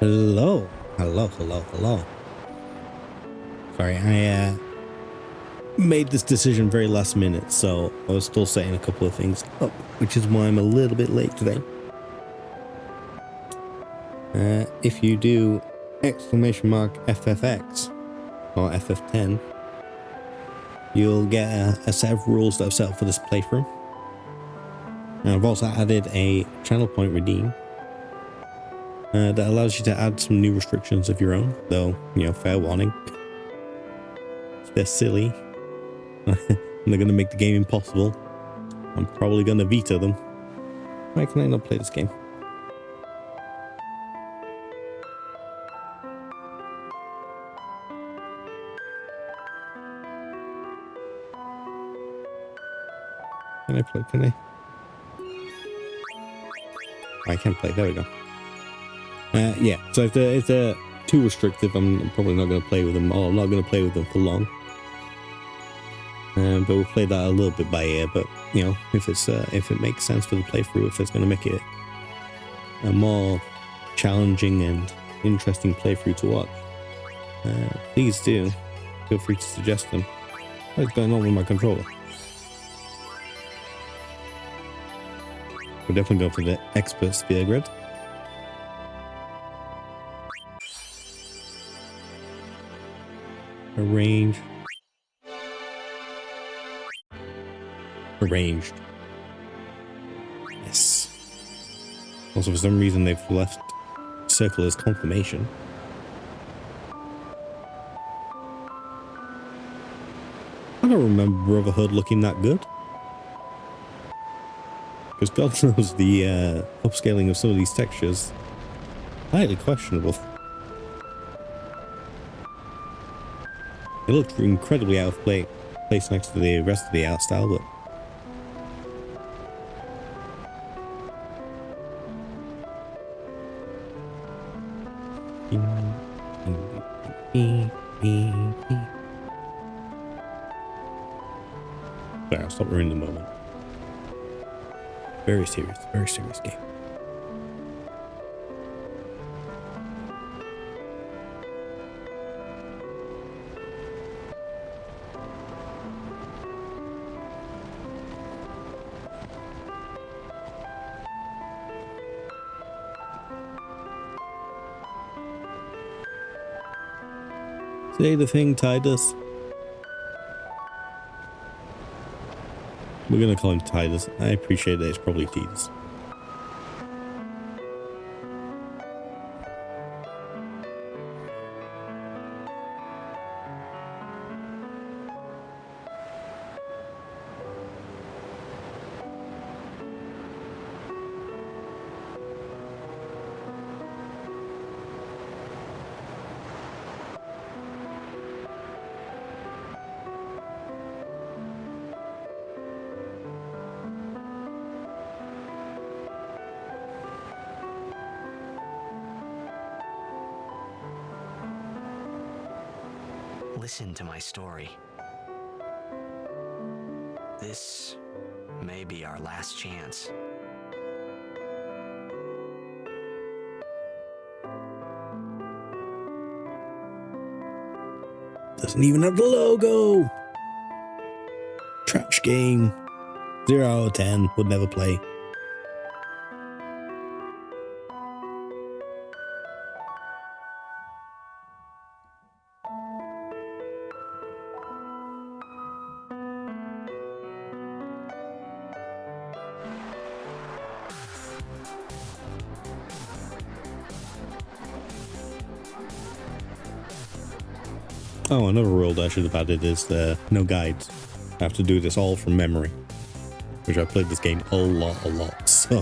Hello. Hello. Sorry, I made this decision very last minute, so I was still setting a couple of things up, which is why I'm a little bit late today. If you do !FFX or FF10, you'll get a set of rules that I've set up for this playthrough. And I've also added a channel point redeem that allows you to add some new restrictions of your own, though, you know, fair warning. If they're silly and they're going to make the game impossible, I'm probably going to veto them. Why can I not play this game? Can I play? Can I? I can't play. There we go. Yeah, so if they're too restrictive, I'm probably not going to play with them, or I'm not going to play with them for long. But we'll play that a little bit by ear. But you know, if it makes sense for the playthrough, if it's going to make it a more challenging and interesting playthrough to watch, please do feel free to suggest them. What's going on with my controller? We're definitely going for the expert sphere grid. Arranged. Yes. Also, for some reason, they've left circle as confirmation. I don't remember Brotherhood looking that good. Because God knows the upscaling of some of these textures, highly questionable. It looked incredibly out of place next to the rest of the art style, but sorry, I'll stop ruining the moment. Very serious game. Say the thing, Tidus. We're gonna call him Tidus. I appreciate that it's probably Tidus. Listen to my story. This may be our last chance. Doesn't even have the logo. Trash game. 0 out of 10. Would never play. Oh, another rule that I should have added is no guides. I have to do this all from memory, which I played this game a lot, so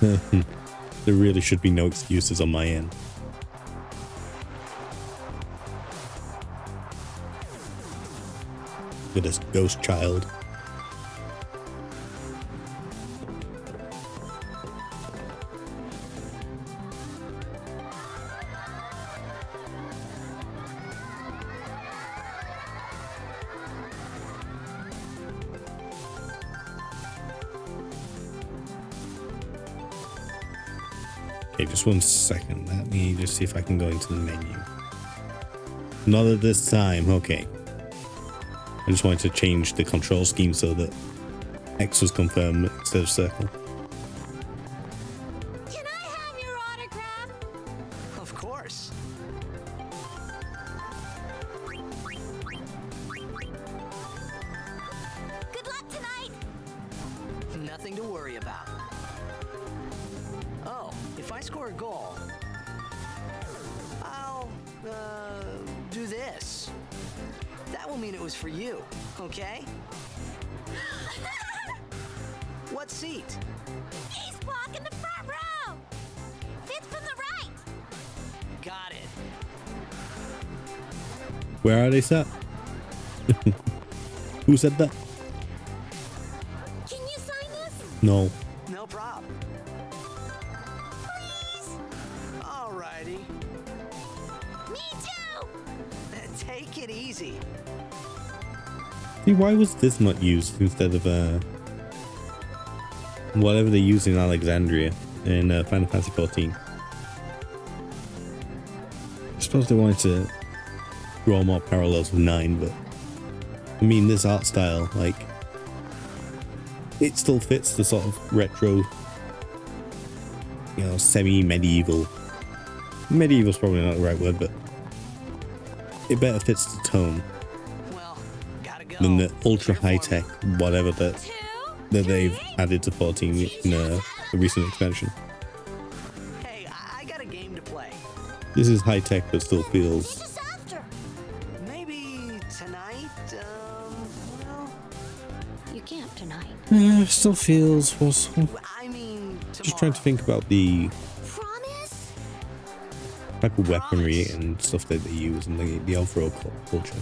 there really should be no excuses on my end. Look at this ghost child. Okay, just 1 second. Let me me just see if I can go into the menu. Not at this time. Okay. I just wanted to change the control scheme so that X was confirmed instead of circle. Can I have your autograph? Of course. Good luck tonight. Nothing to worry about. Oh, if I score a goal, I'll, do this. That will mean it was for you, okay? What seat? He's blocking the front row. Fifth from the right. Got it. Where are they sat? Who said that? Can you sign this? No. No problem. Please. Alrighty. Me too. Take it easy. See, why was this not used instead of whatever they used in Alexandria in Final Fantasy 14? I suppose they wanted to draw more parallels with 9, but I mean, this art style, like, it still fits the sort of retro, you know, semi-medieval. Medieval's probably not the right word, but it better fits the tone Well, gotta go. than the ultra high-tech whatever that Two. they've added to 14 in the recent expansion. Hey, I got a game to play. This is high-tech but still Teach feels... us after. Maybe tonight, well, You can't tonight. still feels possible. I mean tomorrow. Just trying to think about the Promise? type of weaponry and stuff that they use and the overall culture.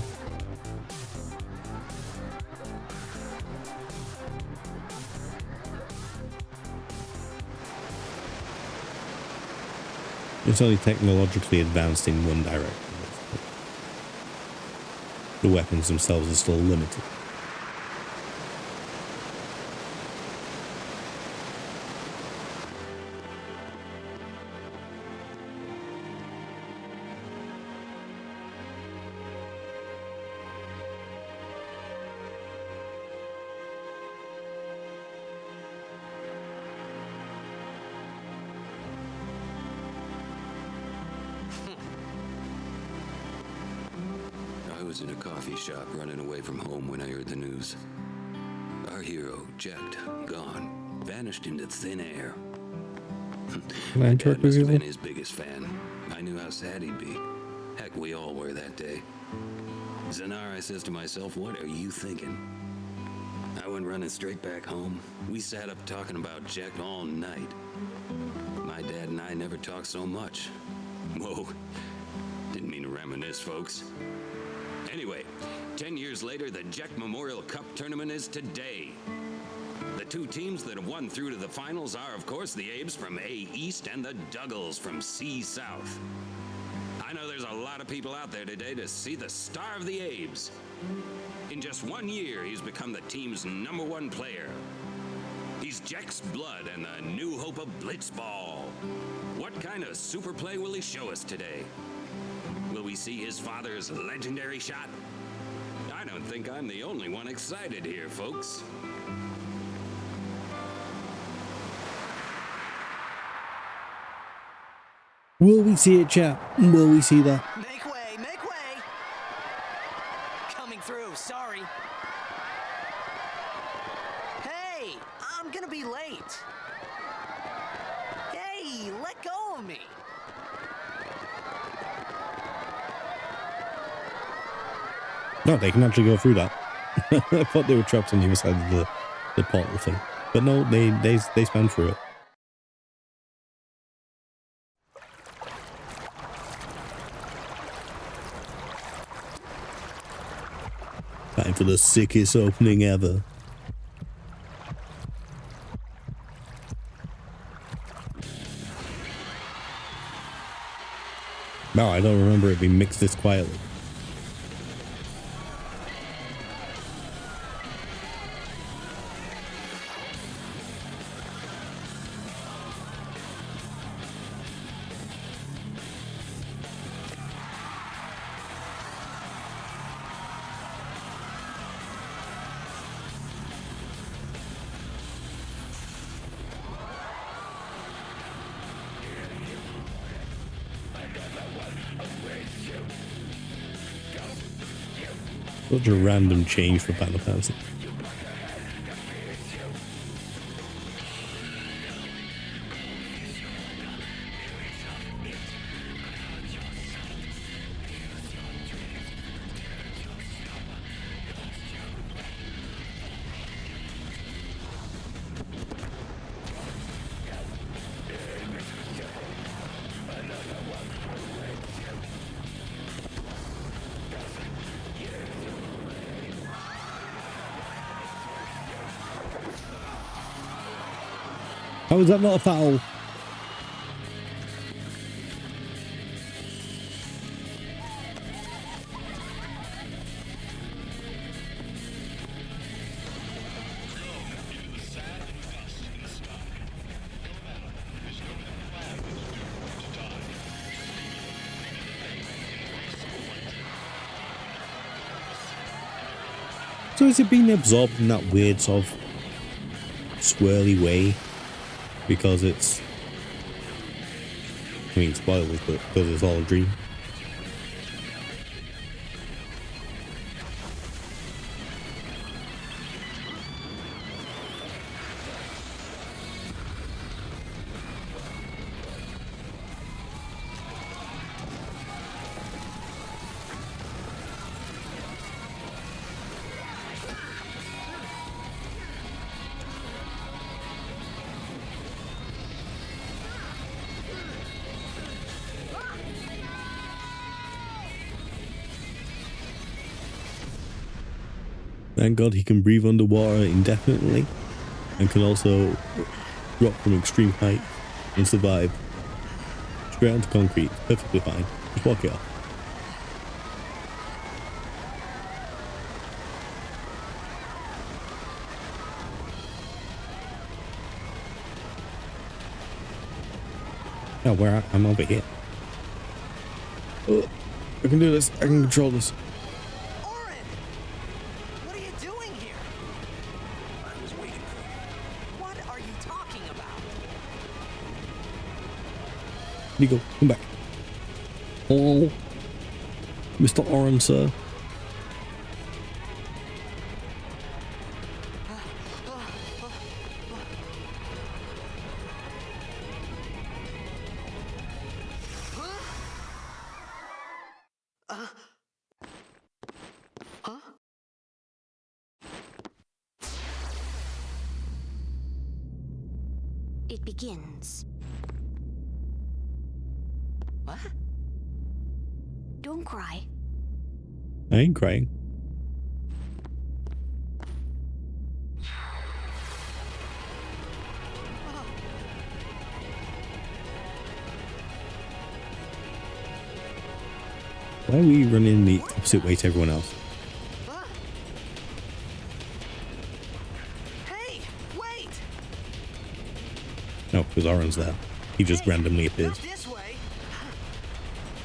It's only technologically advanced in one direction. The weapons themselves are still limited. I was in a coffee shop running away from home when I heard the news. Our hero, Jacked, gone, vanished into thin air. Can I My interact dad with must you? have been his biggest fan. I knew how sad he'd be. Heck, we all were that day. Zanar, I says to myself, what are you thinking? I went running straight back home. We sat up talking about Jack all night. My dad and I never talked so much. Whoa, didn't mean to reminisce, folks. Anyway, 10 years later, the Jack Memorial Cup tournament is today. The two teams that have won through to the finals are, of course, the Abes from A East and the Duggles from C South. I know there's a lot of people out there today to see the star of the Abes. In just 1 year, he's become the team's #1 player. He's Jack's blood and the new hope of Blitzball. What kind of super play will he show us today? Will we see his father's legendary shot? I don't think I'm the only one excited here, folks. Will we see it, chat? Will we see that? Make way, make way! Coming through, sorry. Hey, I'm gonna be late. Hey, let go of me. No, they can actually go through that. I thought they were trapped on the other side of the portal thing. But no, they span through it. Time for the sickest opening ever. No, I don't remember it being mixed this quietly. Such a random change for Battle Fantasy. How is that not a foul? So is it being absorbed in that weird sort of swirly way? Because it's, I mean, spoilers, but because it's all a dream. Thank God he can breathe underwater indefinitely and can also drop from extreme height and survive. Straight onto concrete, perfectly fine. Just walk it off. Oh, where I'm over here. Oh, I can do this. I can control this. Where'd you go? Come back. Oh, Mr. Oren, sir. It begins. What? Don't cry. I ain't crying. Why are we running the opposite way to everyone else? Hey, wait! No, because Oren's there. He just randomly appears. Not this way.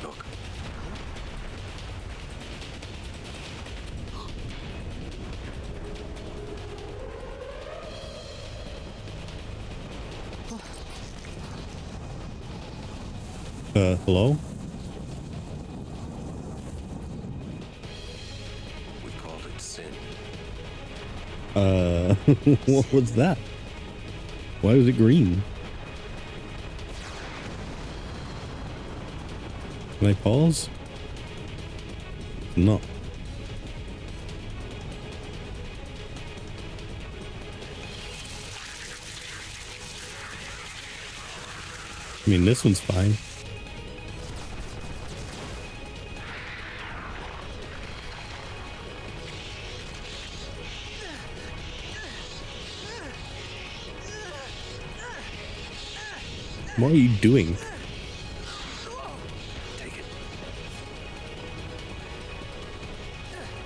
Look. Hello? We called it sin. What was that? Why was it green? Can I pause? No. I mean, this one's fine. What are you doing? Take it.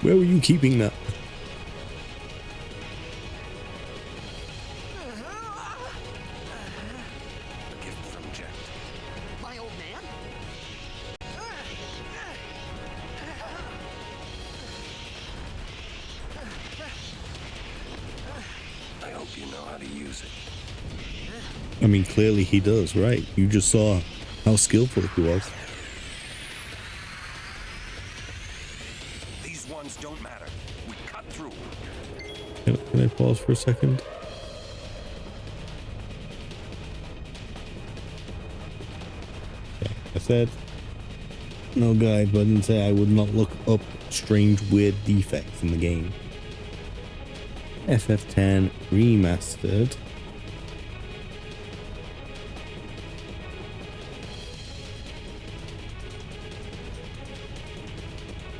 Where were you keeping that? A gift from Jet. My old man? I hope you know how to use it. I mean, clearly he does, right? You just saw how skillful he was. These Those ones don't matter. We cut through. Can I pause for a second? Okay, I said no guide, but I didn't say I would not look up strange, weird defects in the game. FF10 remastered.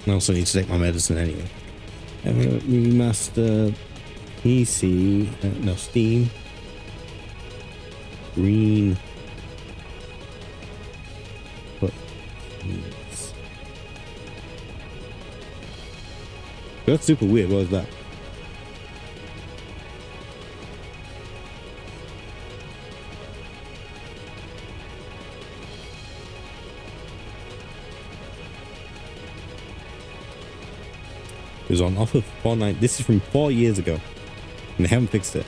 I also need to take my medicine anyway. Remaster PC, no, Steam. Green. What? That's super weird. What was that? It was on offer for $4.99. This is from 4 years ago, and they haven't fixed it.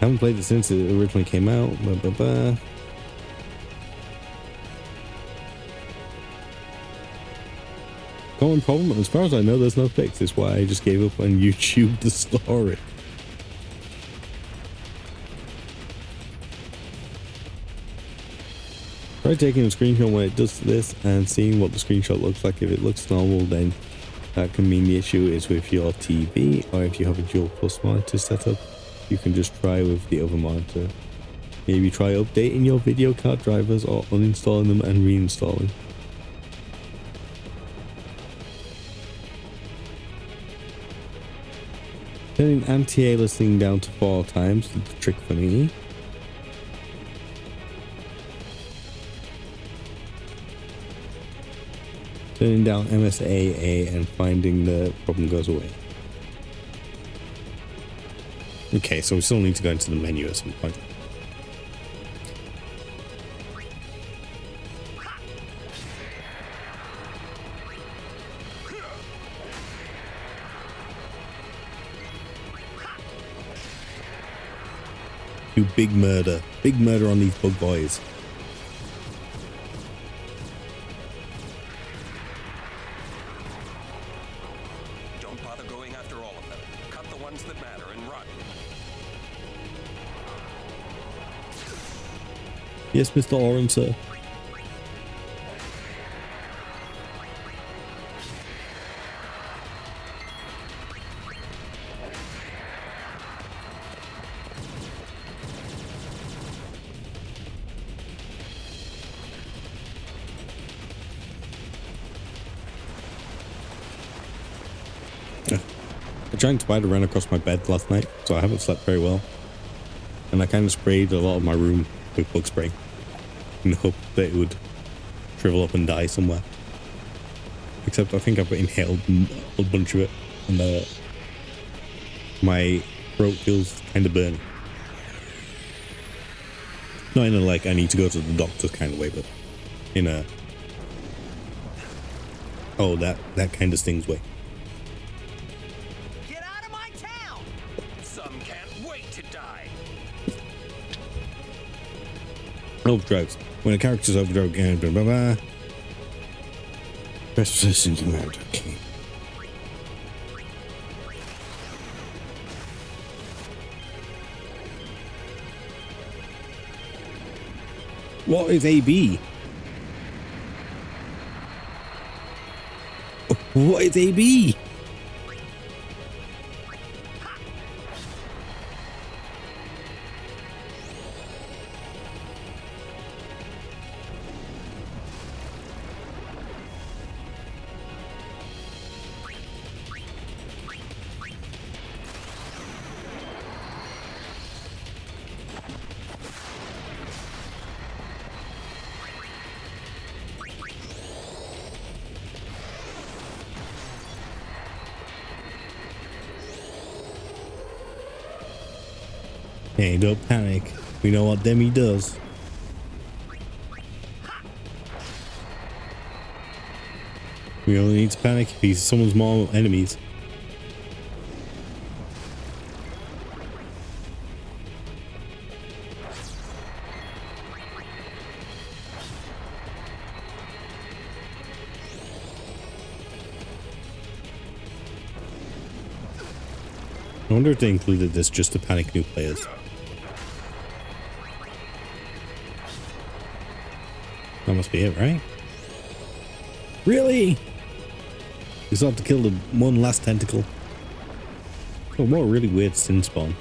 Haven't played it since it originally came out. Blah, blah, blah. Common problem, as far as I know, there's no fix. That's why I just gave up on YouTube the story. Try taking a screenshot when it does this and seeing what the screenshot looks like. If it looks normal, then that can mean the issue is with your TV, or if you have a dual plus monitor setup, you can just try with the other monitor. Maybe try updating your video card drivers or uninstalling them and reinstalling. Turning anti-aliasing down to 4 times is the trick for me. Turning down MSAA and finding the problem goes away. Okay, so we still need to go into the menu at some point. Do big murder on these bug boys. Don't bother going after all of them. Cut the ones that matter and run. Yes, Mr. Oren, sir. A giant spider ran across my bed last night, so I haven't slept very well. And I kind of sprayed a lot of my room with bug spray in the hope that it would shrivel up and die somewhere. Except I think I've inhaled a bunch of it, and my throat feels kind of burning. Not in a like I need to go to the doctor kind of way, but in a oh that kind of stings way. Get out of my town! Some can't wait to die. Overdrives. When a character's overdrive again, blah blah blah. Press position to mode. Okay. What is AB? What is AB? Hey, don't panic. We know what Demi does. We only need to panic if he's someone's more enemies. I wonder if they included this just to panic new players. That must be it, right? Really? We still have to kill the one last tentacle. Oh, what a really weird sin spawn.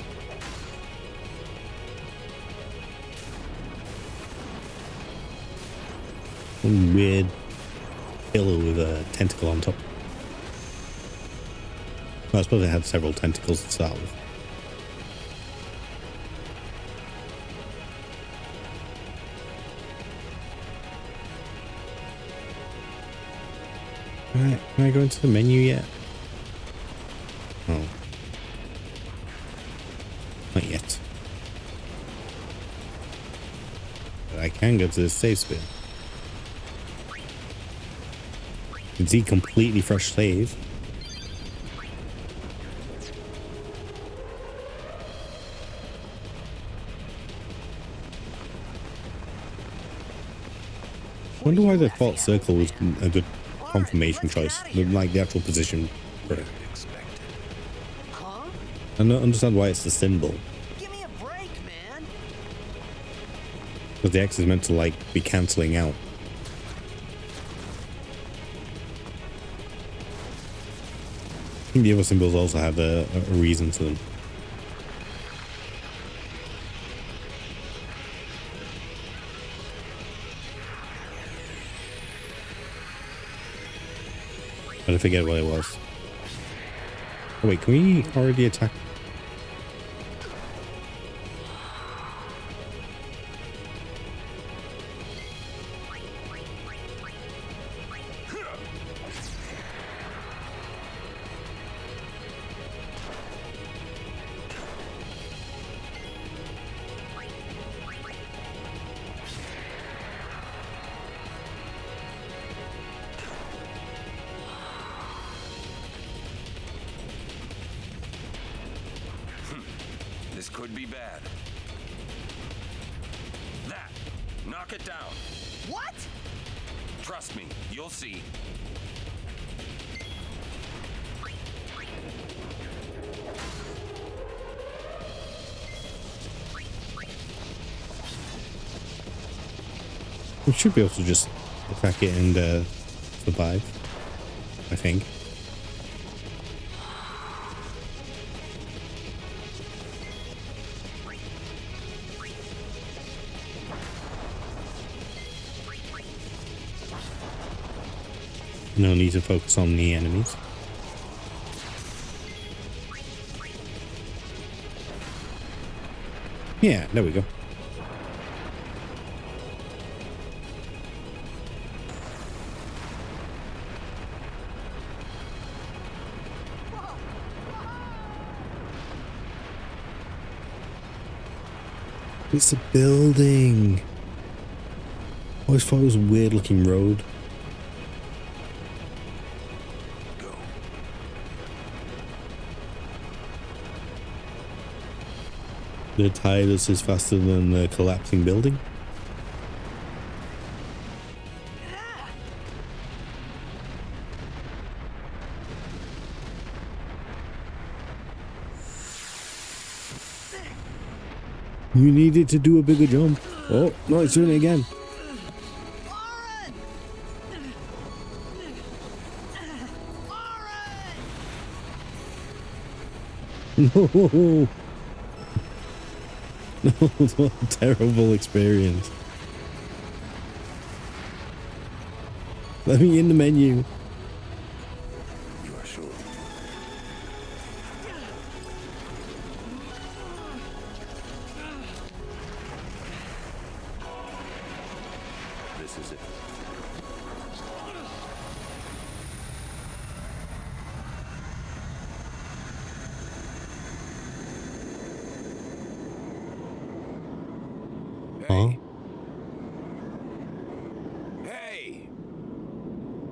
One weird pillar with a tentacle on top. Well, I suppose it had several tentacles to start with. Alright, can I go into the menu yet? Oh. Not yet. But I can go to the save spin. You can see completely fresh save. I wonder why the default circle was a good confirmation choice, like the actual position for it. Huh? I don't understand why it's the symbol, Give me a break, man. because the X is meant to like be cancelling out. I think the other symbols also have a reason to them. But I forget what it was. Oh wait, can we already attack? This could be bad. That! Knock it down. What? Trust me, you'll see. We should be able to just attack it and survive, I think. No need to focus on the enemies. Yeah, there we go. It's a building. I always thought it was a weird looking road. The Tidus is faster than the collapsing building. You needed to do a bigger jump. Oh, no, it's doing it again. No. No, what a terrible experience. Let me in the menu. You are sure? This is it. Huh? Hey!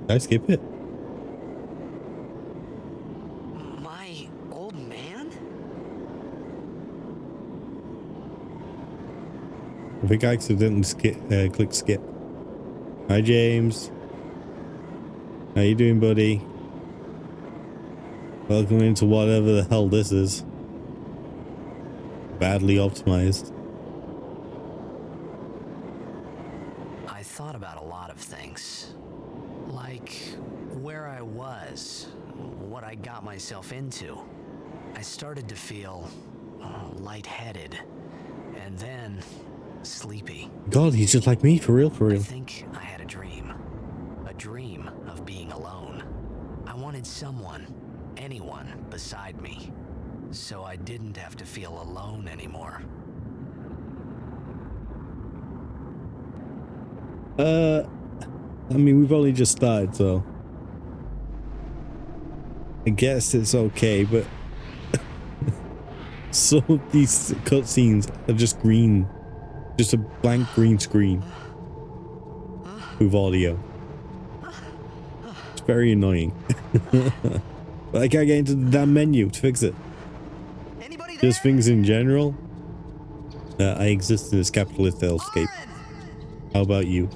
Did I skip it? My old man? I think I accidentally clicked skip. Hi, James. How you doing, buddy? Welcome into whatever the hell this is. badly optimized. I thought about a lot of things. Like where I was, what I got myself into. I started to feel lightheaded, and then sleepy. God, he's just like me, for real, for I real. think I had a dream of being alone. I wanted someone, anyone beside me, so I didn't have to feel alone anymore. I mean, we've only just started, so I guess it's okay, but some of these cutscenes are just green. Just a blank green screen with audio. It's very annoying. But I can't get into the damn menu to fix it. Anybody there? Just things in general. I exist in this capitalist hellscape. How about you?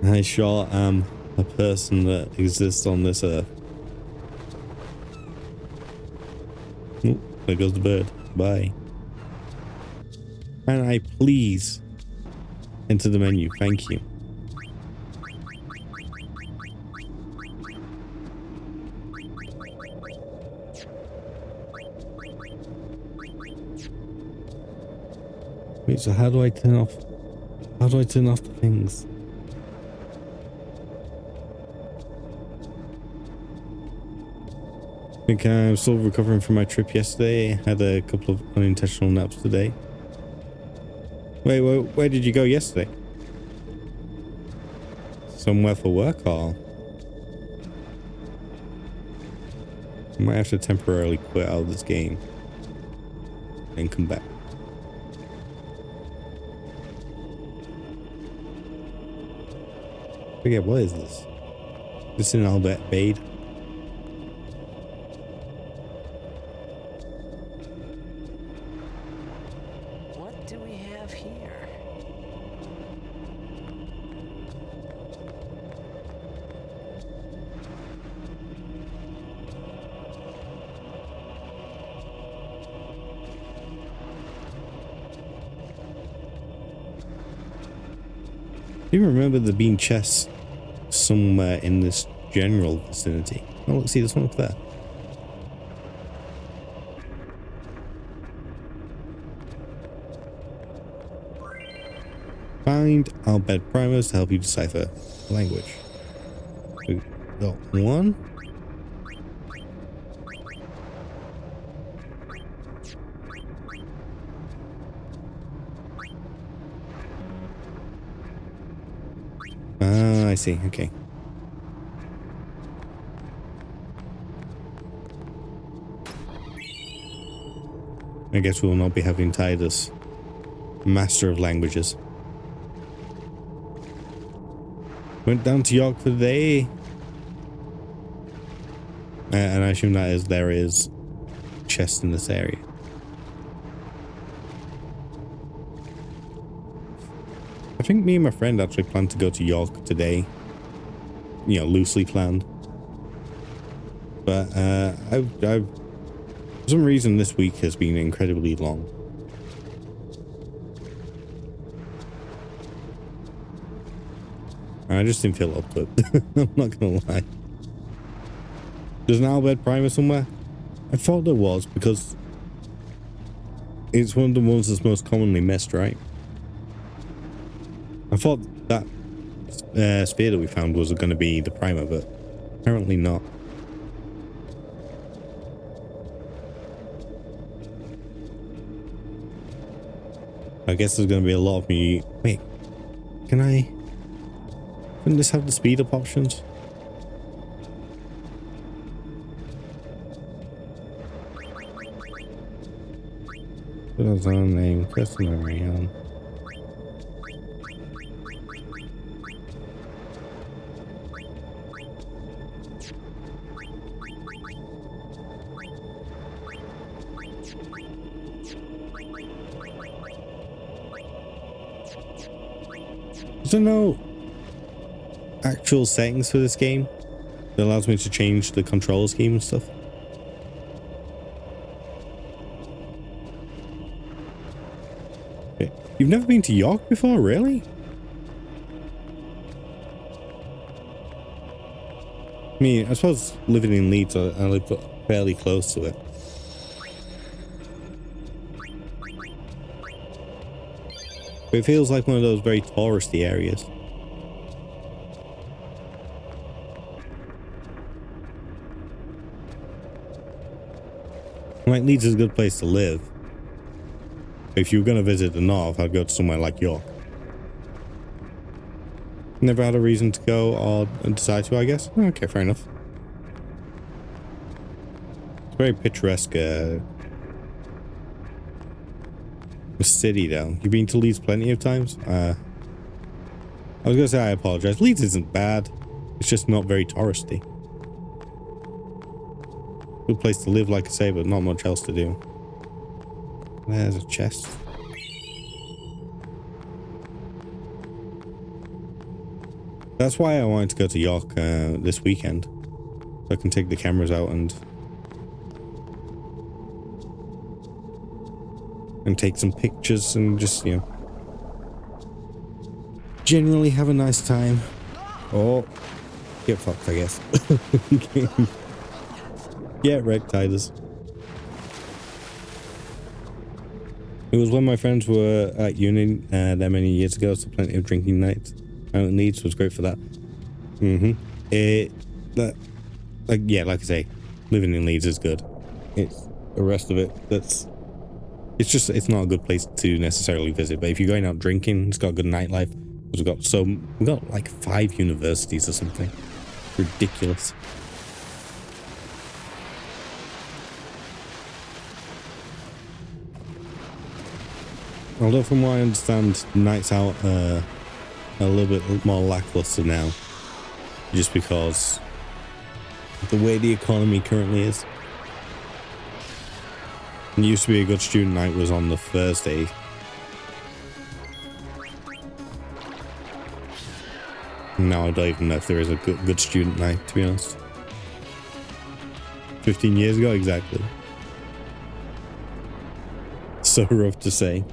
I sure am a person that exists on this earth. Oh, there goes the bird. Bye. Can I please enter the menu? Thank you. Wait, so how do I turn off the things? I think I'm still recovering from my trip yesterday. Had a couple of unintentional naps today. Wait, where did you go yesterday? Somewhere for work, or? I might have to temporarily quit out of this game and come back. Forget, what is this? This in Albert Bade? What do we have here? Do you remember there being chests somewhere in this general vicinity? Oh, look, see, there's one up there. Find Albert primers to help you decipher language. We got one. Ah, I see. Okay. I guess we will not be having Tidus, Master of Languages. Went down to York for the day. And I assume that is there is chests in this area. I think me and my friend actually planned to go to York today. You know, loosely planned. But I've for some reason this week has been incredibly long. I just didn't feel up to it. I'm not gonna lie. There's an Albert primer somewhere? I thought there was, because it's one of the ones that's most commonly missed, right? I thought that sphere that we found was going to be the primer, but apparently not. I guess there's going to be a lot of me. Wait, couldn't this have the speed up options? Put a zone name, customer on. Is there no actual settings for this game? It allows me to change the control scheme and stuff. Okay. You've never been to York before, really? I mean, I suppose living in Leeds, I live fairly close to it. But it feels like one of those very touristy areas. Like, Leeds is a good place to live. If you were going to visit the north, I'd go to somewhere like York. Never had a reason to go or decide to, I guess. Okay, fair enough. It's very picturesque city, though. You've been to Leeds plenty of times. I was going to say I apologize. Leeds isn't bad. It's just not very touristy. Good place to live, like I say, but not much else to do. There's a chest. That's why I wanted to go to York this weekend. So I can take the cameras out and take some pictures and just, you know, generally have a nice time. Oh, get fucked, I guess. Get wrecked, Tidus. It was when my friends were at uni there many years ago, so plenty of drinking nights out in Leeds was great for that. Yeah, like I say, living in Leeds is good. It's the rest of it it's not a good place to necessarily visit, but if you're going out drinking, it's got a good nightlife. We've got like 5 universities or something. Ridiculous. Although from what I understand, nights out are a little bit more lackluster now, just because of the way the economy currently is. It used to be a good student night was on the Thursday. Now I don't even know if there is a good student night, to be honest. 15 years ago, exactly. So rough to say.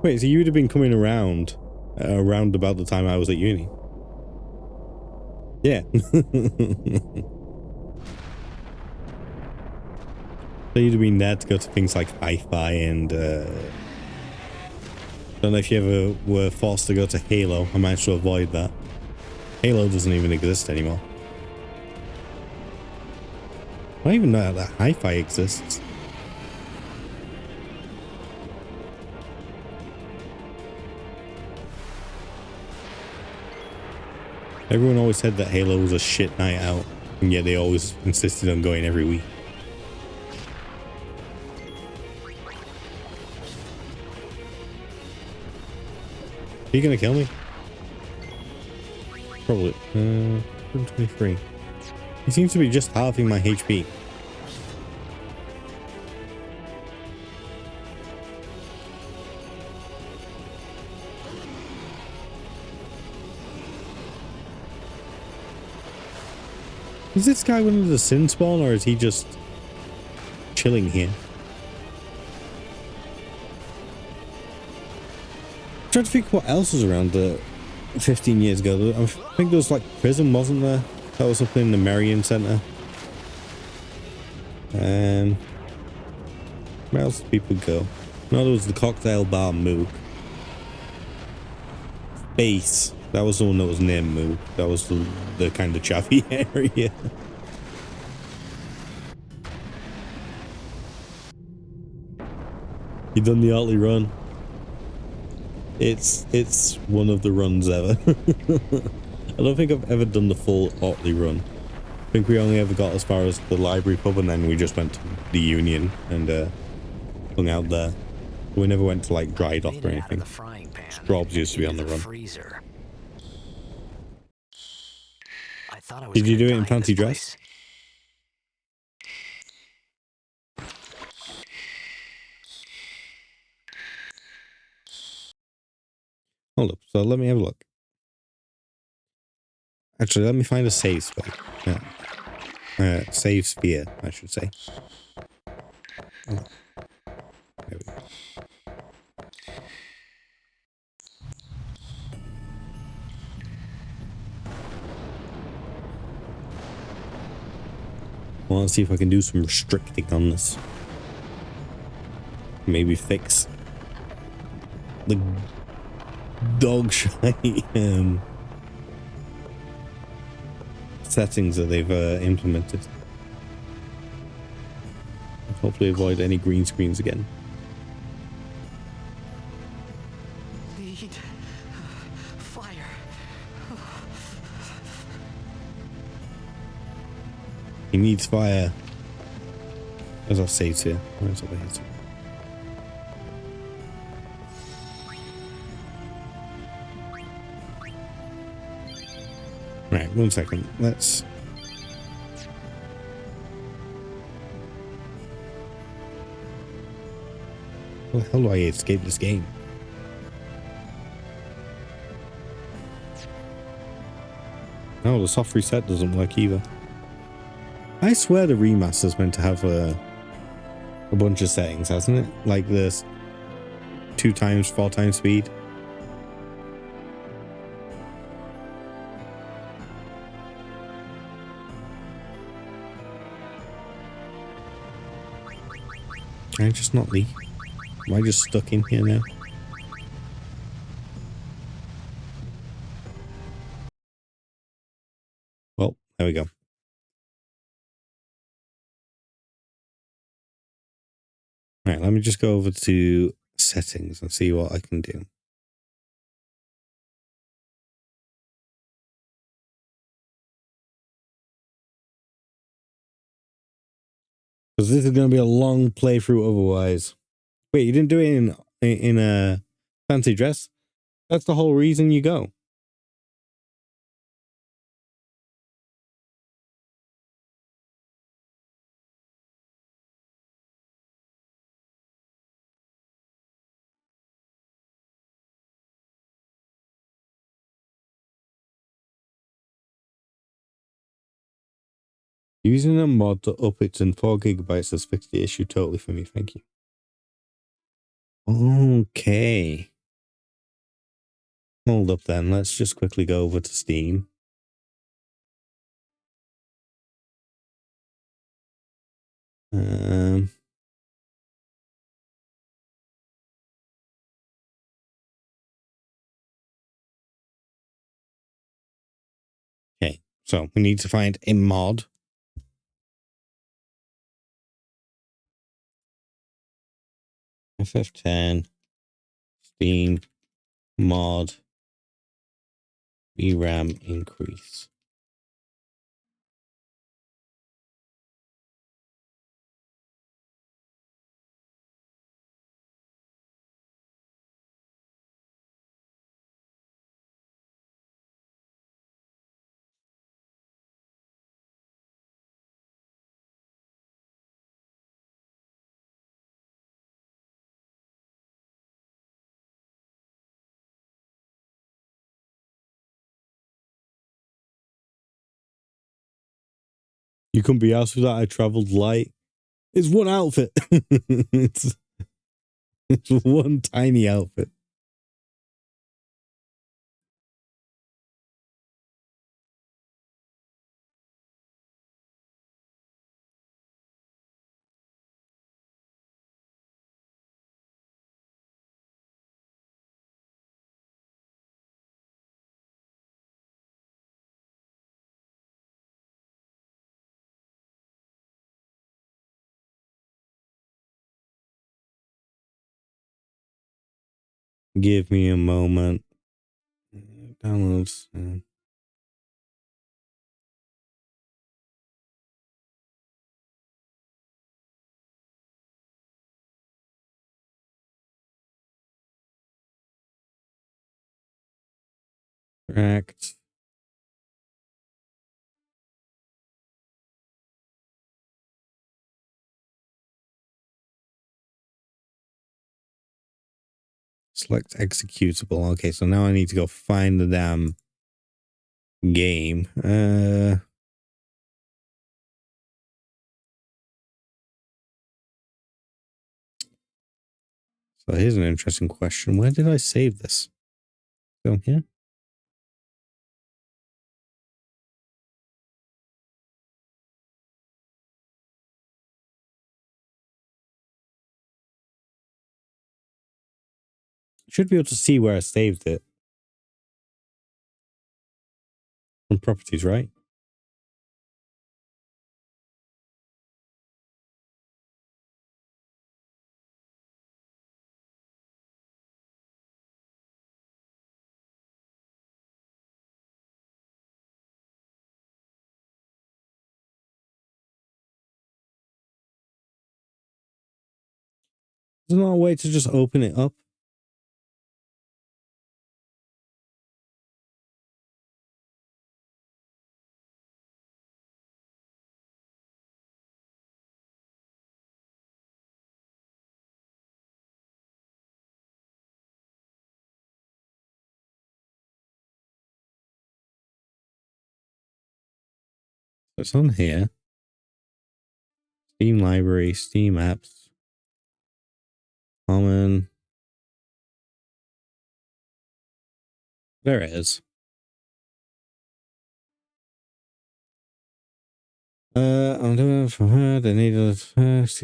Wait, so you would have been coming around about the time I was at uni? Yeah. So you'd have been there to go to things like Hi-Fi and don't know if you ever were forced to go to Halo. I managed to avoid that. Halo doesn't even exist anymore. I don't even know that Hi-Fi exists. Everyone always said that Halo was a shit night out, and yet they always insisted on going every week. Are you gonna kill me? Probably. 123. He seems to be just halving my HP. Is this guy one of the sin spawn, or is he just chilling here? I'm trying to think what else was around 15 years ago. I think there was like prison, wasn't there? That was up in the Marion Center. Where else did people go? No, there was the cocktail bar Moog. Base. That was the one that was near Moog. That was the kind of chaffy area. You done the Otley run? It's one of the runs ever. I don't think I've ever done the full Otley run. I think we only ever got as far as the library pub, and then we just went to the Union and hung out there. We never went to like Dry Dock or anything. Strobs used to be on the run. Did you do it in fancy dress? Hold up, so let me have a look. Actually, let me find a save spot. Yeah. Save sphere, I should say. Oh, there we go. Well, let's see if I can do some restricting on this. Maybe fix the dog shy settings that they've implemented. Hopefully avoid any green screens again. Need fire. He needs fire. As I say to you. Where's over here? Right, 1 second. Let's... How the hell do I escape this game? No, the soft reset doesn't work either. I swear the remaster's meant to have a bunch of settings, hasn't it? Like this 2 times, 4 times speed. Can I just not leave? Am I just stuck in here now? Well, there we go. Right, let me just go over to settings and see what I can do. Because this is going to be a long playthrough otherwise. Wait, you didn't do it in a fancy dress? That's the whole reason you go. Using a mod to up it to 4 gigabytes has fixed the issue totally for me. Thank you. Okay. Hold up then. Let's just quickly go over to Steam. Okay, so we need to find a mod. FF10 Steam mod VRAM increase. You couldn't be asked for that. I traveled light. It's one outfit. it's one tiny outfit. Give me a moment. Downloads. Correct. Select executable. Okay, so now I need to go find the damn game. So here's an interesting question. Where did I save this? Down here? Should be able to see where I saved it. From properties, right? There's not a way to just open it up. It's on here. Steam library, Steam apps, common. There it is. I'm doing it for her. They need it first.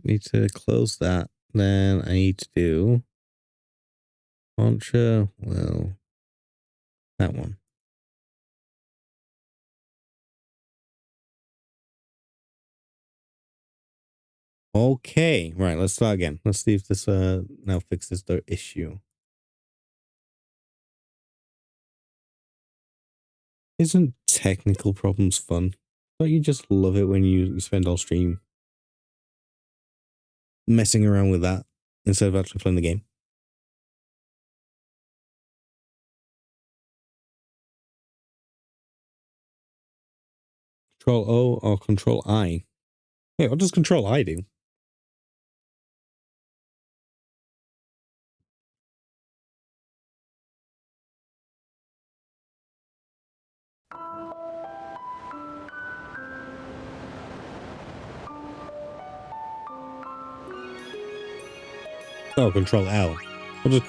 Need to close that. Then I need to do Poncho. Well, that one. Okay, right. Let's start again. Let's see if this now fixes the issue. Isn't technical problems fun? Don't you just love it when you spend all stream messing around with that instead of actually playing the game? Control O or Control I? Hey, what does Control I do? Oh, Control L. What does,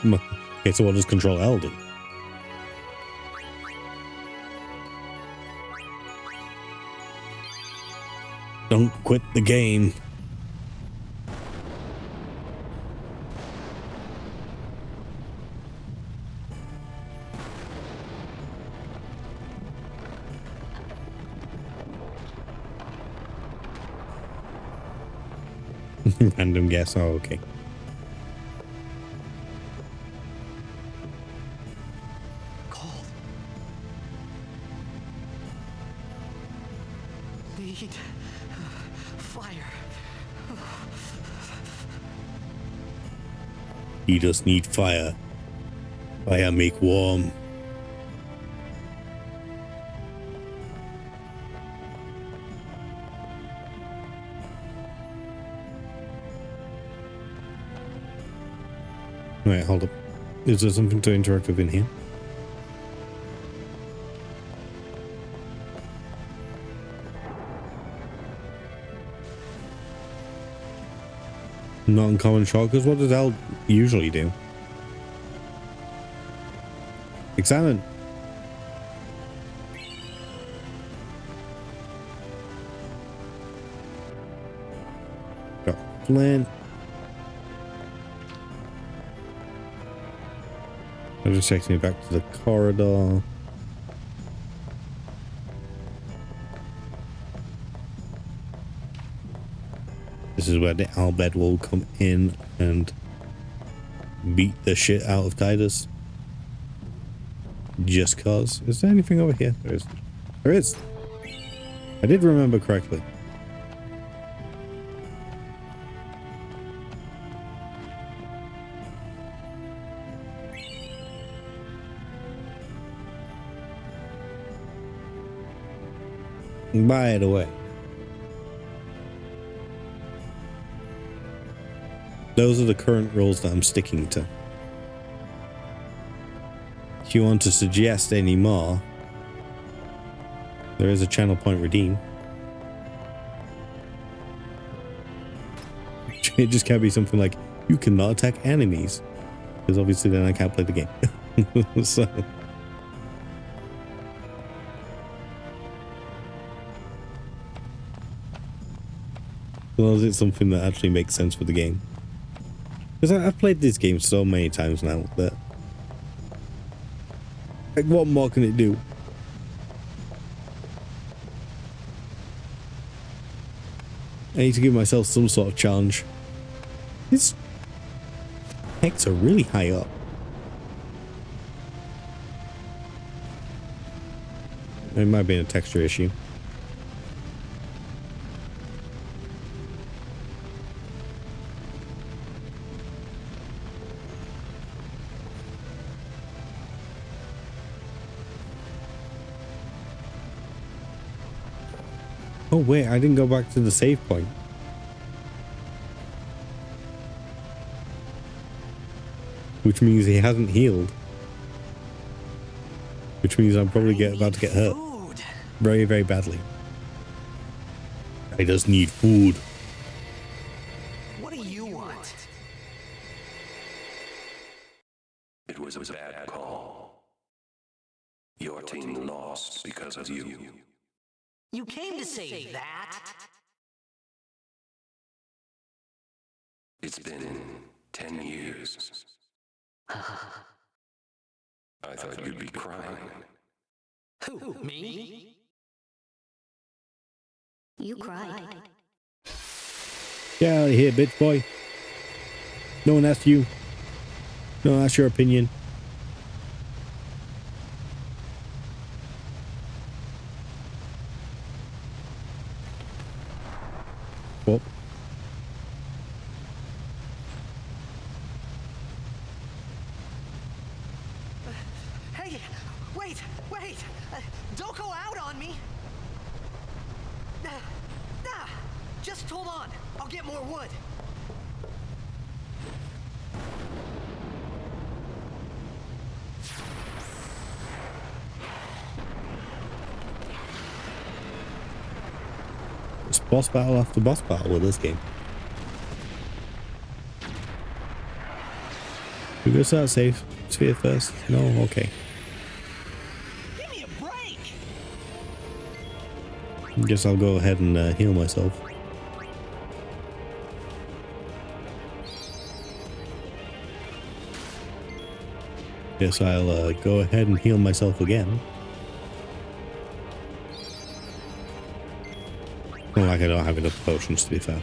okay, so what does Control L do? Don't quit the game. Random guess. Oh, okay. Cold. Need fire. He does need fire. Fire make warm. Wait, hold up. Is there something to interact with in here? Not uncommon shortcuts. What does L usually do? Examine. Got flint. That just takes me back to the corridor. This is where the Albed will come in and beat the shit out of Tidus. Just cause. Is there anything over here? There is. There is. I did remember correctly. By the way, those are the current rules that I'm sticking to. If you want to suggest any more, there is a channel point redeem. It just can't be something like, you cannot attack enemies, because obviously then I can't play the game. So well, is it something that actually makes sense for the game? Because I've played this game so many times now that, like, what more can it do? I need to give myself some sort of challenge. These pecs are really high up. It might be a texture issue. Oh wait, I didn't go back to the save point. Which means he hasn't healed. Which means I'm probably about to get hurt. Very, very badly. I just need food. What do you want? It was a bad call. Your team lost because of you. You came to say that? It's been 10 years. I thought you'd be crying. Who, me? You cried. Get out of here, bitch boy. No one asked you. No one asked your opinion. Well, Hey, wait! Don't go out on me! Just hold on. I'll get more wood. it's boss battle after boss battle with this game. We go start safe sphere first? No? Okay. Give me a break! Guess I'll go ahead and heal myself. Guess I'll go ahead and heal myself again. Not like I don't have enough potions, to be fair.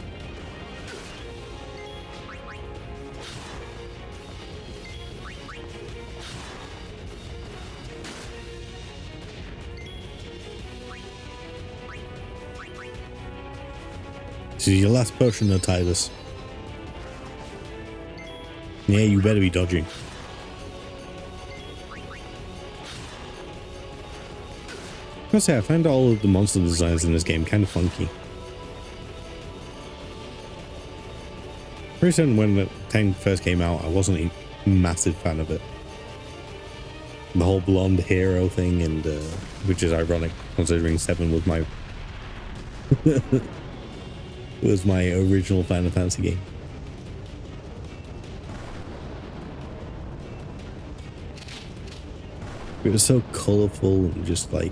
This is your last potion, though, Tidus. Yeah, you better be dodging. I gotta say, I find all of the monster designs in this game kind of funky. Pretty certain when the tank first came out, I wasn't a massive fan of it. The whole blonde hero thing, and which is ironic considering 7 was my was my original Final Fantasy game. It was so colourful and just like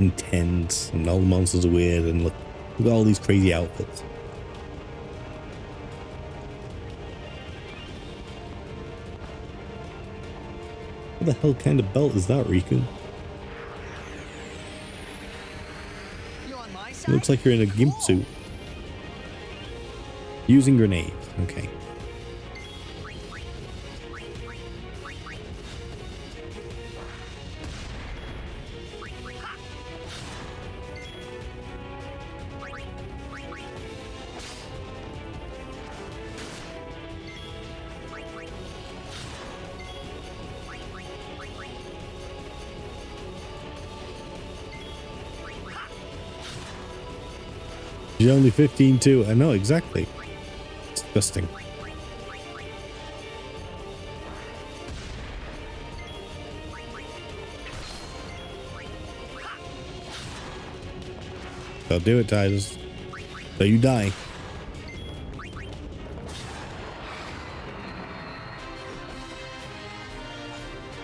intense, and all the monsters are weird, and look at all these crazy outfits. What the hell kind of belt is that, Riku? You're on my It side? looks like you're in a gimp suit. Using grenades. Okay. You're only 15 too. I know, exactly. It's disgusting. So do it, Tidus. So you die.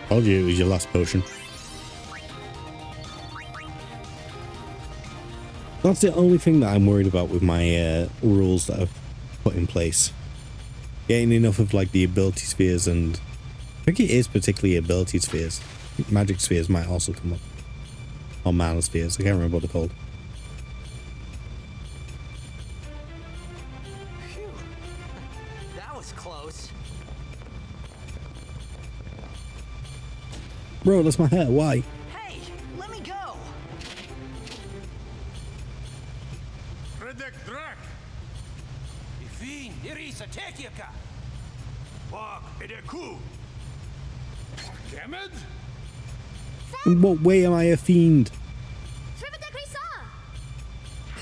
Told you it was your last potion. That's the only thing that I'm worried about with my rules that I've put in place. Getting enough of like the ability spheres, and I think it is particularly ability spheres. Magic spheres might also come up. Or mana spheres, I can't remember what they're called. Phew. That was close. Bro, that's my hair, why? Hey, let me go. Predict Drak! Ifin, Irisa, Tekika! Wag, Edeku! Kemed? In what way am I a fiend? Trivida Grisa!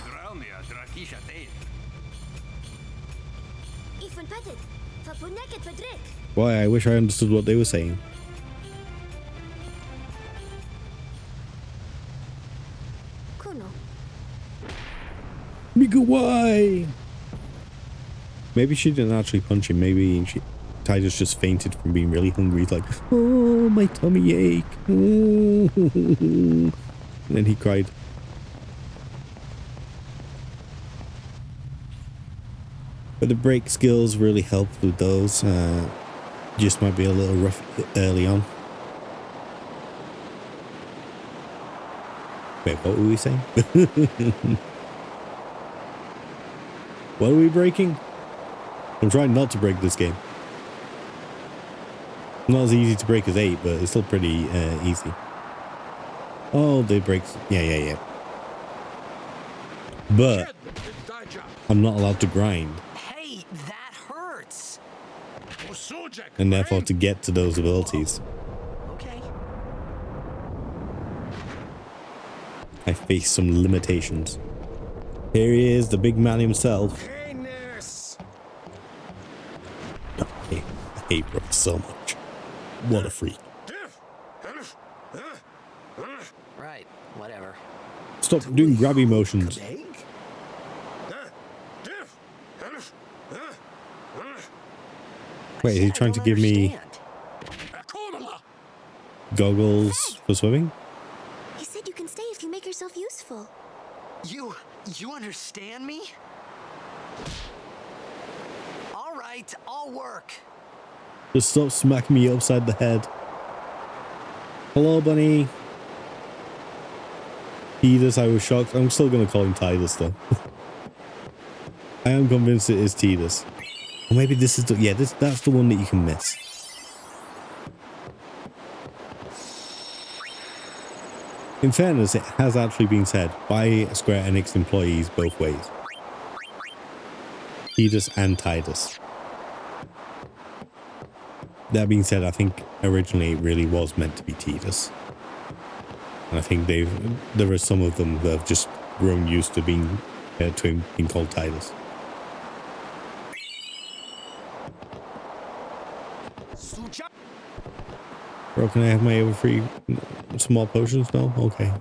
Dralmia, Drakisha Tate. Ifun Petit. Fapuneket Fadrik. Why, I wish I understood what they were saying. Kuno. Mika, why? Maybe she didn't actually punch him. Maybe Tidus just fainted from being really hungry. He's like, oh, my tummy ache. And then he cried. But the break skills really helped with those. Just might be a little rough early on. Wait, what were we saying? What are we breaking? I'm trying not to break this game. Not as easy to break as 8, but it's still pretty easy. Oh, they break. Yeah. But I'm not allowed to grind. Hey, that hurts. And therefore to get to those abilities, Okay. I face some limitations. Here he is, the big man himself. I hate Brook so much. What a freak. Right, whatever. Stop doing grabby motions. Wait, is he trying to give me goggles for swimming? He said you can stay if you make yourself useful. You understand me? All right, I'll work. Just stop smacking me upside the head. Hello, bunny. Tidus, I was shocked. I'm still going to call him Tidus, though. I am convinced it is Tidus. Or maybe this is the... Yeah, that's the one that you can miss. In fairness, it has actually been said by Square Enix employees both ways. Tidus and Tidus. That being said, I think originally it really was meant to be Tidus. And I think there are some of them that have just grown used to being called Tidus. Bro, can I have my over 3 small potions now? Okay.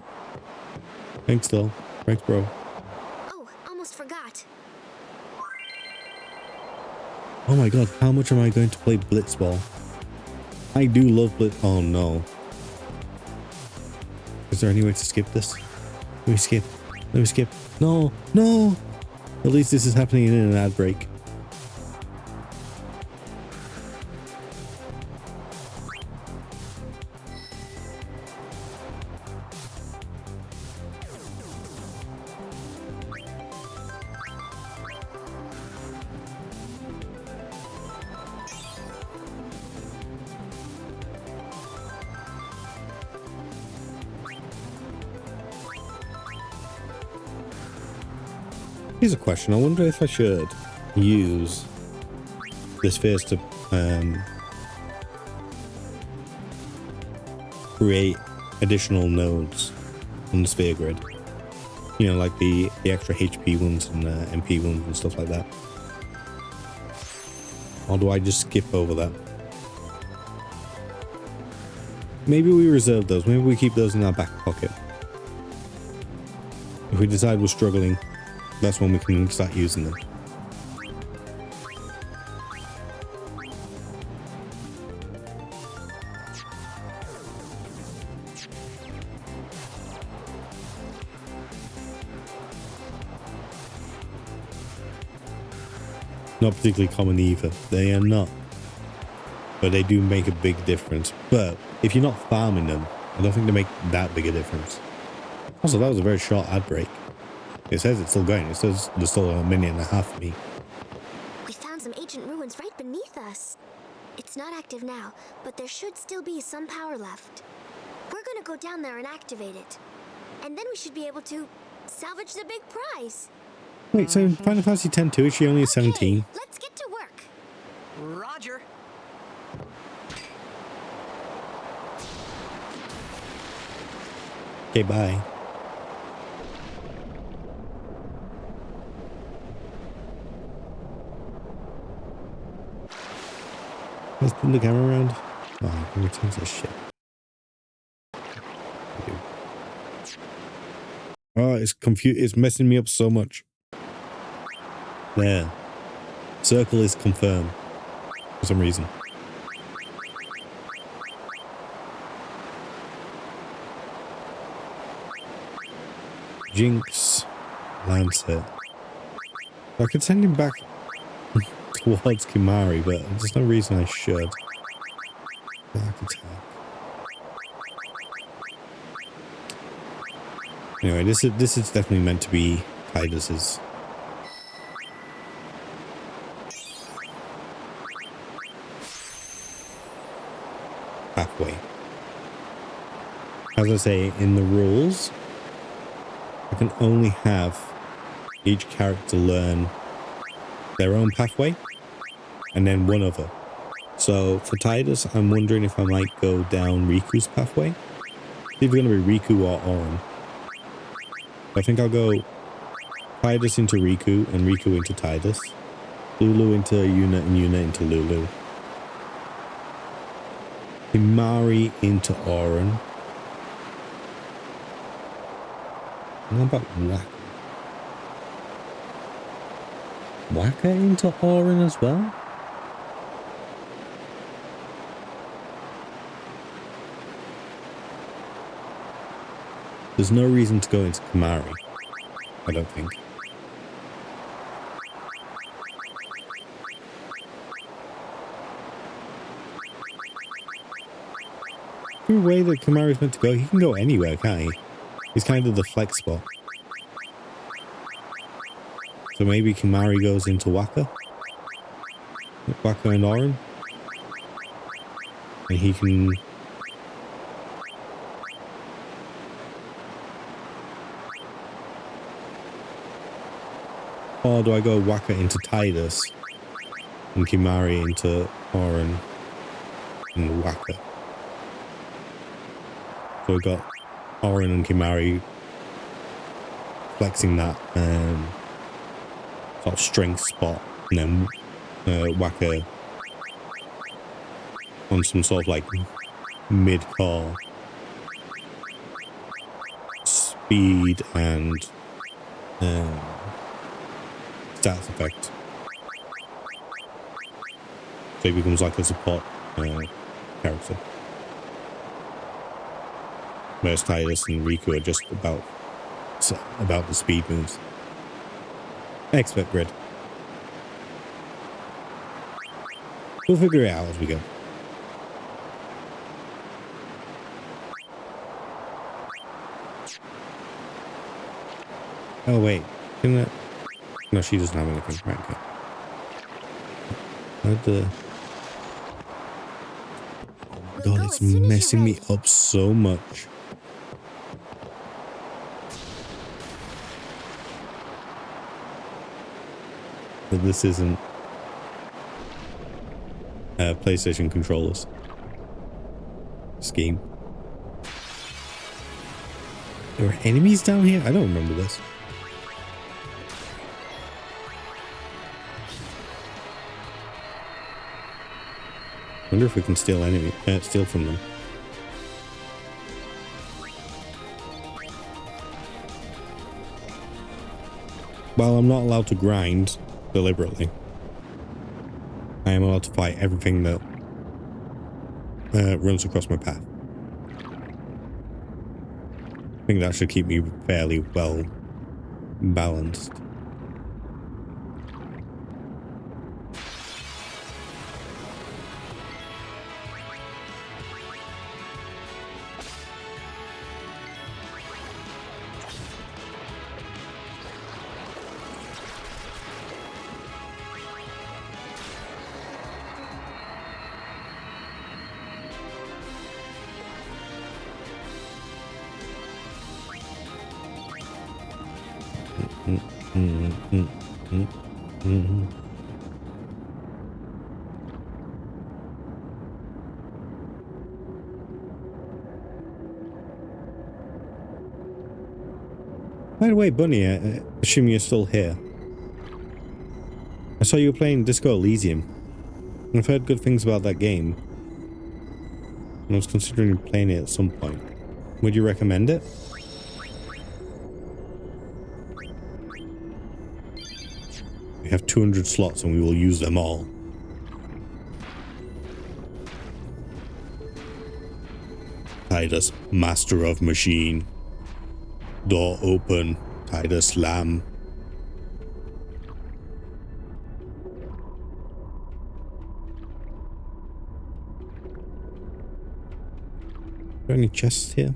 Thanks, though. Thanks, bro. Oh, almost forgot. Oh my god, how much am I going to play Blitzball? I do love Blitz. Oh no. Is there any way to skip this? Let me skip. Let me skip. No, no. At least this is happening in an ad break. Here's a question. I wonder if I should use this phase to create additional nodes on the sphere grid. You know, like the extra HP ones and MP ones and stuff like that. Or do I just skip over that? Maybe we reserve those. Maybe we keep those in our back pocket. If we decide we're struggling, that's when we can start using them. Not particularly common either. They are not. But they do make a big difference. But if you're not farming them, I don't think they make that big a difference. Also, that was a very short ad break. It says it's still going. It says there's still 1.5 minutes for me. We found some ancient ruins right beneath us. It's not active now, but there should still be some power left. We're gonna go down there and activate it. And then we should be able to salvage the big prize. Wait, so in Final Fantasy X-2, is she only 17? Okay, let's get to work. Roger. Okay, bye. Let's put the camera around. Oh, it returns this shit. Oh, it's messing me up so much. There. Circle is confirmed. For some reason. Jinx. Lancet. I could send him back towards Kimahri, but there's no reason I should. Back attack. Anyway, this is definitely meant to be Tidus's. Pathway. As I say, in the rules, I can only have each character learn their own pathway and then one other. So for Tidus, I'm wondering if I might go down Riku's pathway. It's either going to be Riku or Auron. I think I'll go Tidus into Riku and Riku into Tidus. Lulu into Yuna and Yuna into Lulu. Kimahri into Auron. And how about Waka? Waka into Auron as well? There's no reason to go into Kimahri, I don't think. The way that Kimahri's meant to go, he can go anywhere, can't he? He's kind of the flex spot. So maybe Kimahri goes into Waka? Waka and Auron? And he can... Or do I go Waka into Tidus and Kimahri into Auron and Waka? So we got Auron and Kimahri flexing that sort of strength spot, and then Waka on some sort of like mid-core speed and stats effect. So he becomes like a support character. Whereas Tidus and Riku are just about the speed moves. Expert grid. We'll figure it out as we go. Oh wait, can that? No, she doesn't have anything. Right, okay. What the? God, it's messing me up so much. But this isn't PlayStation controllers scheme. There were enemies down here? I don't remember this. Wonder if we can steal steal from them. While I'm not allowed to grind deliberately, I am allowed to fight everything that runs across my path. I think that should keep me fairly well balanced. By the way, Bunny, I assume you're still here. I saw you were playing Disco Elysium. I've heard good things about that game. And I was considering playing it at some point. Would you recommend it? We have 200 slots and we will use them all. Tidus, master of machine. Door open. Tidus slam. Are there any chests here?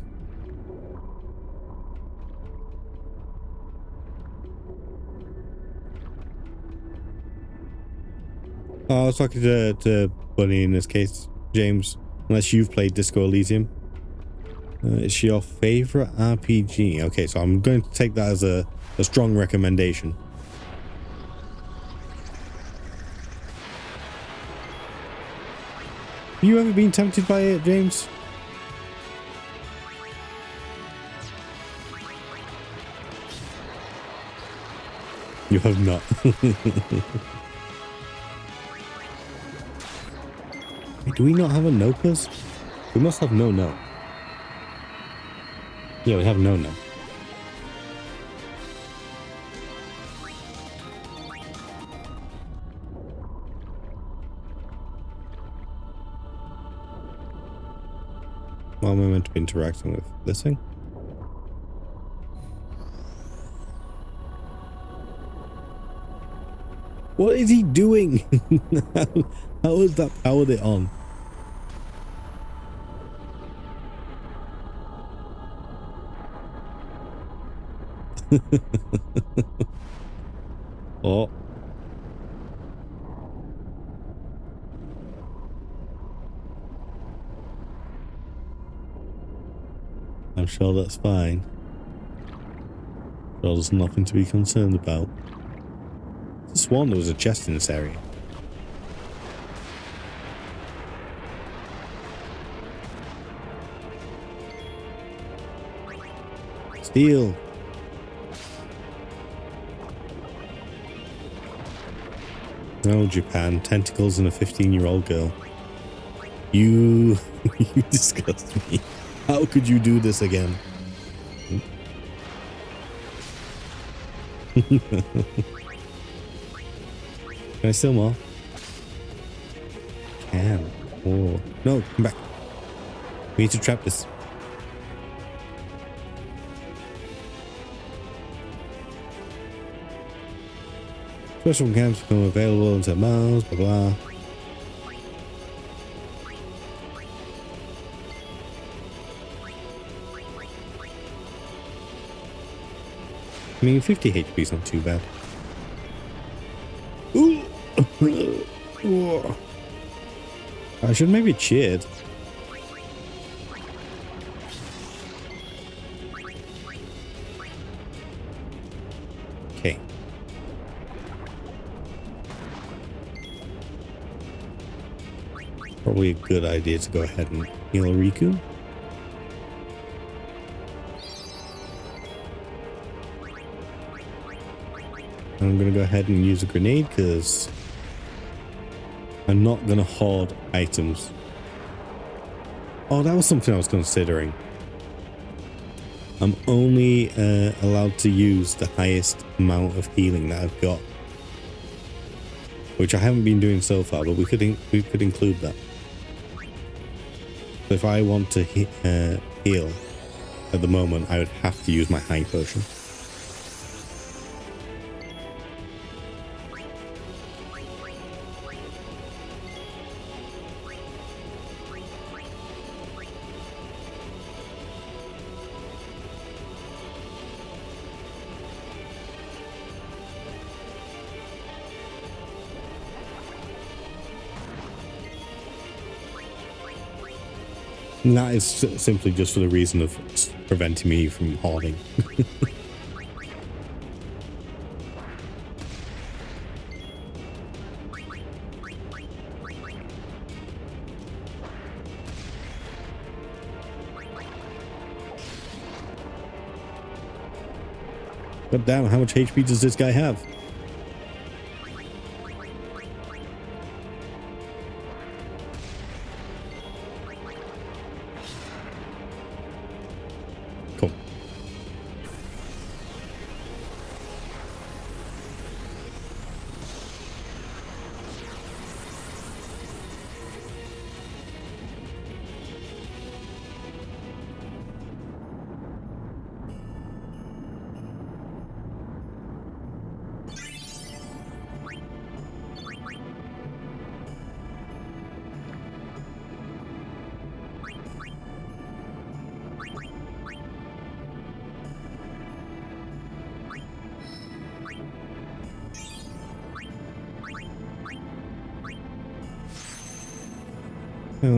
Oh, I was talking to Bunny in this case, James. Unless you've played Disco Elysium. Is she your favorite RPG? Okay, so I'm going to take that as a strong recommendation. Have you ever been tempted by it, James? You have not. Do we not have a Nopas? We must have no. Yeah, we have no. Well, am I meant to be interacting with this thing? What is he doing? How is that powered it on? Oh. I'm sure that's fine. Sure, there's nothing to be concerned about. I sworn there was a chest in this area. Steal. Oh, Japan. Tentacles and a 15-year-old girl. You disgust me. How could you do this again? Can I steal more? Can. Oh. No, come back. We need to trap this. Special camps become available in 10 miles, blah blah. I mean, 50 HP is not too bad. Ooh. I should maybe cheered. Okay. Probably a good idea to go ahead and heal Riku. I'm going to go ahead and use a grenade because I'm not going to hoard items. Oh, that was something I was considering. I'm only allowed to use the highest amount of healing that I've got, which I haven't been doing so far, but we could include that. So if I want to heal at the moment, I would have to use my high potion. And that is simply just for the reason of preventing me from hoarding. But damn, how much HP does this guy have? Cool.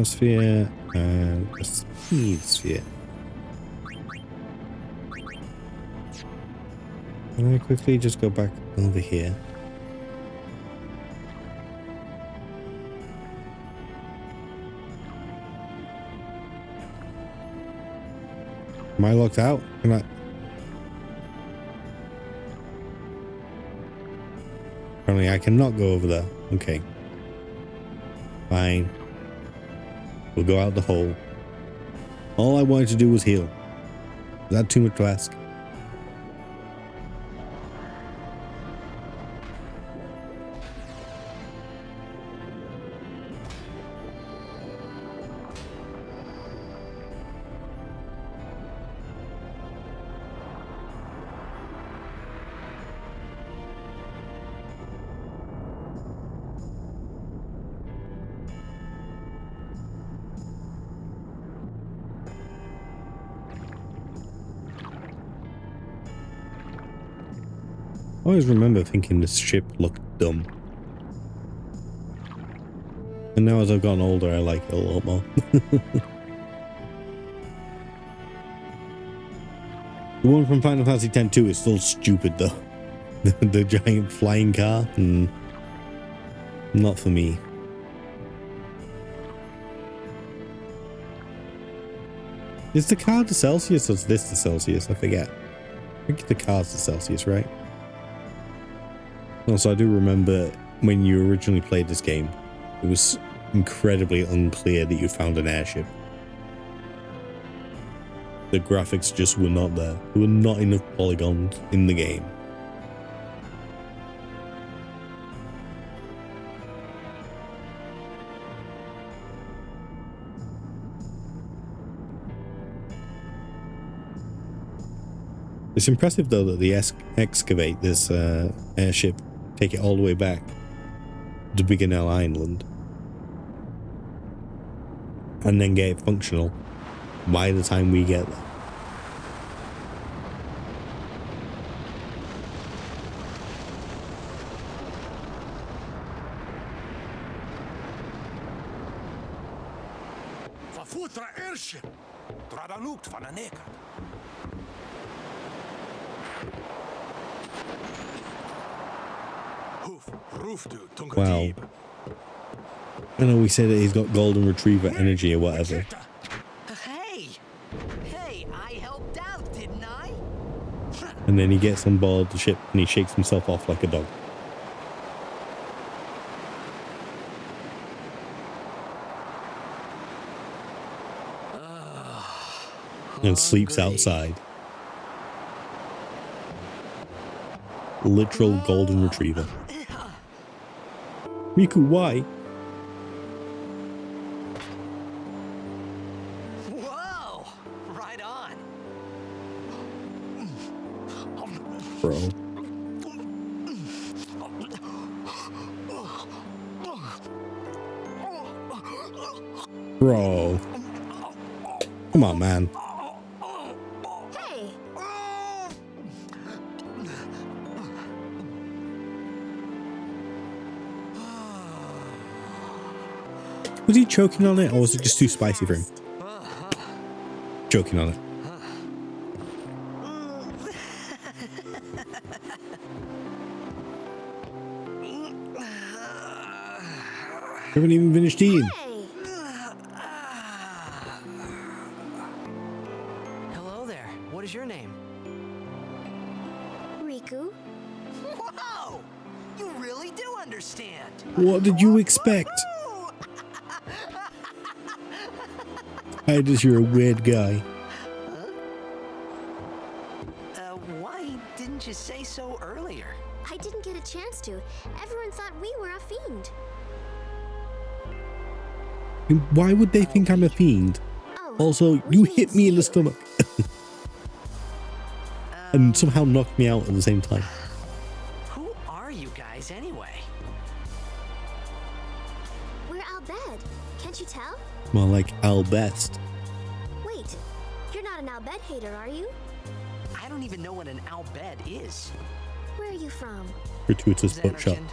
Sphere and a speed sphere. Can I quickly just go back over here? Am I locked out? Can I? Apparently I cannot go over there. Okay. Fine. We'll go out the hole. All I wanted to do was heal. Is that too much to ask? I always remember thinking this ship looked dumb. And now as I've gotten older, I like it a lot more. The one from Final Fantasy X-2 is still stupid though. The giant flying car? Not for me. Is the car the Celsius or is this the Celsius? I forget. I think the car's the Celsius, right? Also, I do remember when you originally played this game, it was incredibly unclear that you found an airship. The graphics just were not there. There were not enough polygons in the game. It's impressive though that they excavate this airship, take it all the way back to Biggin Island, and then get it functional by the time we get there. Verfutra airship! Tradanukt van een neker. Wow. I know we said that he's got golden retriever energy or whatever. Hey! Hey, I helped out, didn't I? And then he gets on board the ship and he shakes himself off like a dog. And sleeps outside. Literal golden retriever. Riku, why? Whoa! Right on. Bro. Bro. Come on, man. Hey, Was he choking on it, or was it just too spicy for him? Choking on it. Haven't even finished eating. hey. Hello there. What is your name? Riku, Whoa! You really do understand. What did you expect? Tidus, you're a weird guy. Why didn't you say so earlier? I didn't get a chance to. Everyone thought we were a fiend. And why would they think I'm a fiend? Oh, Also, we you mean hit me in the you. stomach. And somehow knocked me out at the same time. Who are you guys anyway? We're Albed. Can't you tell? More like Al Best. Wait, you're not an Albed hater, are you? I don't even know what an Albed is. Where are you from? Gratuitous butt shot. Xanarkand.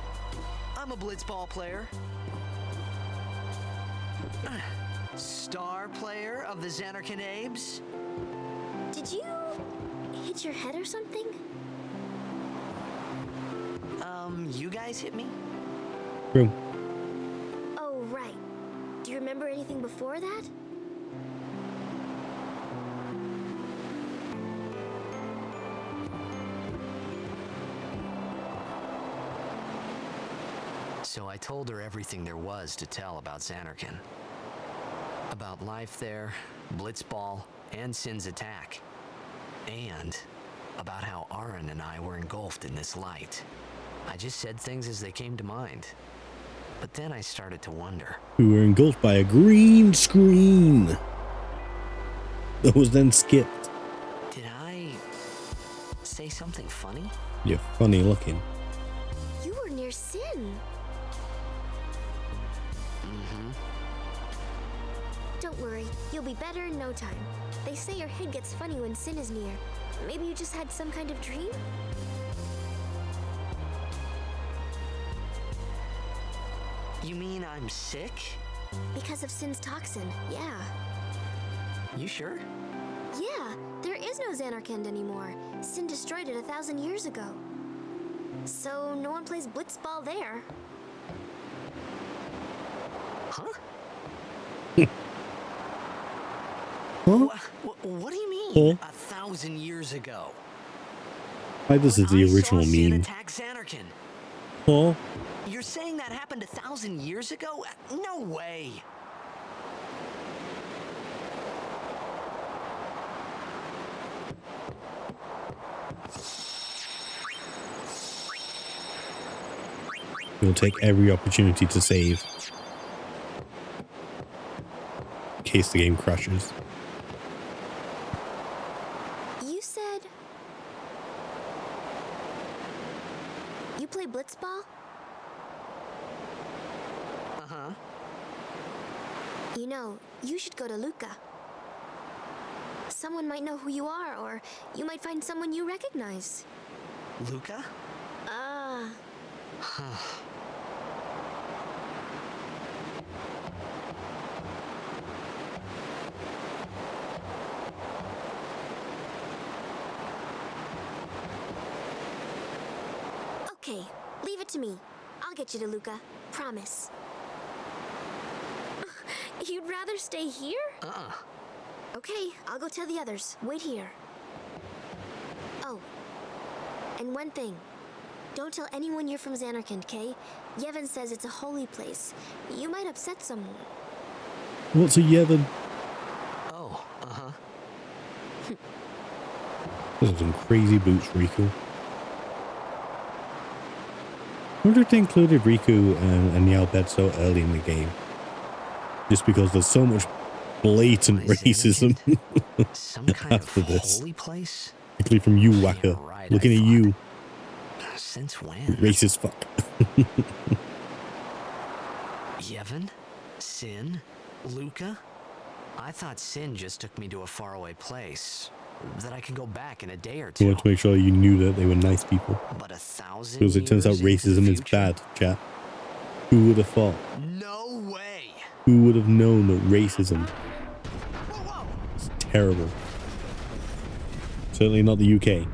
I'm a blitzball player. Star player of the Xanarkand Abes. Did you hit your head or something? You guys hit me? True. Oh, right. Do you remember anything before that? So I told her everything there was to tell about Xanarkand. About life there, Blitzball, and Sin's attack. And about how Aaron and I were engulfed in this light. I just said things as they came to mind. But then I started to wonder. We were engulfed by a green screen that was then skipped. Did I say something funny? You're funny looking. You were near Sin. Don't worry, you'll be better in no time. They say your head gets funny when Sin is near. Maybe you just had some kind of dream? You mean I'm sick? Because of Sin's toxin, yeah. You sure? Yeah, there is no Xanarkand anymore. Sin destroyed it 1,000 years ago. So no one plays blitzball there. Huh? Huh? What do you mean? Huh? 1,000 years ago. Why this is the I original saw Sin meme? attack Xanarkand. Huh? You're saying that happened 1,000 years ago? No way. You'll take every opportunity to save. In case the game crashes. You said... You play blitzball? Uh-huh. You know, you should go to Luca. Someone might know who you are, or you might find someone you recognize. Luca? Okay, leave it to me. I'll get you to Luca. Promise. You'd rather stay here? Uh-uh. Okay, I'll go tell the others. Wait here. Oh, and one thing. Don't tell anyone you're from Xanarkand, okay? Yevon says it's a holy place. You might upset someone. What's a Yevon? Oh, uh-huh. Those are some crazy boots, Riku. I wonder if they included Riku and Yalbed so early in the game. Just because there's so much blatant Why, racism Some kind after of this. holy place? Particularly from you, Yeah, Waka. right, Looking I at you. Since when? Racist fuck. Yevon? Sin? Luca? I thought Sin just took me to a faraway place. That I can go back in a day or I two. want to make sure you knew that they were nice people. But 1,000 Because it turns out years into racism the is future? bad, chat. Who would have thought? No way! Who would have known that racism Whoa, whoa! is terrible? Certainly not the UK.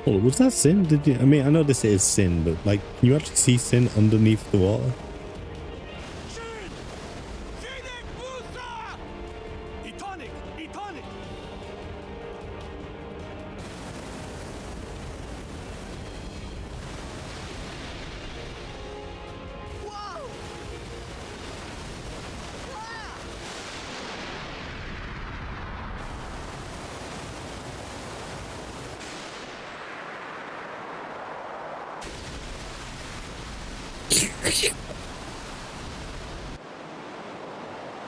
Oh, was that Sin? Did you? I mean, I know this is Sin, but like, can you actually see Sin underneath the water?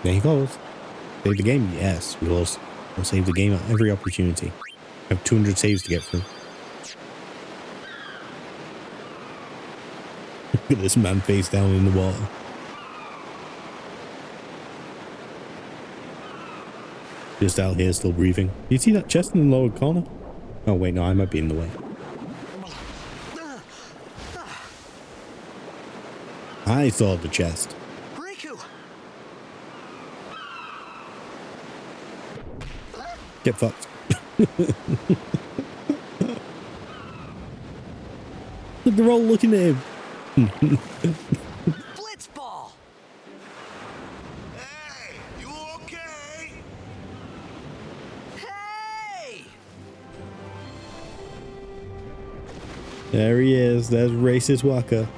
There he goes. Save the game? Yes, we'll save the game at every opportunity. I have 200 saves to get through. Look at this man face down in the water. Just out here still breathing. Do you see that chest in the lower corner? Oh wait, no, I might be in the way. I saw the chest. Riku! Get fucked. Look, they're all looking at him. Blitzball! Hey, you okay? Hey! There he is. There's racist Waka.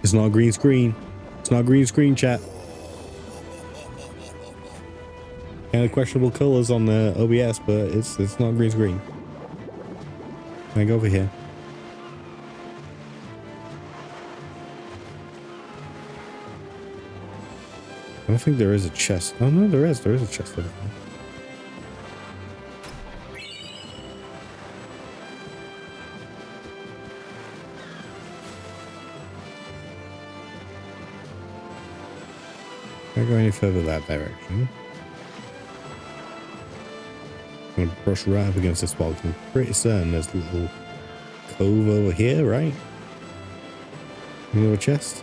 It's not a green screen. It's not a green screen, chat. Kind of questionable colors on the OBS, but it's not a green screen. Can I go over here? I don't think there is a chest. Oh no, there is. There is a chest over there. Can't go any further that direction. I'm gonna brush right up against this wall. I'm pretty certain there's a little cove over here, right? Another chest.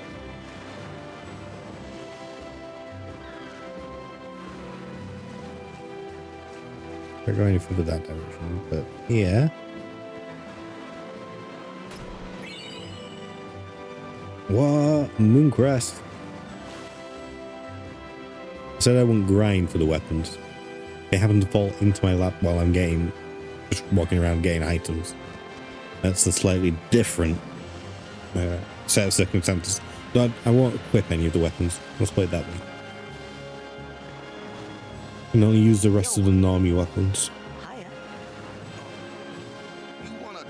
Can't go any further that direction, but here. What? Mooncrest. I said I wouldn't grind for the weapons. They happen to fall into my lap while I'm just walking around getting items. That's a slightly different set of circumstances. But I won't equip any of the weapons. Let's play it that way. And only use the rest of the Nami weapons. Hiya. You wanna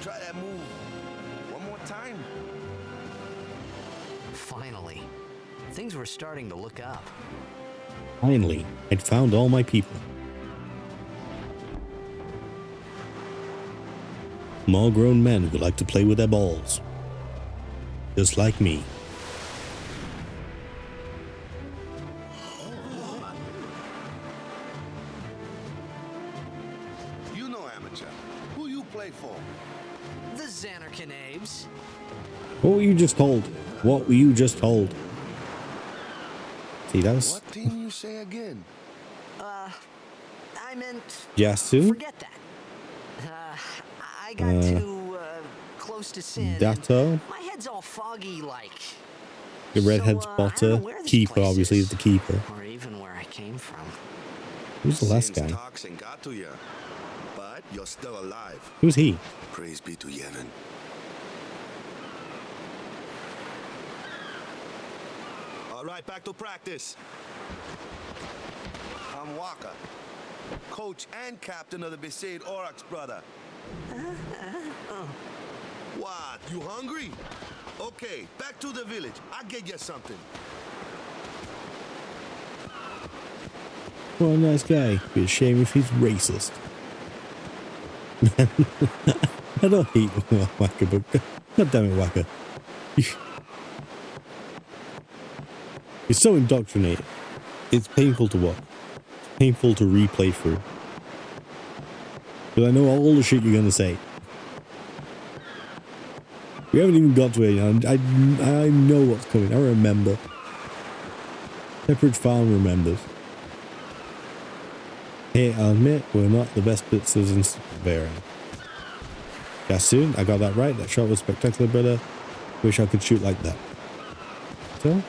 try that move one more time? Finally. Things were starting to look up. Finally, I'd found all my people. More grown men who like to play with their balls. Just like me. You know amateur. Who you play for? The Xanarkanabes. What were you just told? What were you just told? See, that was... What team you say again? I meant... Yasu? Forget that. I got too close to Sin. Dato? My head's all foggy, like. The redhead I don't know spotter. where this Keeper, place obviously, is, is the keeper. or even where I came from. Who's the last guy? Sin's toxin got to you, but you're still alive. Who's he? Praise be to Yevon. All right, back to practice. I'm Waka, coach and captain of the Besaid Aurochs, brother. What, you hungry? Okay, back to the village. I'll get you something. What a nice guy. Be a shame if he's racist. I don't hate Waka, but god damn it, Waka. You're so indoctrinated. It's painful to watch. It's painful to replay through. Because I know all the shit you're gonna say. We haven't even got to it yet. I know what's coming. I remember. Pepperidge Farm remembers. Hey, I'll admit, we're not the best blitzers in Spira. Yasu, I got that right. That shot was spectacular, brother. Wish I could shoot like that. So?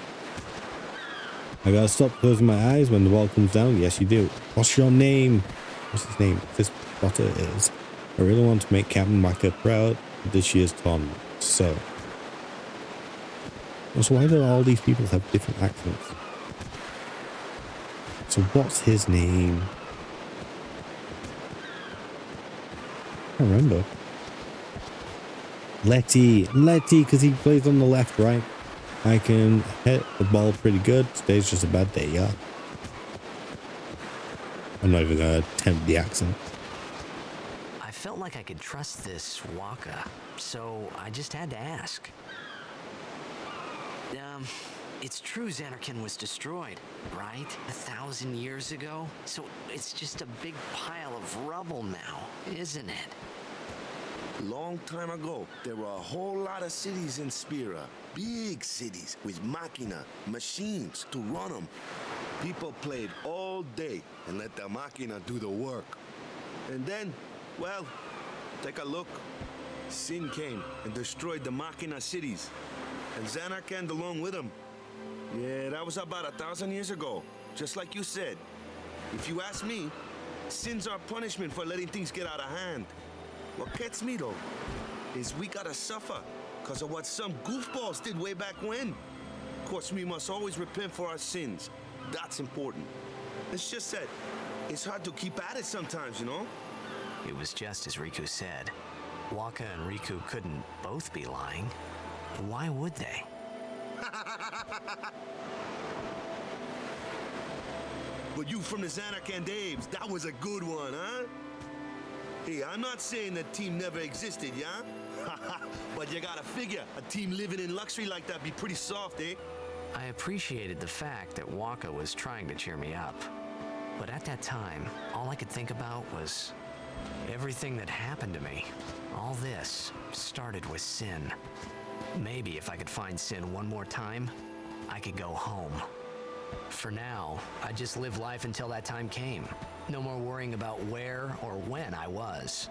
I gotta stop closing my eyes when the ball comes down. Yes, you do. What's your name? What's his name? This spotter is. I really want to make Captain Waka proud of this year's tournament. So why do all these people have different accents? So what's his name? I can't remember. Letty, because he plays on the left, right? I can hit the ball pretty good. Today's just a bad day, yeah. I'm not even gonna attempt the accent. I felt like I could trust this Waka, so I just had to ask. It's true Xanarkand was destroyed, right? 1,000 years ago? So it's just a big pile of rubble now, isn't it? Long time ago, there were a whole lot of cities in Spira. Big cities with machina, machines to run them. People played all day and let the machina do the work. And then, well, take a look. Sin came and destroyed the machina cities. And Xanarkand along with him. Yeah, that was about 1,000 years ago. Just like you said. If you ask me, Sin's our punishment for letting things get out of hand. What gets me, though, is we gotta suffer because of what some goofballs did way back when. Of course, we must always repent for our sins. That's important. It's just that it's hard to keep at it sometimes, you know? It was just as Riku said. Waka and Riku couldn't both be lying. Why would they? But you from the Xanarkand Daves, that was a good one, huh? Hey, I'm not saying that team never existed, yeah? But you gotta figure, a team living in luxury like that be pretty soft, eh? I appreciated the fact that Waka was trying to cheer me up. But at that time, all I could think about was everything that happened to me. All this started with Sin. Maybe if I could find Sin one more time, I could go home. For now, I just live life until that time came. No more worrying about where or when I was.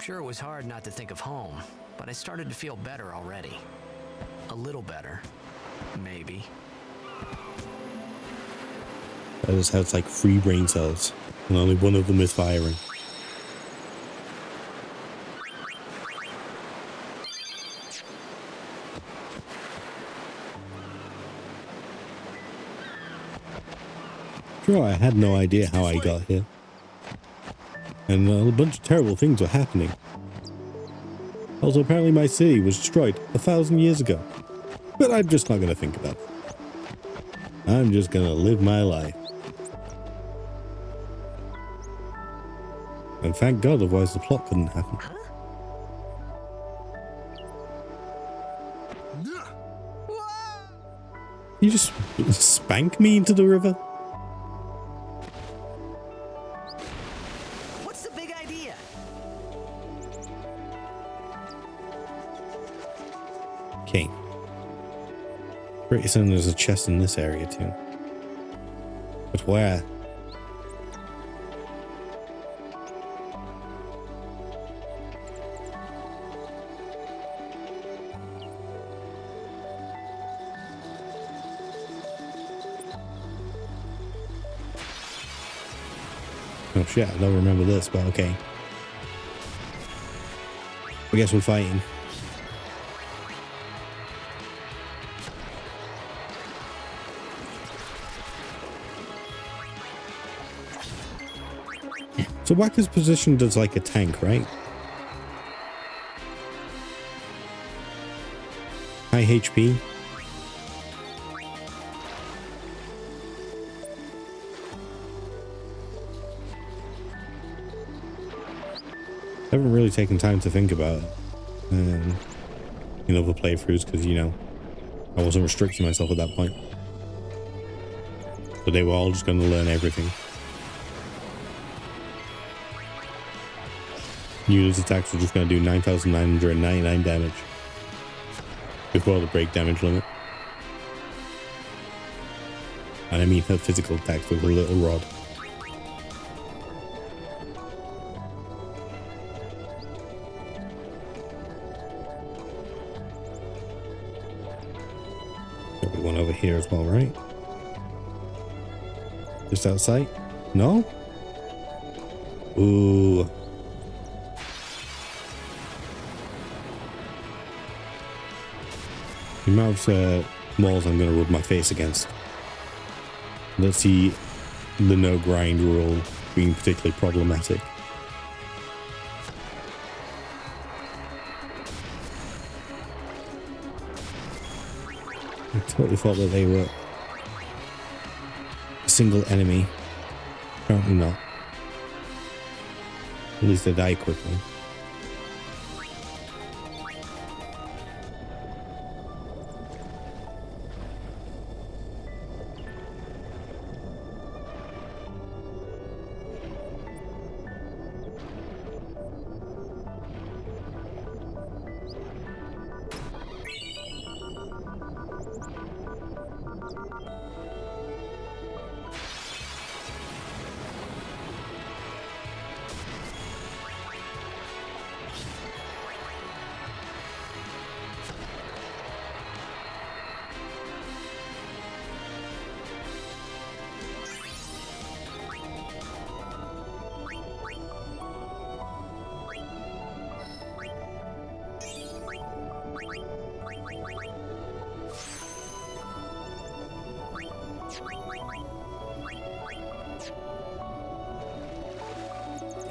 Sure, it was hard not to think of home, but I started to feel better already. A little better, maybe. I just have like 3 brain cells, and only one of them is firing. Sure, I had no idea how I got here. And a bunch of terrible things were happening. Also, apparently my city was destroyed 1,000 years ago. But I'm just not going to think about it. I'm just going to live my life. And thank God, otherwise the plot couldn't happen. You just spank me into the river? What's the big idea? Okay. Pretty soon there's a chest in this area too. But where? Oh shit, I don't remember this, but okay. I guess we're fighting. So Wakka's positioned as like a tank, right? High HP. I haven't really taken time to think about it in other playthroughs because, you know, I wasn't restricting myself at that point. So they were all just going to learn everything. Yuna's attacks were just going to do 9,999 damage before the break damage limit. And I mean her physical attacks with a little rod. Got one over here as well, right? Just outside? No? Ooh. The amount of walls I'm going to rub my face against. Let's see the no grind rule being particularly problematic. I totally thought that they were a single enemy. Apparently not. At least they die quickly.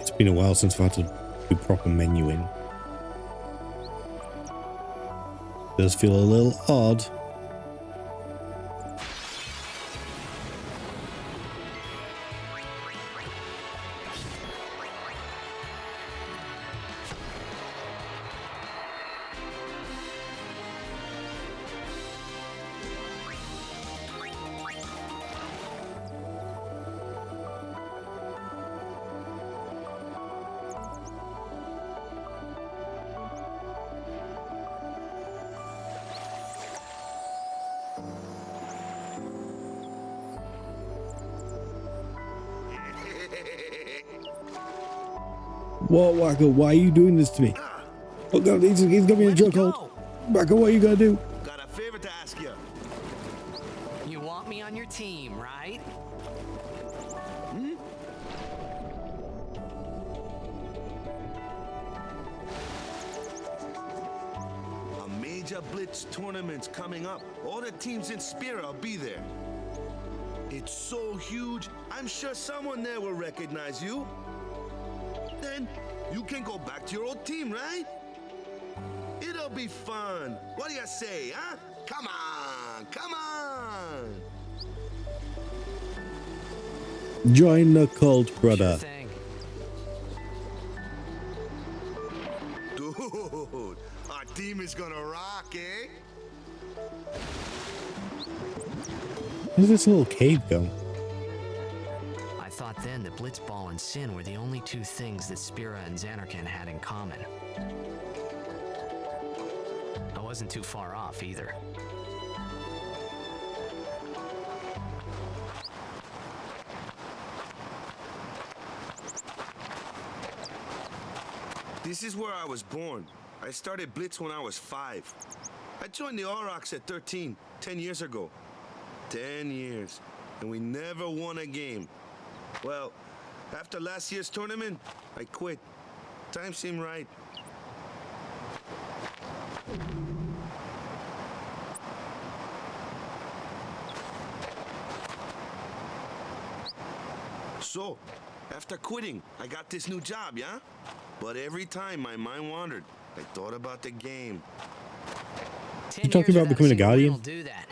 It's been a while since I've had to do proper menuing. Does feel a little odd. What, Wakka? Why are you doing this to me? Oh god, he's got me in a chokehold. Wakka, what are you gonna do? Got a favor to ask you. You want me on your team, right? A major blitz tournament's coming up. All the teams in Spira will be there. It's so huge, I'm sure someone there will recognize you. Then you can go back to your old team, right? It'll be fun. What do you say, huh? Come on, come on. Join the cult, brother. Sure thing. Dude, our team is gonna rock, eh? Where's this little cave go? I thought then that Blitzball and Sin were the only two things that Spira and Xanarkand had in common. I wasn't too far off either. This is where I was born. I started Blitz when I was 5. I joined the Aurochs at 13, 10 years ago. 10 years, and we never won a game. Well, After last year's tournament, I quit. Time seemed right. So, after quitting, I got this new job, yeah? But every time my mind wandered, I thought about the game. You talking about becoming a guardian? Will do that.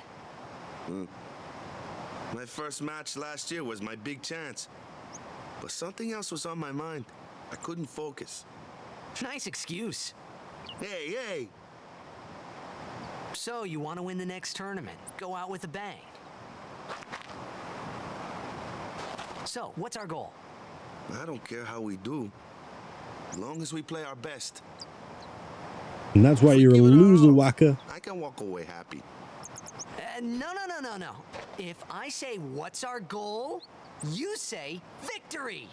My first match last year was my big chance. But something else was on my mind. I couldn't focus. Nice excuse. Hey! So you want to win the next tournament? Go out with a bang. So, what's our goal? I don't care how we do, as long as we play our best. And that's why If we you're a give it our loser, all, Waka. I can walk away happy. No. If I say what's our goal, you say victory.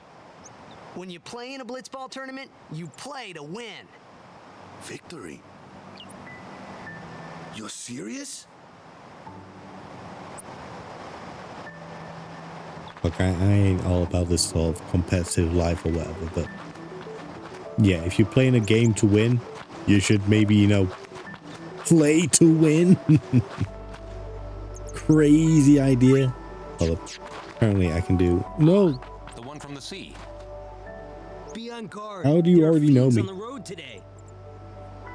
When you play in a blitzball tournament, you play to win. Victory? You're serious? Look, I ain't all about this sort of competitive life or whatever, but yeah, if you're playing a game to win, you should maybe, you know, play to win. Crazy idea. Well, apparently I can do... No! The one from the sea. Be on guard. How do you There are already know fiends me? on the road today.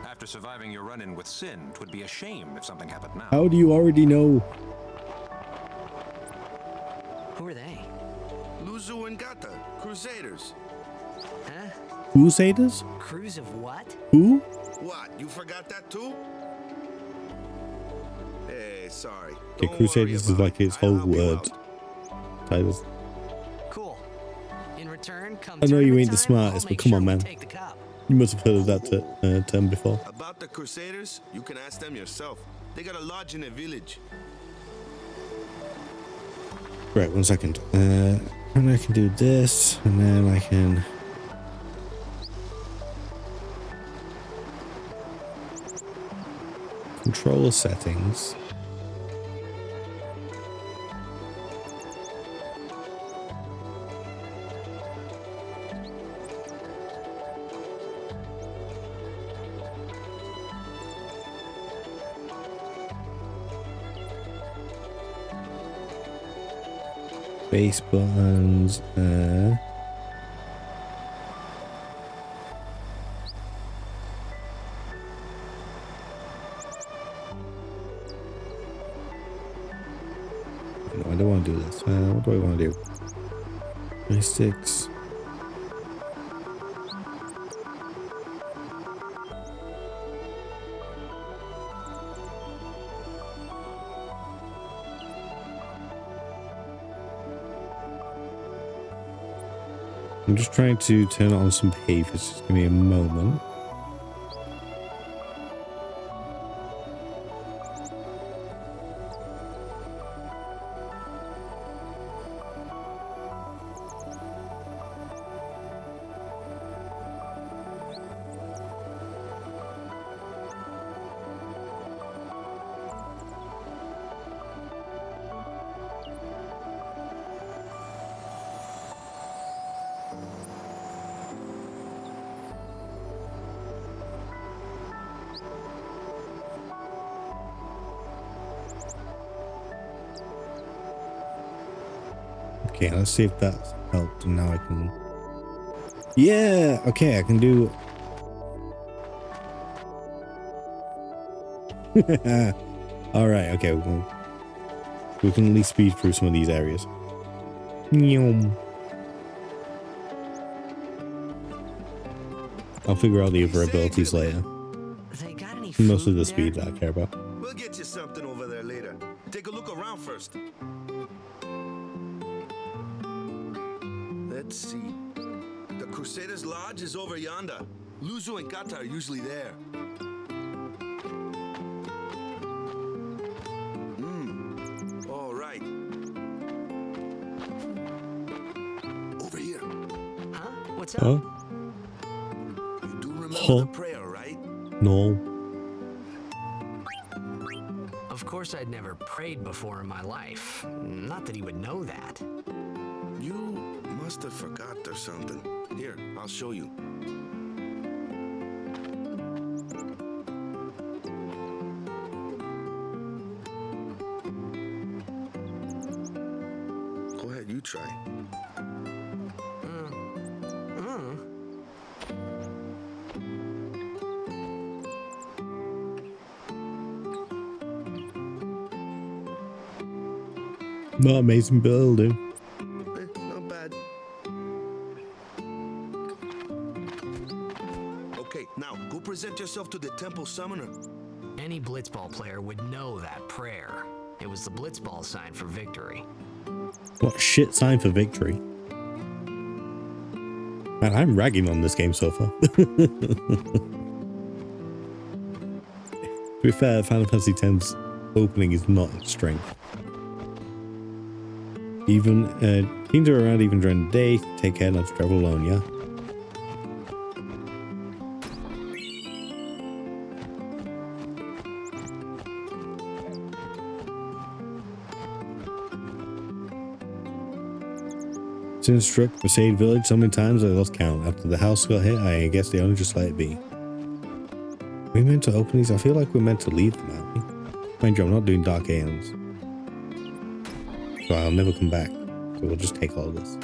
After surviving your run-in with Sin, 'twould be a shame if something happened now. How do you already know? Who are they? Luzu and Gata, Crusaders. Huh? Crusaders? Crews of what? Who? What, you forgot that too? Hey, sorry. Okay, Don't Crusaders worry is about like it. his I'll whole help you word. out. Tidus. Cool. In return, come I know you tournament ain't the time, smartest, I'll but make come sure on, we man. take the cup. You must have heard of that term before. About the Crusaders, you can ask them yourself. They got a lodge in a village. Right, 1 second. And I can do this, and then I can... Controller settings. Base buttons, no, I don't want to do this. What do I want to do? Joysticks. I'm just trying to turn on some behaviors. Just give me a moment. Okay, let's see if that's helped. And now I can... Yeah! Okay, I can do... Alright, okay. We can at least speed through some of these areas. I'll figure out the other abilities later. They got any food Mostly the there? speed that I care about. We'll get you something over there later. Take a look around first. Let's see. The Crusaders' Lodge is over yonder. Luzu and Gata are usually there. All right. Over here. Huh? What's up? Huh? You do remember Huh? the prayer, right? No. Of course, I'd never prayed before in my life. Not that he would know that. You must have forgot or something. Here, I'll show you. Go ahead, you try. Not amazing building. Not bad. Okay, now go present yourself to the temple summoner. Any blitzball player would know that prayer. It was the blitzball sign for victory. What shit sign for victory? Man, I'm ragging on this game so far. To be fair, Final Fantasy X's opening is not its strength. Even teens are around even during the day. Take care not to travel alone, yeah? Since struck Crusade Village so many times I lost count. After the house got hit, I guess they only just let it be. We meant to open these? I feel like we're meant to leave them, aren't we? Mind you, I'm not doing Dark Aeons. So I'll never come back. So we'll just take all this.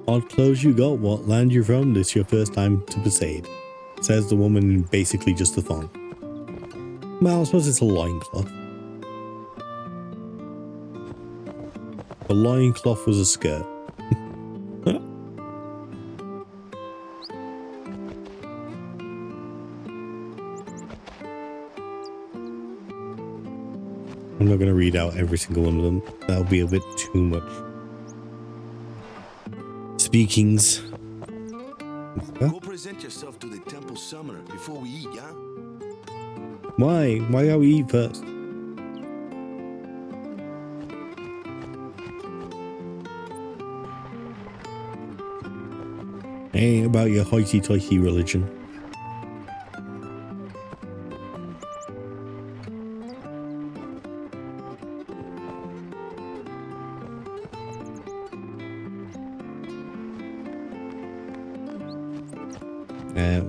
Odd clothes you got, what land you from, this your first time to Besaid. Says the woman in basically just a thong. Well, I suppose it's a loincloth. A loincloth was a skirt. I'm not going to read out every single one of them. That'll be a bit too much. Speakings. Go present yourself to the temple summoner before we eat, yeah? Why? Why gotta we eat first? Ain't about your hoity-toity religion.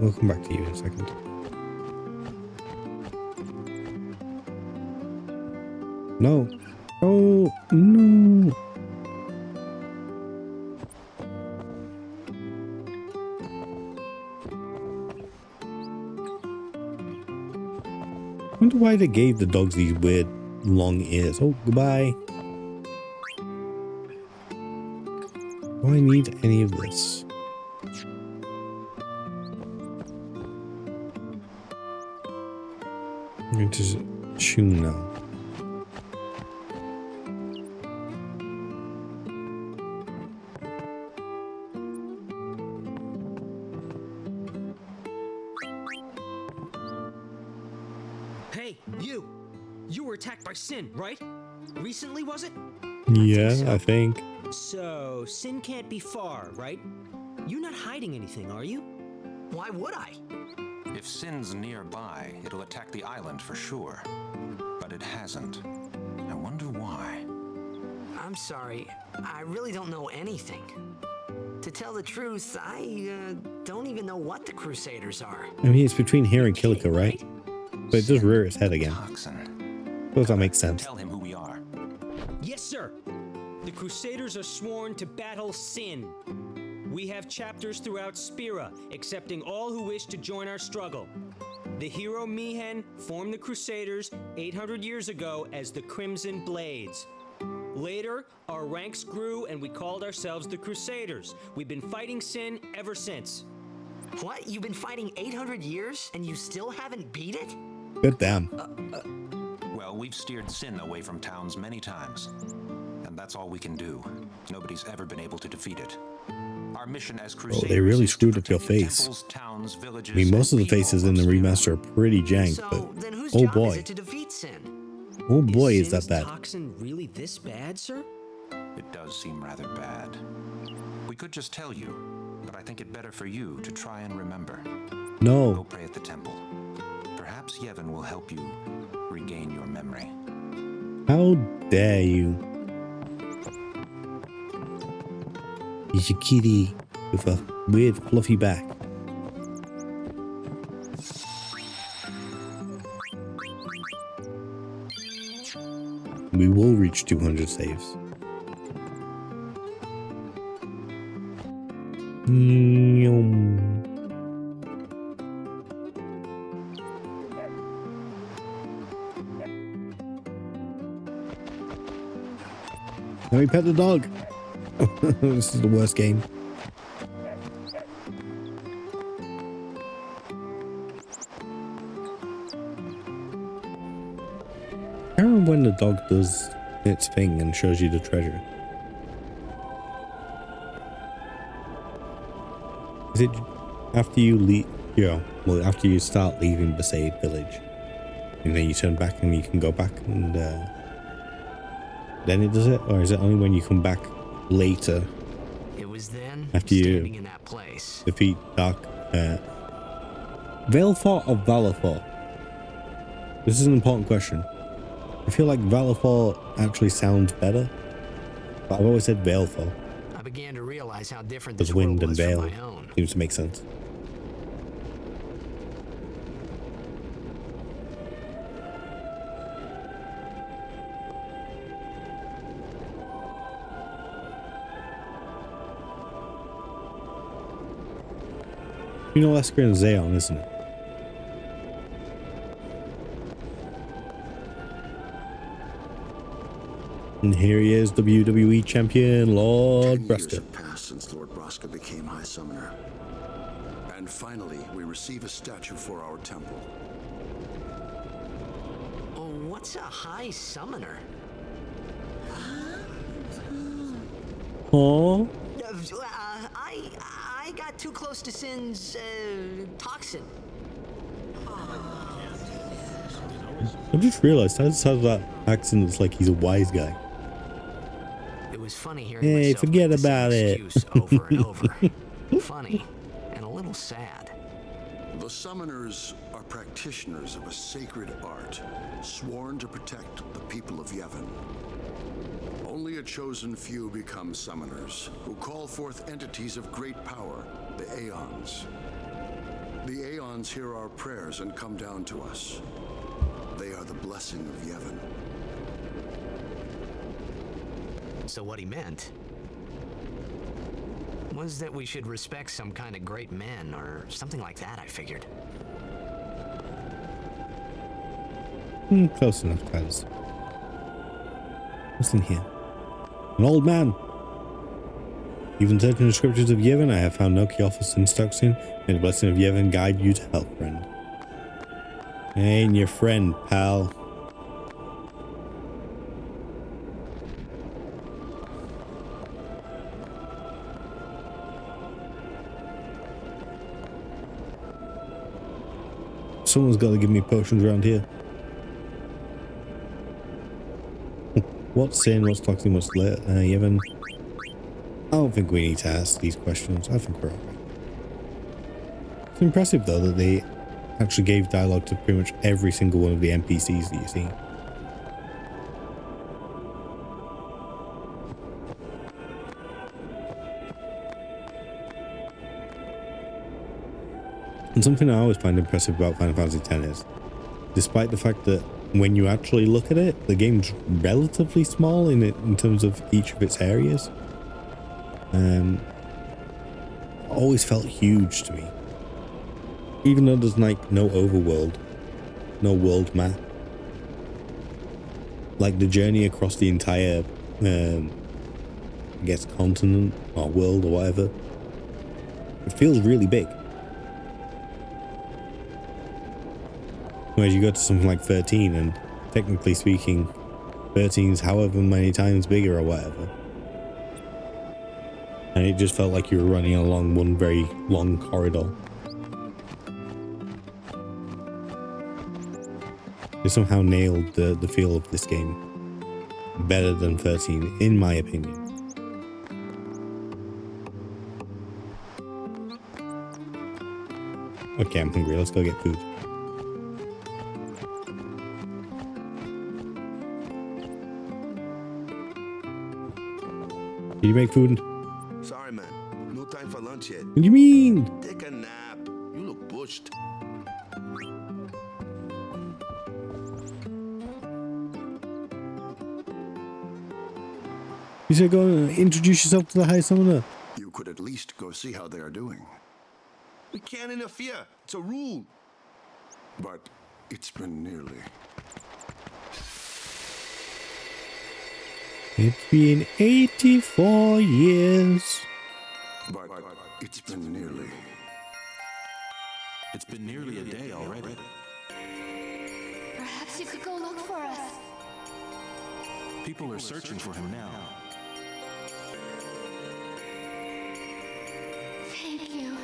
We'll come back to you in a second. No. Oh, no. I wonder why they gave the dogs these weird long ears. Oh, goodbye. Do I need any of this? I'm going to tune now. Hey, you! You were attacked by Sin, right? Recently, was it? Yeah, I think. So, Sin can't be far, right? You're not hiding anything, are you? Why would I? If Sin's nearby, it'll attack the island for sure. But it hasn't. I wonder why. I'm sorry. I really don't know anything. To tell the truth, I don't even know what the Crusaders are. I mean, it's between here and Kilika, right? But it does rear its head again. Toxin. Suppose that makes sense. Tell him who we are. Yes, sir. The Crusaders are sworn to battle Sin. We have chapters throughout Spira, accepting all who wish to join our struggle. The hero Mihen formed the Crusaders 800 years ago as the Crimson Blades. Later, our ranks grew and we called ourselves the Crusaders. We've been fighting Sin ever since. What? You've been fighting 800 years and you still haven't beat it? Good damn. Well, we've steered Sin away from towns many times. And that's all we can do. Nobody's ever been able to defeat it. Our mission as Crusaders they really is to screwed up your protect the face. temples, towns, villages, I mean, most of and the faces people in the Spira. remaster are pretty jank, So but then whose oh job is boy. it to defeat Sin? Oh boy, is that Sin's bad. toxin really this bad, sir? It does seem rather bad. We could just tell you, but I think it better for you to try and remember. Go No. pray at the temple. Perhaps Yevon will help you regain your memory. How dare you? He's a kitty with a weird fluffy back. We will reach 200 saves. Let me pet the dog. This is the worst game. I remember when the dog does its thing and shows you the treasure. Is it after you leave? Yeah, well, after you start leaving Besaid village, and then you turn back and you can go back and then it does it, or is it only when you come back later It was then, after you standing in that place. defeat Dark Valefor or Valefor? This is an important question. I feel like Valefor actually sounds better, but I've always said Valefor I began to realize how different because this world wind and was from veil my own. seems to make sense. You know Esker and Zayon, isn't it? And here he is, WWE Champion, Lord 10 years Brusker. have passed since Lord Broska became High Summoner. And finally, we receive a statue for our temple. Oh, what's a high summoner? Aww. I got too close to Sin's toxin. I just realized how that accent is like he's a wise guy. It was funny hearing Hey, myself forget make the same about it. excuse over and over. Funny and a little sad. The summoners are practitioners of a sacred art, sworn to protect the people of Yevon. Only a chosen few become summoners, who call forth entities of great power, the Aeons. The Aeons hear our prayers and come down to us. They are the blessing of Yevon. So what he meant was that we should respect some kind of great men or something like that, I figured. Close enough, Tidus. What's in here? An old man. Even searching the scriptures of Yevon, I have found no key office in Stockton. May the blessing of Yevon guide you to help, friend. I ain't your friend, pal. Someone's got to give me potions around here. What's sin, what's toxin, what's lit? Yevon. I don't think we need to ask these questions. I think we're okay. It's impressive though that they actually gave dialogue to pretty much every single one of the NPCs that you see. And something I always find impressive about Final Fantasy X is, despite the fact that when you actually look at it, the game's relatively small in terms of each of its areas. Always felt huge to me. Even though there's like no overworld, no world map. Like the journey across the entire, I guess, continent or world or whatever. It feels really big. Whereas you go to something like 13 and technically speaking, 13's however many times bigger or whatever. And it just felt like you were running along one very long corridor. They somehow nailed the feel of this game better than 13, in my opinion. Okay, I'm hungry. Let's go get food. Did you make food? Sorry, man. No time for lunch yet. What do you mean? Take a nap. You look pushed. You said go and introduce yourself to the High Summoner. You could at least go see how they are doing. We can't interfere. It's a rule. But it's been nearly. It's been 84 years. But it's been nearly. It's been nearly a day already. Perhaps you could go look for us. People are searching for him now. Thank you.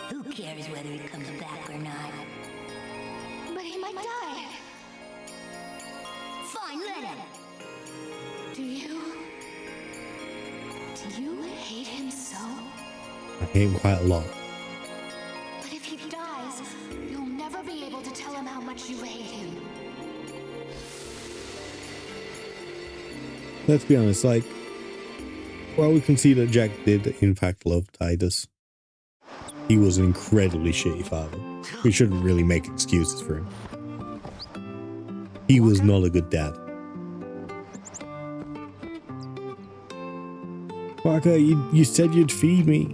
Who cares whether he comes back or not? But he might die. Fine, let him. Do you hate him so? I hate him quite a lot. But if he dies, you'll never be able to tell him how much you hate him. Let's be honest, like, while we can see that Jack did in fact love Tidus, he was an incredibly shitty father. We shouldn't really make excuses for him. He was not a good dad. Parker, you said you'd feed me.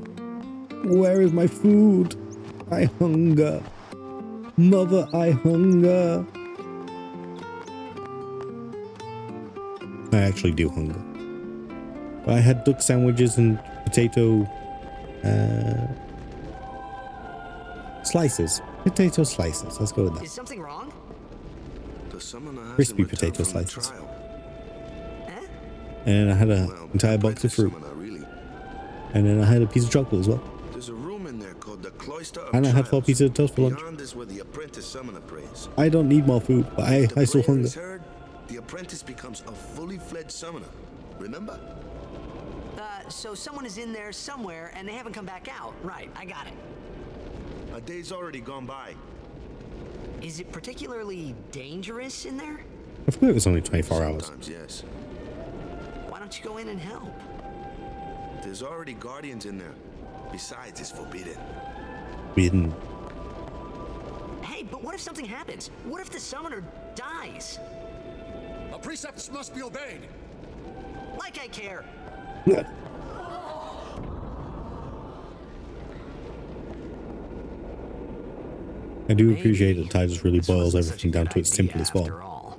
Where is my food? I hunger. Mother, I hunger. I actually do hunger. I had duck sandwiches and potato slices. Potato slices. Let's go with that. Is something wrong? The summoner hasn't Crispy returned potato from the slices. trial. Eh? And I had an Well, entire box of fruit. summoner, really. And then I had a piece of chocolate as well. There's a room in there called the Cloister of And I had 4 Trials. pieces of toast for lunch. Beyond is where the apprentice summoner prays. I don't need more food, but If the I still prayer hunger. is heard, the apprentice becomes a fully fledged summoner. Remember? So someone is in there somewhere and they haven't come back out. Right, I got it. A day's already gone by. Is it particularly dangerous in there? I forgot it was only 24 hours. Sometimes, yes. Why don't you go in and help? There's already guardians in there. Besides, it's forbidden. Bidden. Hey, but what if something happens? What if the summoner dies? Our precepts must be obeyed. Like I care. I do appreciate that Tidus really This boils wasn't such a everything down good to its idea simplest after form. all.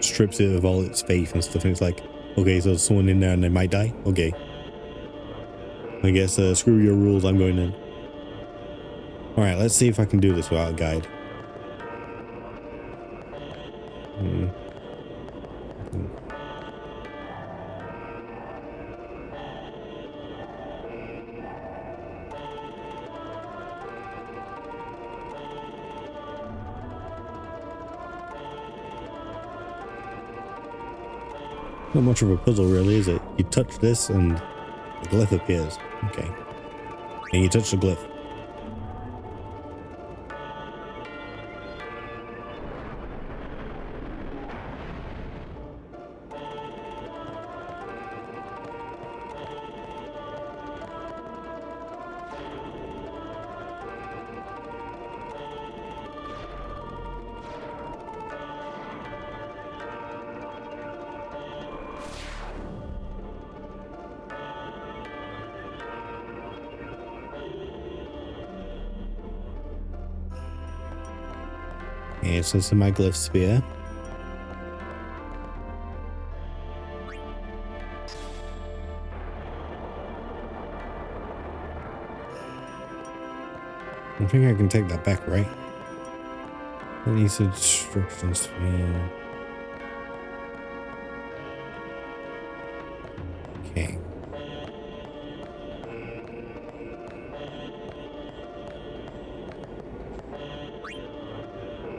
Strips it of all its faith and stuff, and it's like, okay, so there's someone in there and they might die? Okay. I guess, screw your rules, I'm going in. Alright, let's see if I can do this without a guide. Not much of a puzzle, really, is it? You touch this and the glyph appears. Okay. And you touch the glyph. Okay, so this is my glyph spear. I think I can take that back, right? That needs instructions for me. Okay.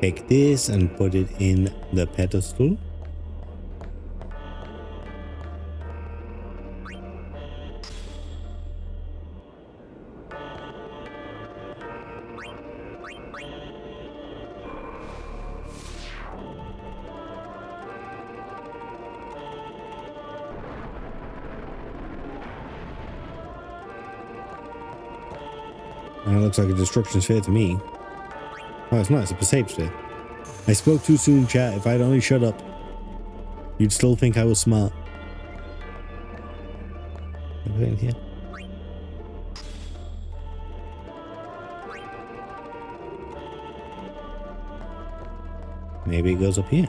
Take this and put it in the pedestal. It looks like a destruction sphere to me. Oh, it's not. It's a Perseid sphere. I spoke too soon, chat. If I'd only shut up, you'd still think I was smart. Put it in here. Maybe it goes up here.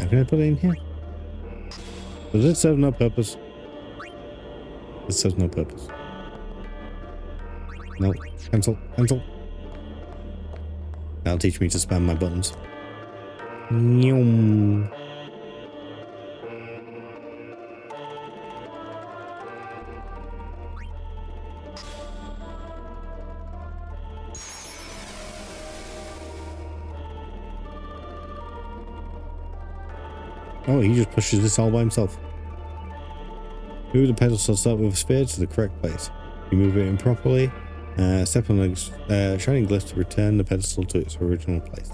Can I put it in here? Does it serve no purpose? It serves no purpose. No. Cancel. Cancel. That'll teach me to spam my buttons. Nyum. Oh, he just pushes this all by himself. Move the pedestal start with a sphere to the correct place. You move it improperly. Step on the shining glyph to return the pedestal to its original place.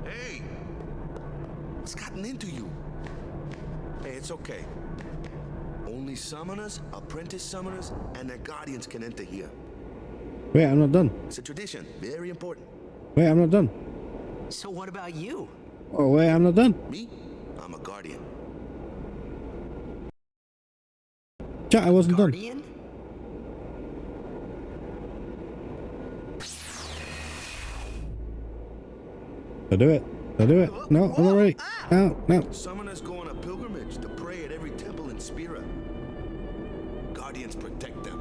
Hey! What's gotten into you? Hey, it's okay. Only summoners, apprentice summoners, and their guardians can enter here. Wait, I'm not done. It's a tradition, very important. Wait, I'm not done. So what about you? Oh, wait, I'm not done. Me? I'm a guardian. Chat, I wasn't done. Guardian? I'll do it. I'll do it. No, I'm not ready. No, no. Summoners go on a pilgrimage to pray at every temple in Spira. Guardians protect them.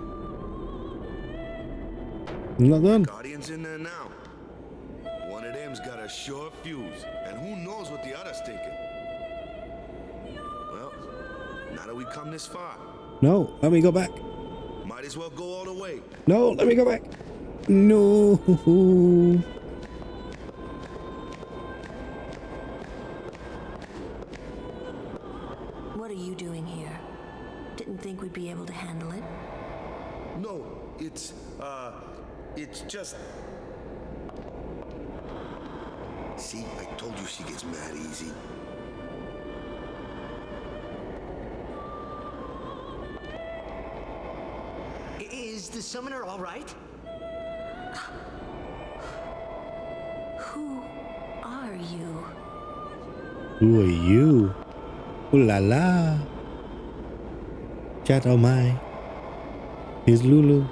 I'm not done. Guardians in there now. One of them's got a sure fuse, and who knows what the other's thinking. Well, now that we come this far, No, let me go back. might as well go all the way. No, let me go back. No. What are you doing here? Didn't think we'd be able to handle it. No, it's just... See, I told you she gets mad easy. Is the summoner all right? Who are you? Who are you? Ooh la la. Chat, oh my. Here's Lulu.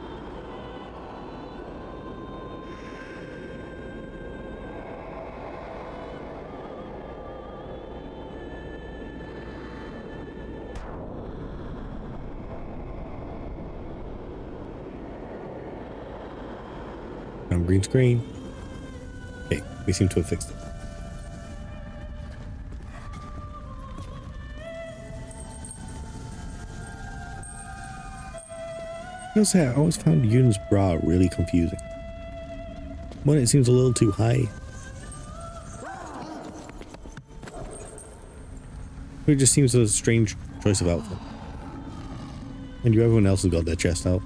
Green screen. Okay, we seem to have fixed it. I gotta say, I always found Yuna's bra really confusing. One, it seems a little too high. It just seems a strange choice of outfit. And everyone else has got their chest out.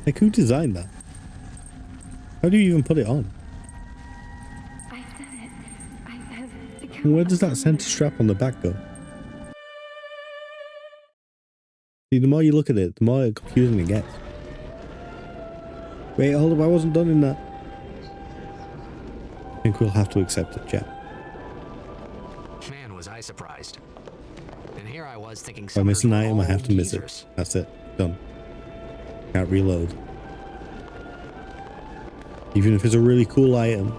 Like, who designed that? How do you even put it on? I've done it. I have become Where does a that center summoner. strap on the back go? See, the more you look at it, the more confusing it gets. Wait, hold up, I wasn't done in that. I think we'll have to accept it, chat. Man, was I surprised. And here I was thinking If I miss an summoners were item, I have all to miss geezers. it. That's it. Done. Can't reload. Even if it's a really cool item.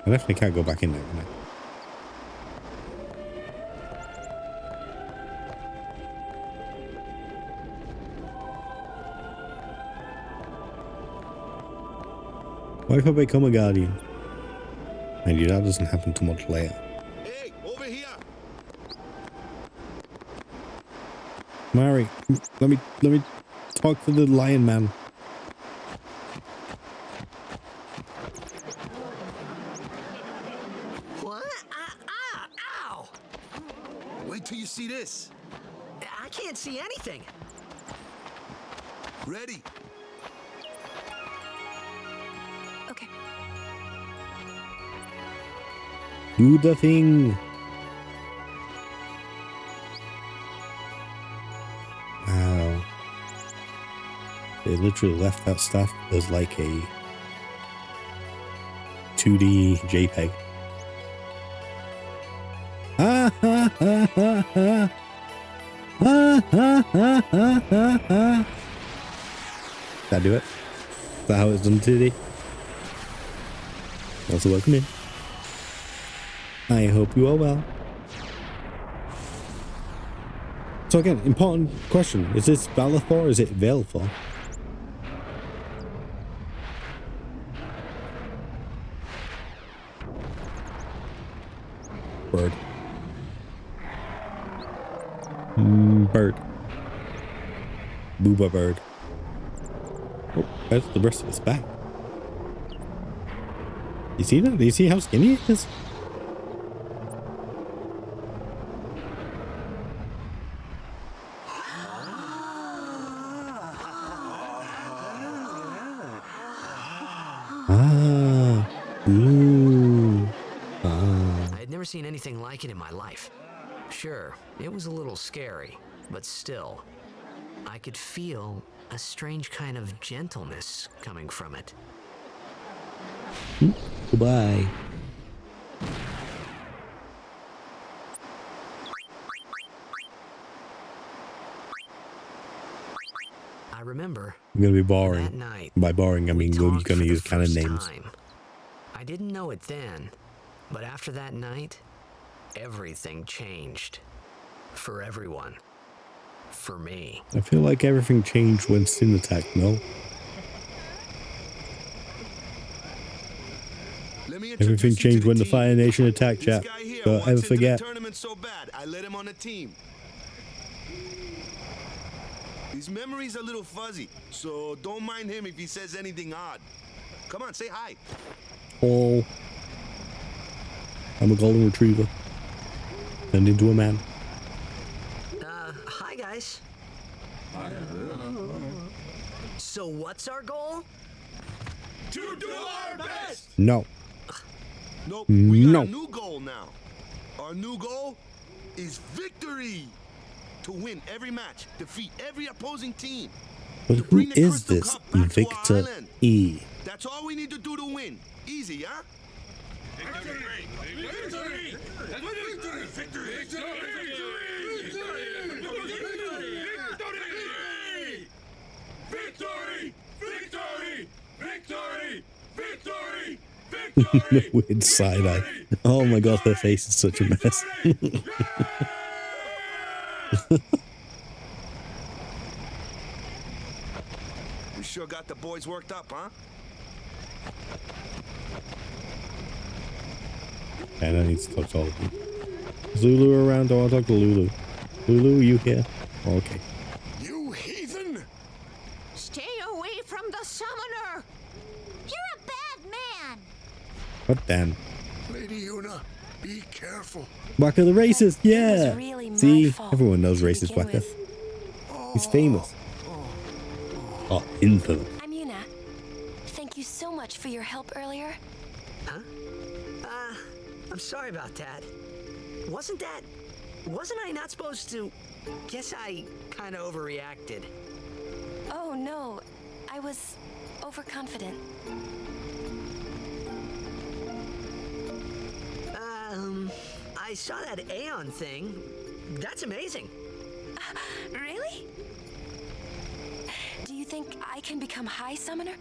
I definitely can't go back in there, can I? What if I become a guardian? Mind you, that doesn't happen too much later. Hey, over here! Mary, let me talk to the lion man. What? Ow! Wait till you see this. I can't see anything. Ready? Okay. Do the thing. Wow. They literally left that stuff as like a 2D JPEG. Ha ha ha ha ha. Ha ha ha ha ha ha. Did I do it? Is that how it's done 2D? Also, welcome in. I hope you are well. So again, important question. Is this Valithor or is it Valithor? Bird. Bird. Booba bird. Oh, that's the rest of its back. You see that? Do you see how skinny it is? I had never seen anything like it in my life. Sure, it was a little scary, but still, I could feel a strange kind of gentleness coming from it. Goodbye. I remember I'm gonna be that boring. night. By boring, I we mean you're talked gonna for the use canon first names. time. I didn't know it then, but after that night, everything changed. For everyone. For me. I feel like everything changed when Sin attacked, no? Let me Everything introduce you to changed when the team. Fire Nation attacked, This chat. guy here Don't wants ever into forget. the tournament so bad, I let him on the team. His memory's a little fuzzy, so don't mind him if he says anything odd. Come on, say hi. Oh. I'm a golden retriever. Turned into a man. Hi guys. So what's our goal? To do our best! No. Nope, we got No. a new goal now. Our new goal is victory. To win every match, defeat every opposing team. But to who bring the is Crystal this Cup back to our Victor island. E? That's all we need to do to win. Easy, huh? Weird side eye. Oh my god, her face is such a mess. We sure got the boys worked up, huh? And I need to talk to all of you. Is Lulu around? I want to talk to Lulu. Lulu, you here? Okay. You heathen! Stay away from the summoner! You're a bad man! What then? Lady Yuna, be careful. Waka the racist, yeah. was really my See, fault everyone knows to racist begin Waka. with. He's famous. Oh, infamous. I'm Yuna. Thank you so much for your help earlier. Huh? I'm sorry about that. Wasn't I not supposed to? Guess I kind of overreacted. Oh no, I was overconfident. I saw that Aeon thing. That's amazing. Really? Do you think I can become High Summoner?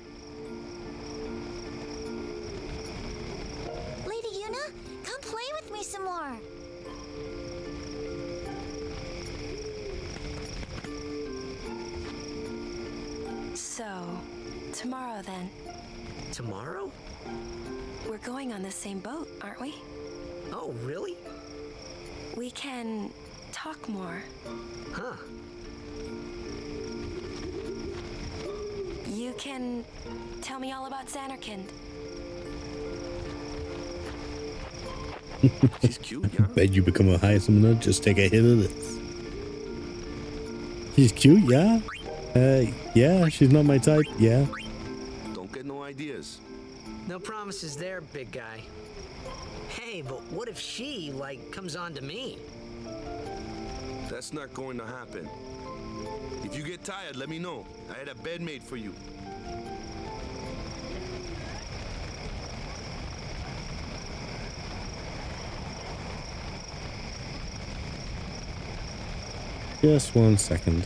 Lady Yuna, come play with me some more. So, tomorrow then. Tomorrow? We're going on the same boat, aren't we? Oh, really? We can talk more. Huh. You can tell me all about Xanarkand. She's cute, yeah. Bet you become a high summoner, just take a hit of this. She's cute, yeah? Yeah, she's not my type, yeah. Don't get no ideas. No promises there, big guy. Hey, but what if she, comes on to me? That's not going to happen. If you get tired, let me know. I had a bed made for you. Just 1 second.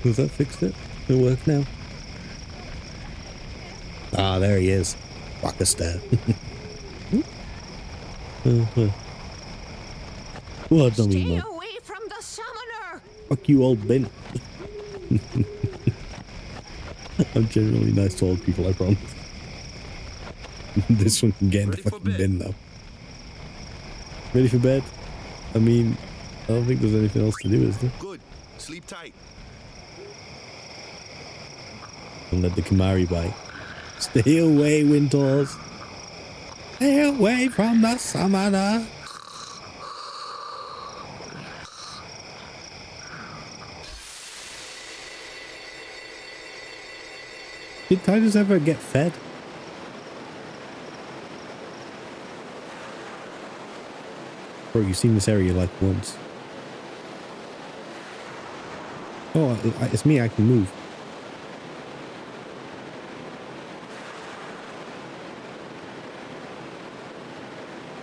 Has that fixed it? It'll work now. Ah, there he is. Rockstar. What don't we Stay know? away from the summoner! Fuck you, old bin. I'm generally nice to old people, I promise. This one can get in the fucking bin though. Ready for bed? I mean, I don't think there's anything else to do, is there? Good. Sleep tight. Don't let the Kamari bite. Stay away, Wintorz. Stay away from the summoner. Did Tidus ever get fed? Bro, you've seen this area like once. Oh, it's me, I can move.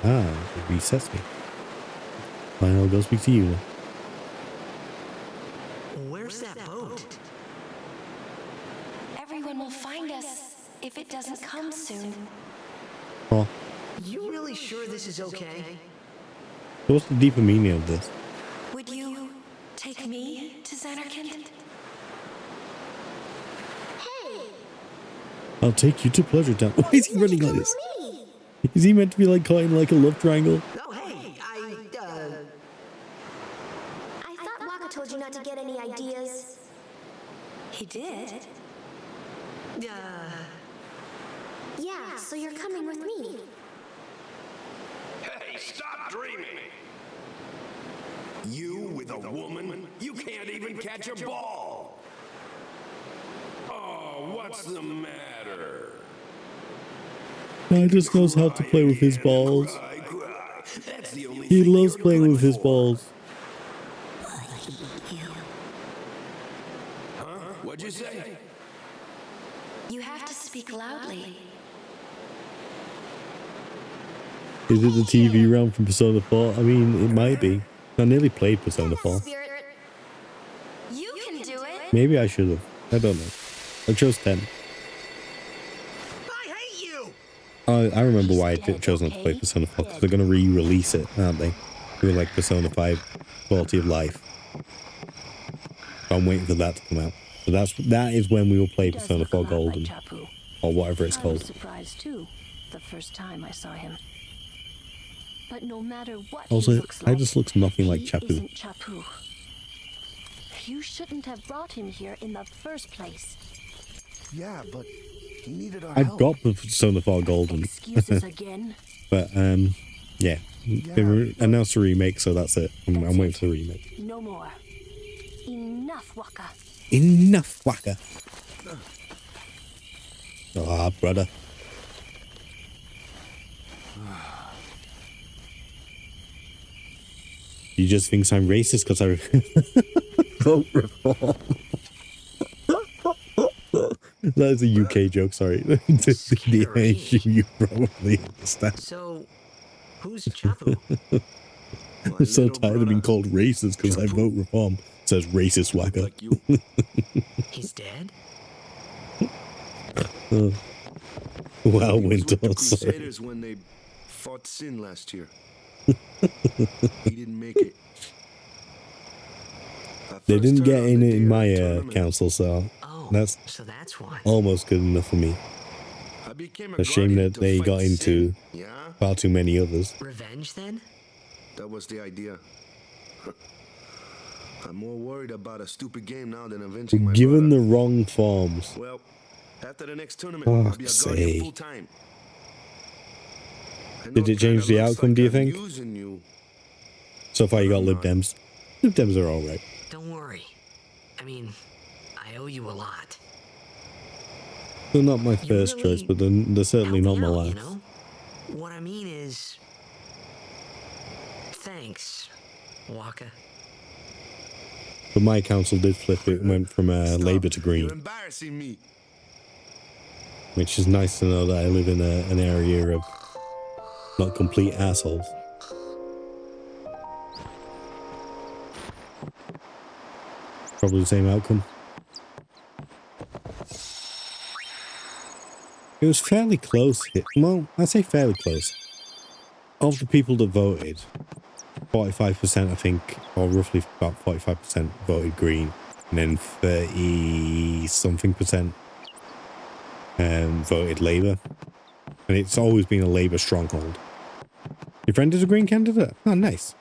Ah, it resets me. Fine, I'll go speak to you. Where's that boat? Everyone will find us if it doesn't come soon. Oh, You really sure this is okay? so what's the deeper meaning of this? Would you take me to Xanarkand? Hey, I'll take you to Pleasure Town. Why is he running like come this? with me. Is he meant to be like caught in like a love triangle? No, hey, I thought Waka told you not to get any ideas. He did. Yeah, so you're coming with me. Hey, stop dreaming! You with a woman? You can't even catch a ball! Oh, what's the matter? Tidus knows how to play with his balls. Cry. That's the only He thing loves you're playing good with his for. balls. Huh? What'd you say? You have to speak loudly. Is it the TV realm from Persona 4? I mean, it might be. I nearly played Persona 4. Spirit. You can do it. Maybe I should have. I don't know. I chose 10. I hate you! I remember why I chose not to play Persona 4, because they're going to re-release it, aren't they? With like Persona 5 Quality of Life. So I'm waiting for that to come out. So that is when we will play Persona 4 Golden. or whatever it's I was called. surprised too, the first time I saw him. But no matter what Also, he looks like, Tidus looks nothing like he Chapu. isn't Chapu. You shouldn't have brought him here in the first place. Yeah, but he needed our I've help. got Persona 4 Golden. Excuses again? But, yeah. They announced a remake, so that's it. I'm waiting for the remake. No more. Enough, Waka. Enough, Waka. Ah, brother. You just think I'm racist because I vote reform. That is a UK joke, sorry. The issue you probably understand. So, who's Chapu? I'm so tired of being called racist because I vote reform. It says racist whacker. Like you. He's dead? Wow, He was with the Wintorz, sorry. Crusaders when they fought Sin last year. He didn't make it. They didn't get in my council, so that's So that's why. almost good enough for me. I became A shame guardian that to they fight got into Sin. Yeah, far too many others. Revenge then? that was the idea. I'm more worried about a stupid game now than avenging my Given brother. the wrong forms. Well, after the next tournament, I'll be a Fuck's guardian sake. full time. Did it change the outcome, do you think? You. So far you got Lib Dems. Lib Dems are alright. Don't worry. I mean, I owe you a lot. They're not my You first really choice, but they're certainly not helped my me last. out, you know? What I mean is... Thanks, Waka. But my council did flip it and went from Labour to Green. You're embarrassing me. Which is nice to know that I live in an area of not complete assholes. Probably the same outcome. It was fairly close. Well, I say fairly close. Of the people that voted, 45% I think, or roughly about 45% voted Green, and then 30-something percent voted Labour. And it's always been a Labour stronghold. Your friend is a Green candidate? Oh, nice.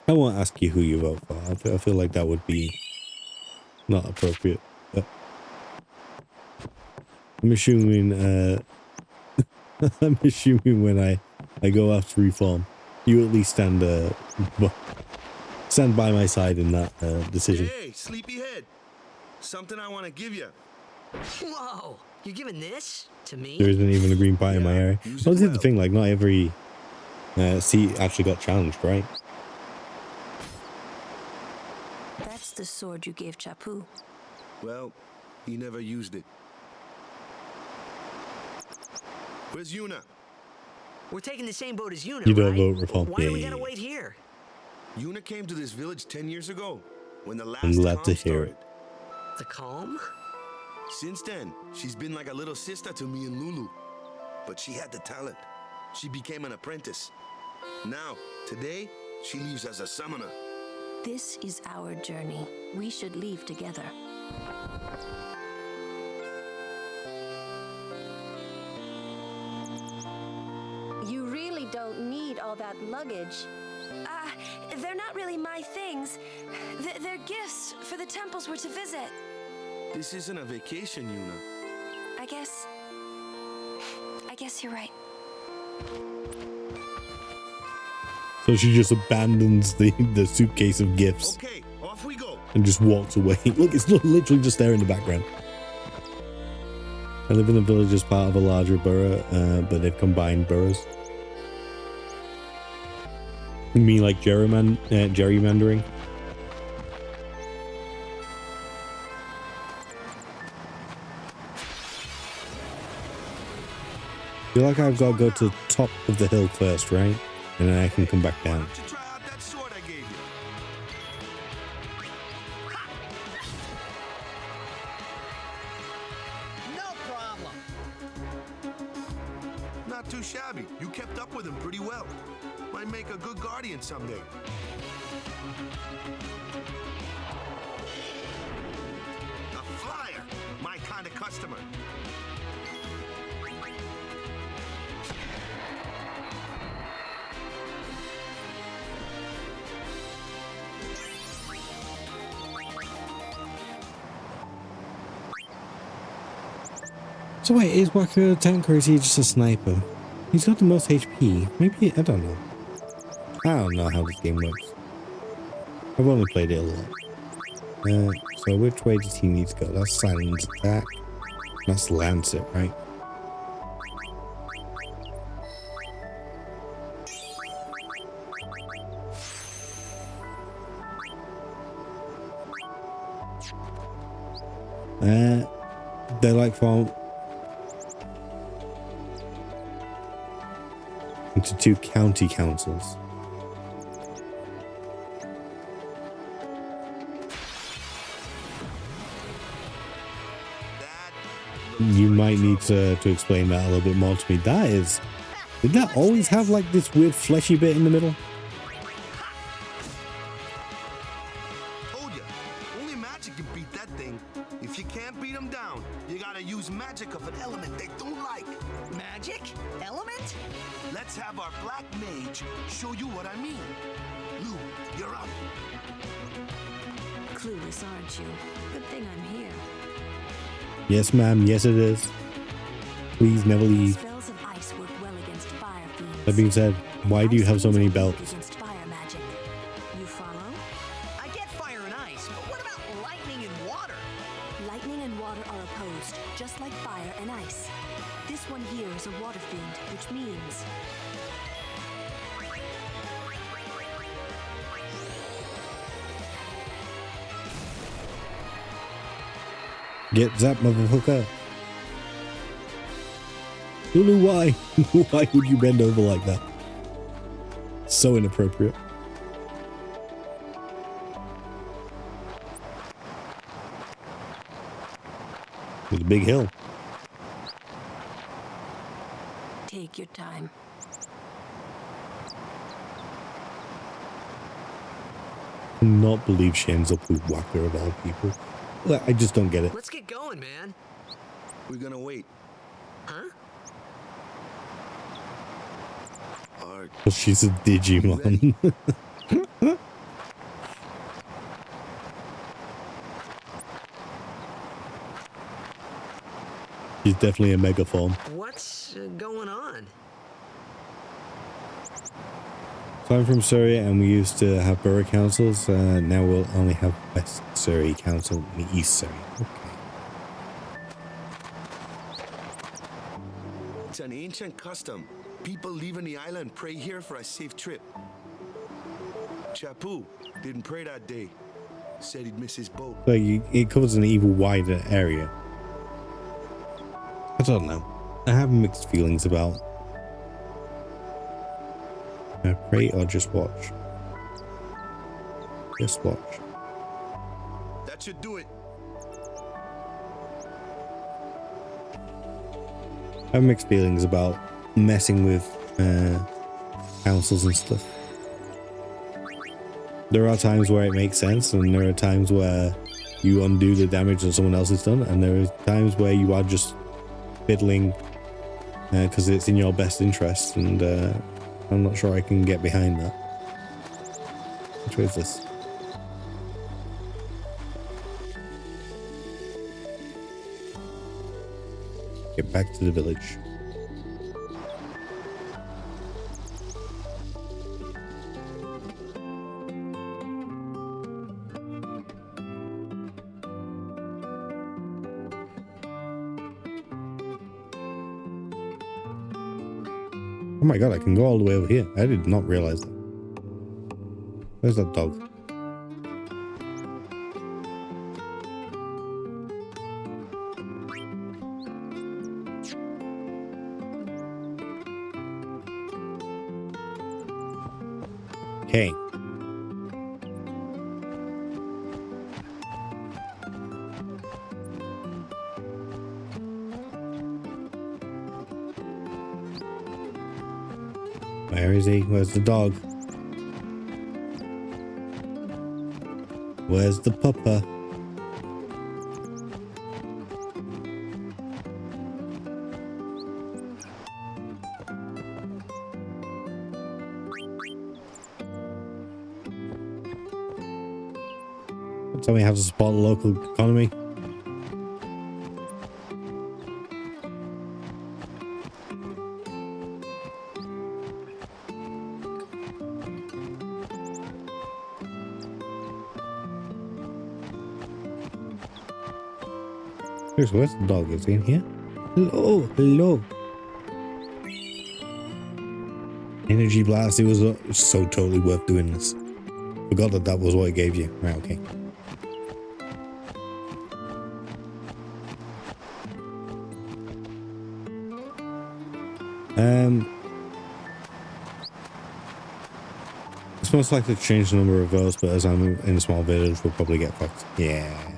I won't ask you who you vote for. I feel like that would be not appropriate. But I'm assuming I'm assuming when I go after reform, you at least stand by my side in that decision. Hey, sleepyhead. Something I want to give you. Whoa! You're giving this to me? There isn't even a Green party in my area. use Well, it this is the well. thing, like, not every seat actually got challenged, right? That's the sword you gave Chapu. Well, he never used it. Where's Yuna? We're taking the same boat as Yuna, You don't right? vote reform. Why do we Yeah. gotta wait here? Yuna came to this village 10 years ago, when the last I'm glad calm to hear started. it. The calm? Since then, she's been like a little sister to me and Lulu. But she had the talent. She became an apprentice. Now, today, she leaves as a summoner. This is our journey. We should leave together. You really don't need all that luggage. They're not really my things. They're gifts for the temples we're to visit. This isn't a vacation, Yuna. I guess you're right. So she just abandons the suitcase of gifts Okay, off we go. and just walks away. Look, it's literally just there in the background. I live in a village as part of a larger borough, but they've combined boroughs. You mean like gerrymandering? I feel like I've got to go to the top of the hill first, right? And then I can come back down. Why don't you try out that sword I gave you? No problem. Not too shabby. You kept up with him pretty well. Might make a good guardian someday. A flyer. So wait, is Wakio a tank or is he just a sniper? He's got the most HP. Maybe, I don't know. I don't know how this game works. I've only played it a lot. So which way does he need to go? That's silence attack. That's Lancet, right? They're like from into 2 county councils. You might need to explain that a little bit more to me. Did that always have like this weird fleshy bit in the middle? Told ya, only magic can beat that thing. If you can't beat them down, you gotta use magic of an element they don't like. Magic? Element? Let's have our black mage show you what I mean. Lou, you're up. Clueless, aren't you? Good thing I'm here. Yes, ma'am. Yes, it is. Please never leave. Spells of ice work well against fire fiends. That being said, why do you have so many belts? Against fire magic. You follow? I get fire and ice, but what about lightning and water? Lightning and water are opposed, just like fire and ice. This one here is a water fiend, which means... Get zapped, motherfucker. Lulu, why? Why would you bend over like that? So inappropriate. With a big hill. Take your time. Not believe she ends up with Whacker of all people. I just don't get it. Let's get going, man. We're gonna wait. Huh? She's a Digimon. She's definitely a mega form. What's going on? So I'm from Surrey and we used to have borough councils. Now we'll only have West Surrey Council and East Surrey. Okay. It's an ancient custom. People leaving the island pray here for a safe trip. Chapu didn't pray that day. Said he'd miss his boat. So it covers an even wider area. I don't know. I have mixed feelings about pray or just watch. Just watch. That should do it. I have mixed feelings about messing with councils and stuff. There are times where it makes sense, and there are times where you undo the damage that someone else has done, and there are times where you are just fiddling because it's in your best interest, and I'm not sure I can get behind that. Which way is this? Get back to the village. Oh my god, I can go all the way over here. I did not realize that. Where's that dog? Okay. Where is he? Where's the dog? Where's the pupper? Tell me how to support the local economy. Seriously, where's the dog? Is he in here? Hello, hello. Energy blast. It was so totally worth doing this. Forgot that that was what it gave you. Right, okay. It's most likely to change the number of those, but as I'm in a small village, we'll probably get fucked. Yeah.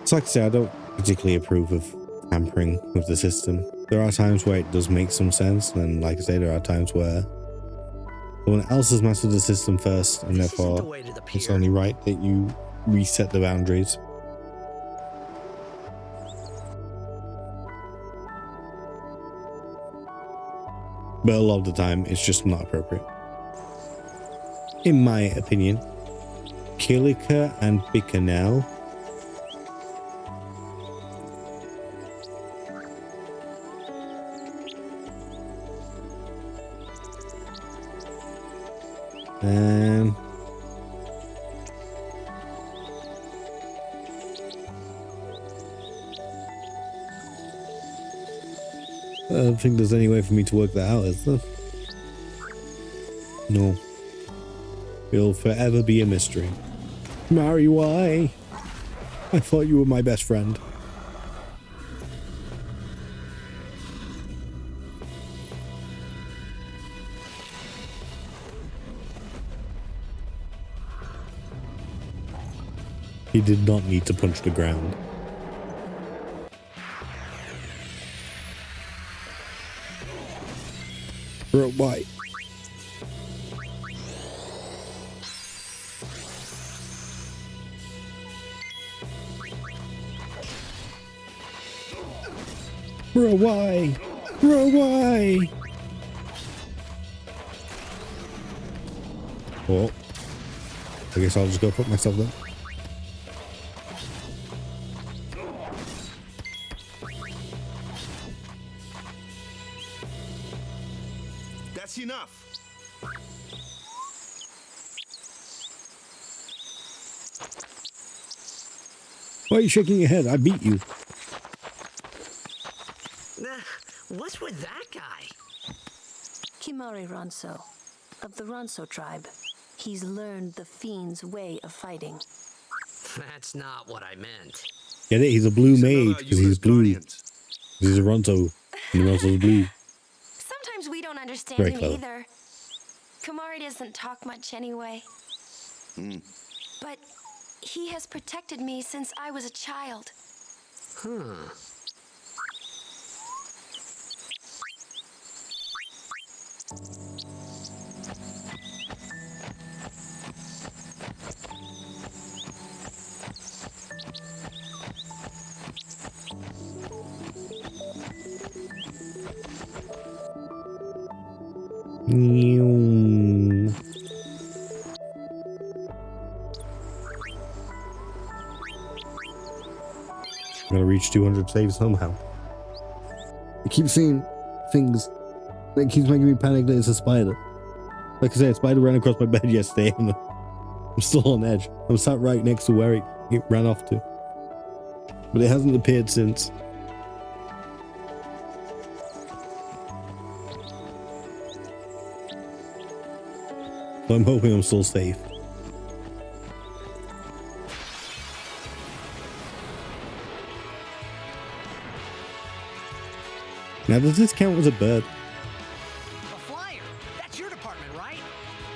It's like I say, I don't particularly approve of tampering with the system. There are times where it does make some sense, and like I say, there are times where someone else has mastered the system first, and therefore it's only right that you reset the boundaries. But a lot of the time, it's just not appropriate. In my opinion, Kilika and Bikanel I don't think there's any way for me to work that out, is there? No. It'll forever be a mystery. Mary, why? I thought you were my best friend. He did not need to punch the ground. Bro, why? Bro, why? Bro, why? Oh. I guess I'll just go put myself there. That's enough. Why are you shaking your head? I beat you. What's with that guy? Kimari Ronso, of the Ronso tribe. He's learned the fiend's way of fighting. That's not what I meant. Get it? He's a blue mage because he's blue. He's a Ronso, and the Ronso's blue. Sometimes we don't understand Very him clever. either. Kumari doesn't talk much anyway. But he has protected me since I was a child. I'm gonna reach 200 saves somehow. I keep seeing things that keeps making me panic that it's a spider. Like I said, a spider ran across my bed yesterday and I'm still on edge. I'm sat right next to where it ran off to. But it hasn't appeared since. So I'm hoping I'm still safe. Now, does this count as a bird? A flyer. That's your department, right?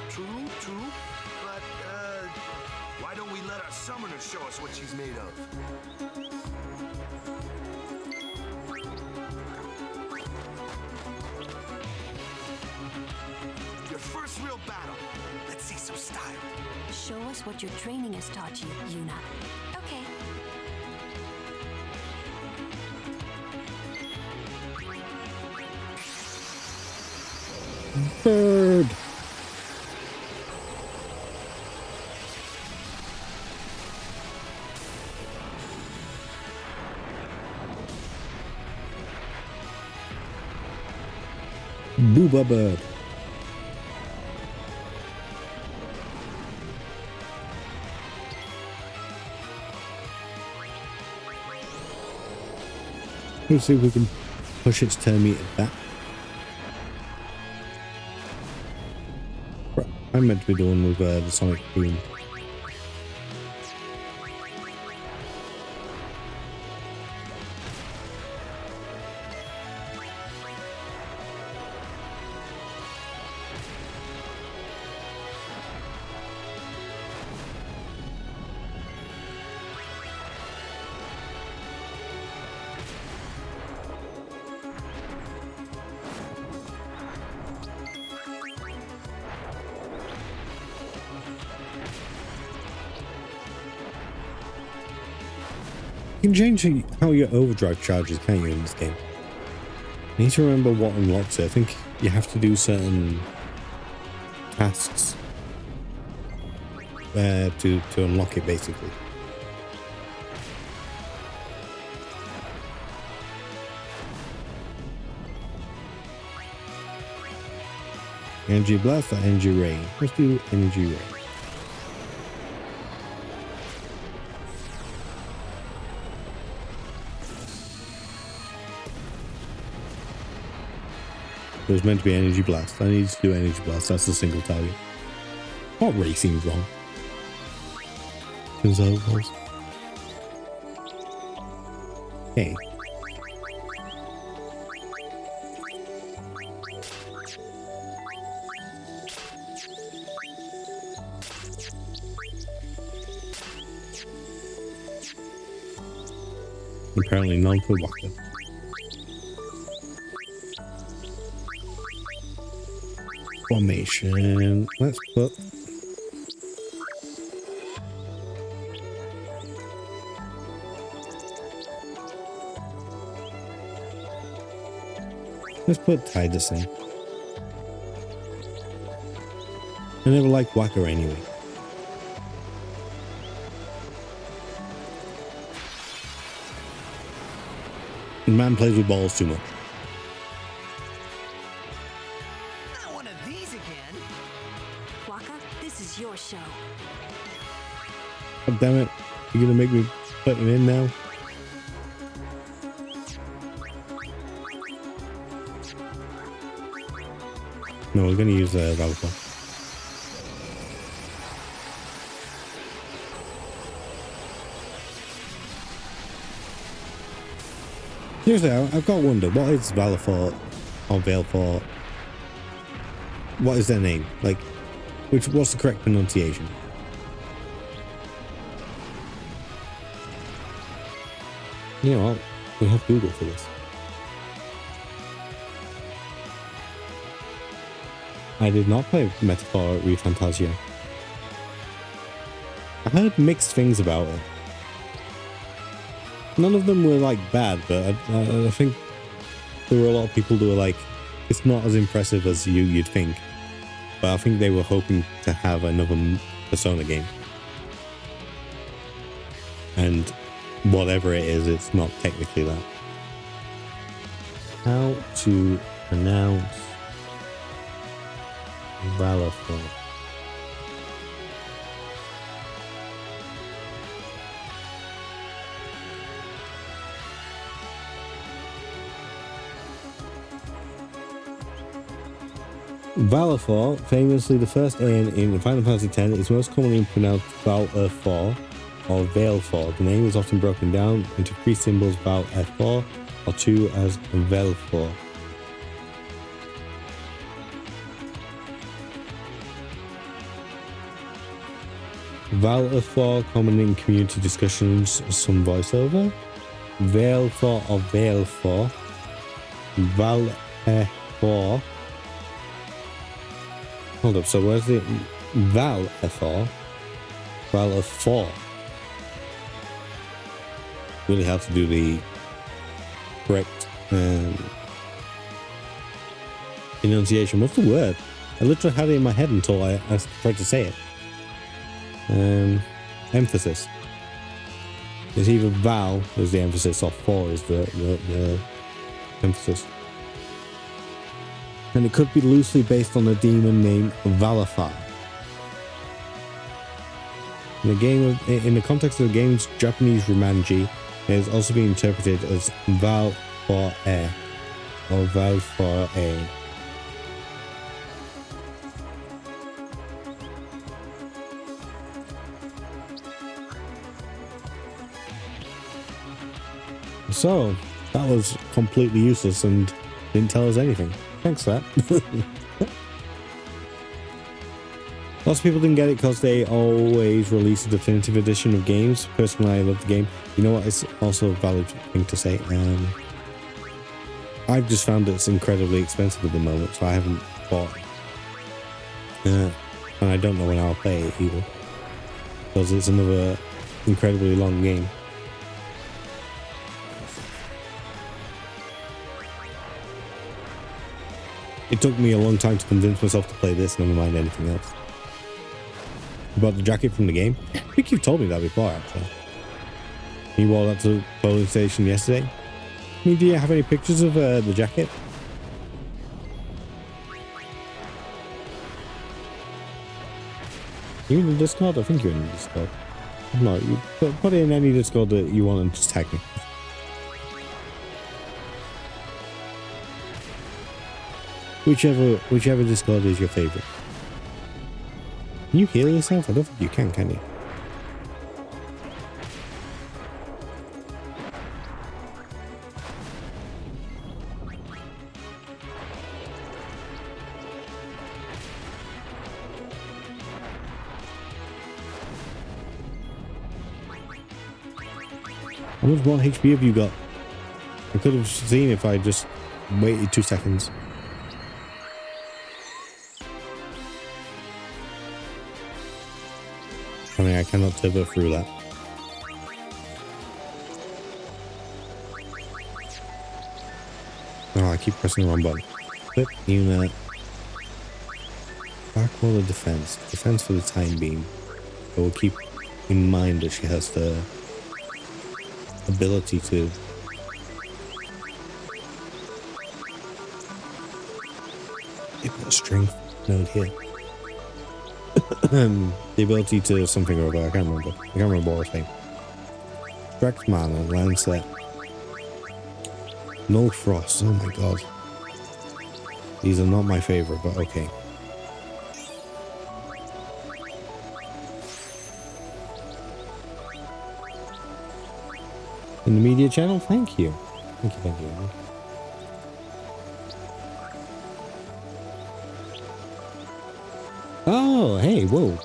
True. But, why don't we let our summoner show us what she's made of? Your first real battle. Let's see some style. Show us what your training has taught you, Yuna. Okay. Bird. Booba bird. Let's see if we can push its turn meter back. Right, I'm meant to be doing with the sonic boom. You can change how your overdrive charges, can't you, in this game? I need to remember what unlocks it. I think you have to do certain tasks to unlock it, basically. Energy blast or energy ray? Let's do energy ray. It was meant to be energy blast. I need to do energy blast. That's a single target. What ray seems wrong? Because I was. Okay. Apparently none for Waka. Formation. Let's put Tidus in. I never liked Waka anyway. Man plays with balls too much. Not one of these again. Waka, this is your show. God damn it. You're gonna make me put it in now? No, we're gonna use Valipar. Seriously, I've got to wonder, what is Valipar or Veilfor? What is their name? Like, what's the correct pronunciation? You know what? We have Google for this. I did not play Metaphor ReFantasia. I heard mixed things about it. None of them were like bad, but I think there were a lot of people who were like, it's not as impressive as you'd think. But I think they were hoping to have another Persona game. And whatever it is, it's not technically that. How to pronounce Valipar? Valipar, famously the first N in Final Fantasy X, is most commonly pronounced Val-F-4 or Veilfor. The name is often broken down into three symbols, Val-F4 or two as Veilfor. Val-F4 common in community discussions, some voiceover. Veilfor or Veilfor. Val-F4. Hold up, so where's the Val-F4? Val-F4. Really hard to do the correct enunciation. What's the word? I literally had it in my head until I tried to say it. Emphasis. It's either Val is the emphasis or for is the emphasis. And it could be loosely based on a demon named Valifar. In the context of the game's Japanese Romanji, it has also been interpreted as Val for air. Or valve for air. So, that was completely useless and didn't tell us anything. Thanks for that. Lots of people didn't get it because they always release a definitive edition of games. Personally, I love the game. You know what? It's also a valid thing to say. I've just found it's incredibly expensive at the moment, so I haven't bought it. And I don't know when I'll play it either. Because it's another incredibly long game. It took me a long time to convince myself to play this, never mind anything else. You bought the jacket from the game? I think you've told me that before, actually. You wore that to the polling station yesterday? I mean, do you have any pictures of the jacket? You in the Discord? I think you're in the Discord. No, you put it in any Discord that you want and just tag me. Whichever Discord is your favorite. Can you heal yourself? I don't think you can you? How much more HP have you got? I could have seen if I just waited 2 seconds. I mean, I cannot turbo through that. Oh, I keep pressing the wrong button. Flip unit. Backwater defense. Defense for the time being. But we'll keep in mind that she has the ability to put a strength node here. The ability to something or other, I can't remember. I can't remember what I was saying. Direct mana, Lancet. Null Frost, oh my god. These are not my favorite, but okay. In the media channel, thank you. Thank you. Oh, hey, whoa.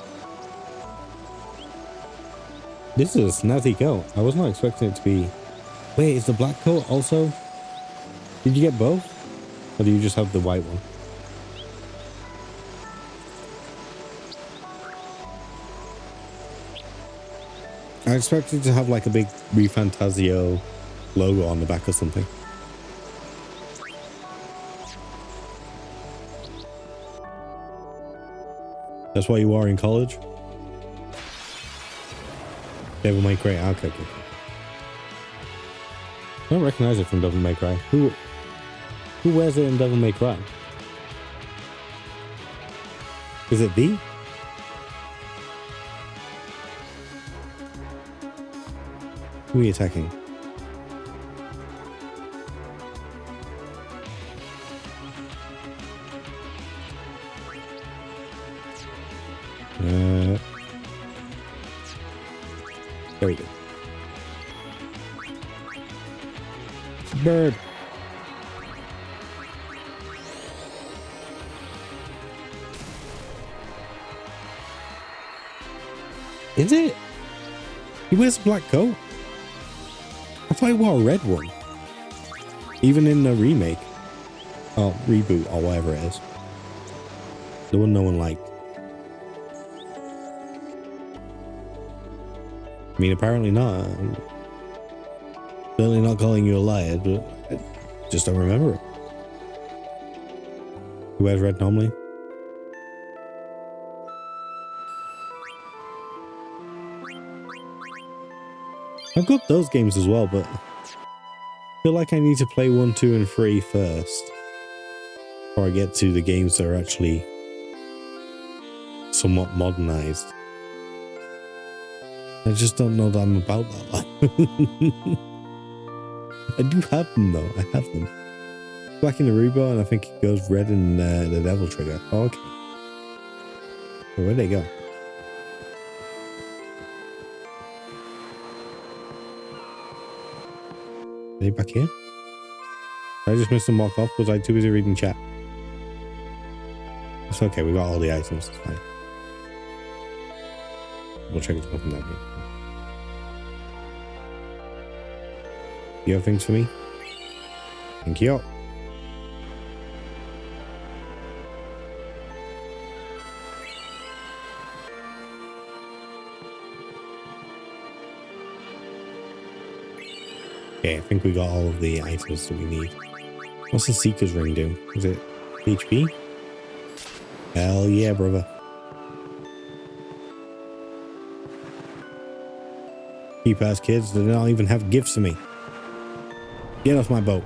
This is a snazzy coat. I was not expecting it to be... Wait, is the black coat also... Did you get both? Or do you just have the white one? I expected to have like a big ReFantasio logo on the back or something. That's what you are in college? Devil May Cry. Okay. I don't recognize it from Devil May Cry. Who wears it in Devil May Cry? Is it V? Who are you attacking? There we go. Bird. Is it? He wears a black coat? I thought he wore a red one. Even in the remake. Oh, reboot or whatever it is. The one no one liked. I mean, apparently not. I'm certainly not calling you a liar, but I just don't remember it. Who wears red normally? I've got those games as well, but I feel like I need to play 1, 2, and 3 first before I get to the games that are actually somewhat modernized. I just don't know that I'm about that life. I do have them though. I have them. Black in the Aruba, and I think it goes red in the Devil Trigger. Oh, okay. So where'd they go? Are they back here? Did I just miss them walk off? Was I too busy reading chat? It's okay, we got all the items, it's fine. We'll check it up from that here. You have things for me? Thank you. Okay, I think we got all of the items that we need. What's the Seeker's Ring do? Is it HP? Hell yeah, brother. Cheap ass kids, they don't even have gifts for me. Get off my boat.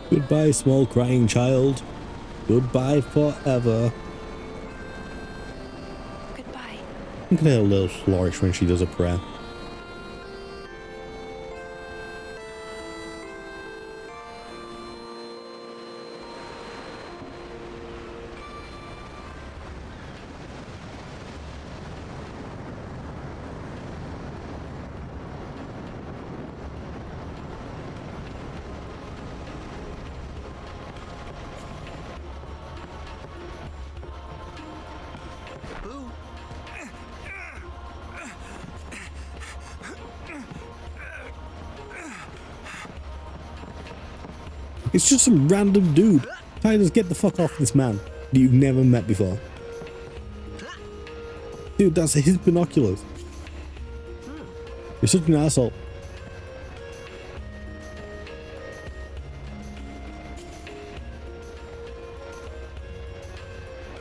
Goodbye, small crying child. Goodbye forever. Goodbye. Look at her little flourish when she does a prayer. It's just some random dude. Tidus, get the fuck off this man that you've never met before. Dude, that's his binoculars. You're such an asshole.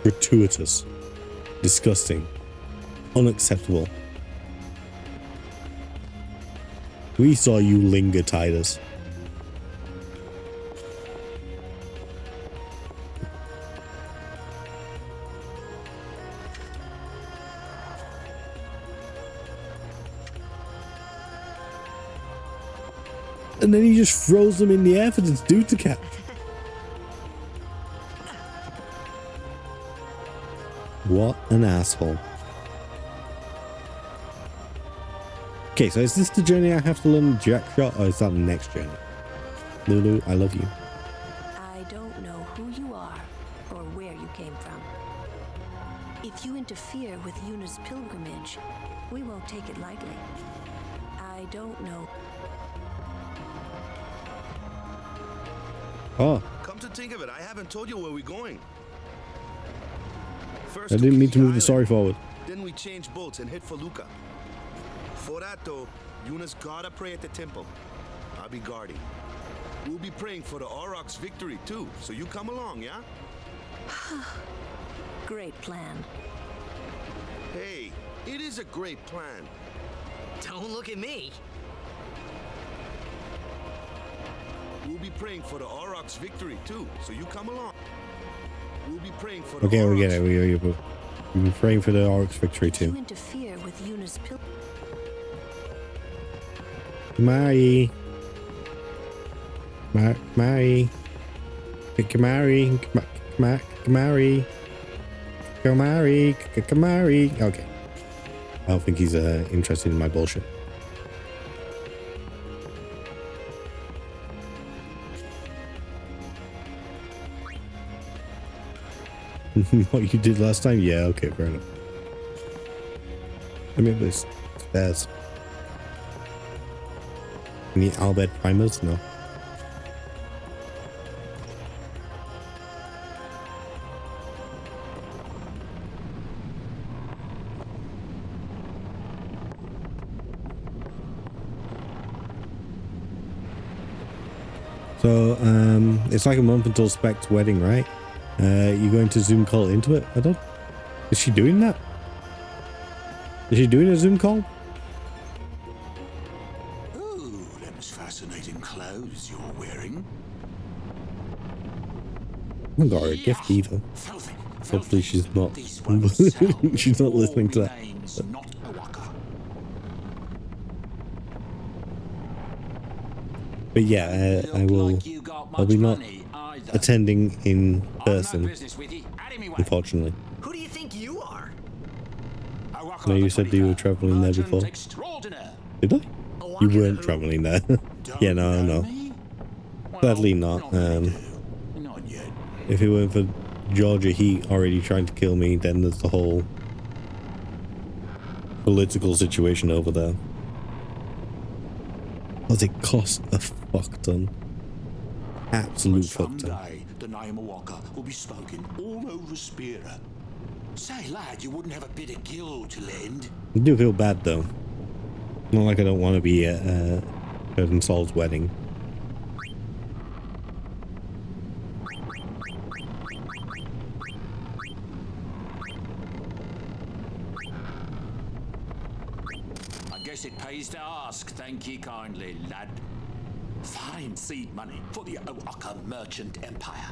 Gratuitous. Disgusting. Unacceptable. We saw you linger, Tidus. And then he just throws them in the air for this dude to catch. What an asshole. Okay, so is this the journey I have to learn the jack shot, or is that the next journey? Lulu, I love you. I don't know who you are or where you came from. If you interfere with Yuna's pilgrimage, we won't take it lightly. I don't know. Oh. Come to think of it, I haven't told you where we're going. First I didn't mean to move the story forward. Then we change boats and hit for Luca. For that though, Yuna's gotta pray at the temple. I'll be guarding. We'll be praying for the Aurochs' victory too, so you come along, yeah? Great plan. Hey, it is a great plan. Don't look at me. We'll be praying for the Aurochs' victory too, so you come along. We'll be praying for the Okay, Aurochs. we get it. We've been praying for the Aurochs' victory too. You interfere with Yuna's pilgrimage. Mari. Mari. Kamari. Kamari. Kamari. Kamari. Okay. I don't think he's interested in my bullshit. What you did last time? Yeah, okay, fair enough. Let me have this. Spares. Any Albert primers? No. So, it's like a month until Spec's wedding, right? You going to Zoom call into it? I don't... Is she doing that? Is she doing a Zoom call? Ooh, them's fascinating clothes you're wearing. I haven't got her a gift either. Hopefully she's not... she's not listening to that. But yeah, I'll be not attending in person, unfortunately. Who do you think you are? No, you said that you were traveling there before. Did I? You weren't traveling there. Yeah, no. Sadly not. If it weren't for Georgia Heat already trying to kill me, then there's the whole political situation over there. Does it cost a fuck ton? Absolute fuck ton. Someday the name of Walker will be spoken all over Spira. Say, lad, you wouldn't have a bit of gill to lend. I do feel bad though. Not like I don't want to be at Cousin Saul's wedding. I guess it pays to ask. Thank ye kindly, lad. Fine seed money for the Oaka merchant empire.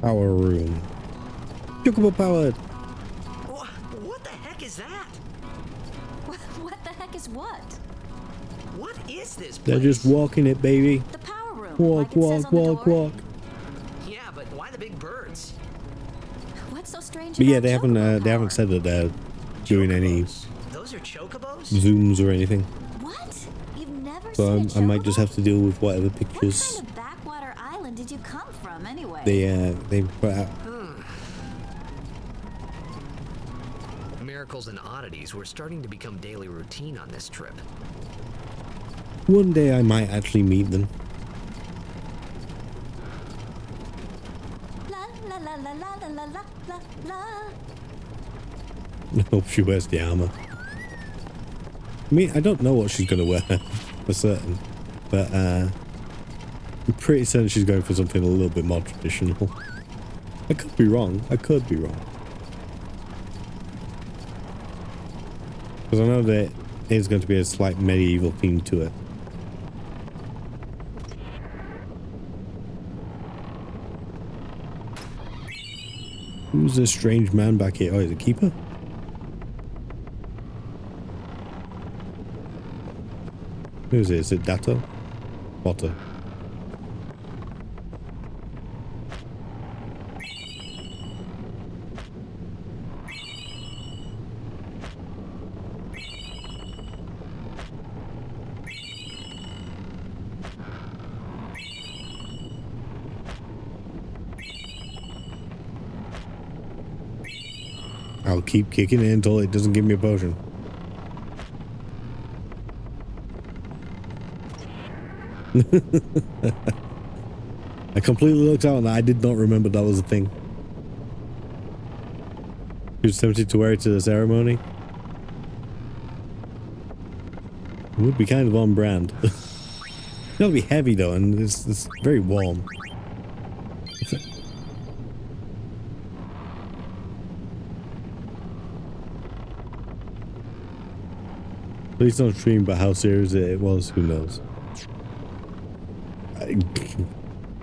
Power room. Chocobo powered. What the heck is that? What the heck is what? What is this place? They're just walking it, baby. The power room. Walk, like walk. Yeah, but why the big birds? What's so strange But yeah, about they chocobo haven't said that they're doing any Those are chocobos? zooms or anything. What? You've never So seen a I might chocobo? just have to deal with whatever What pictures kind of backwater island did you come from, anyway? they put out. Miracles and oddities were starting to become daily routine on this trip. One day I might actually meet them. La la la la la la la la la. I hope she wears the armor. I mean, I don't know what she's gonna wear for certain, but I'm pretty certain she's going for something a little bit more traditional. I could be wrong. Because I know that there's going to be a slight medieval theme to it. Who's this strange man back here? Oh, he's a keeper? Who is it? Is it Dato? Potter. I'll keep kicking it until it doesn't give me a potion. I completely looked out and I did not remember that was a thing. He was tempted to wear it to the ceremony. It would be kind of on brand. It'll be heavy though, and it's very warm. Please don't stream about how serious it was. Who knows?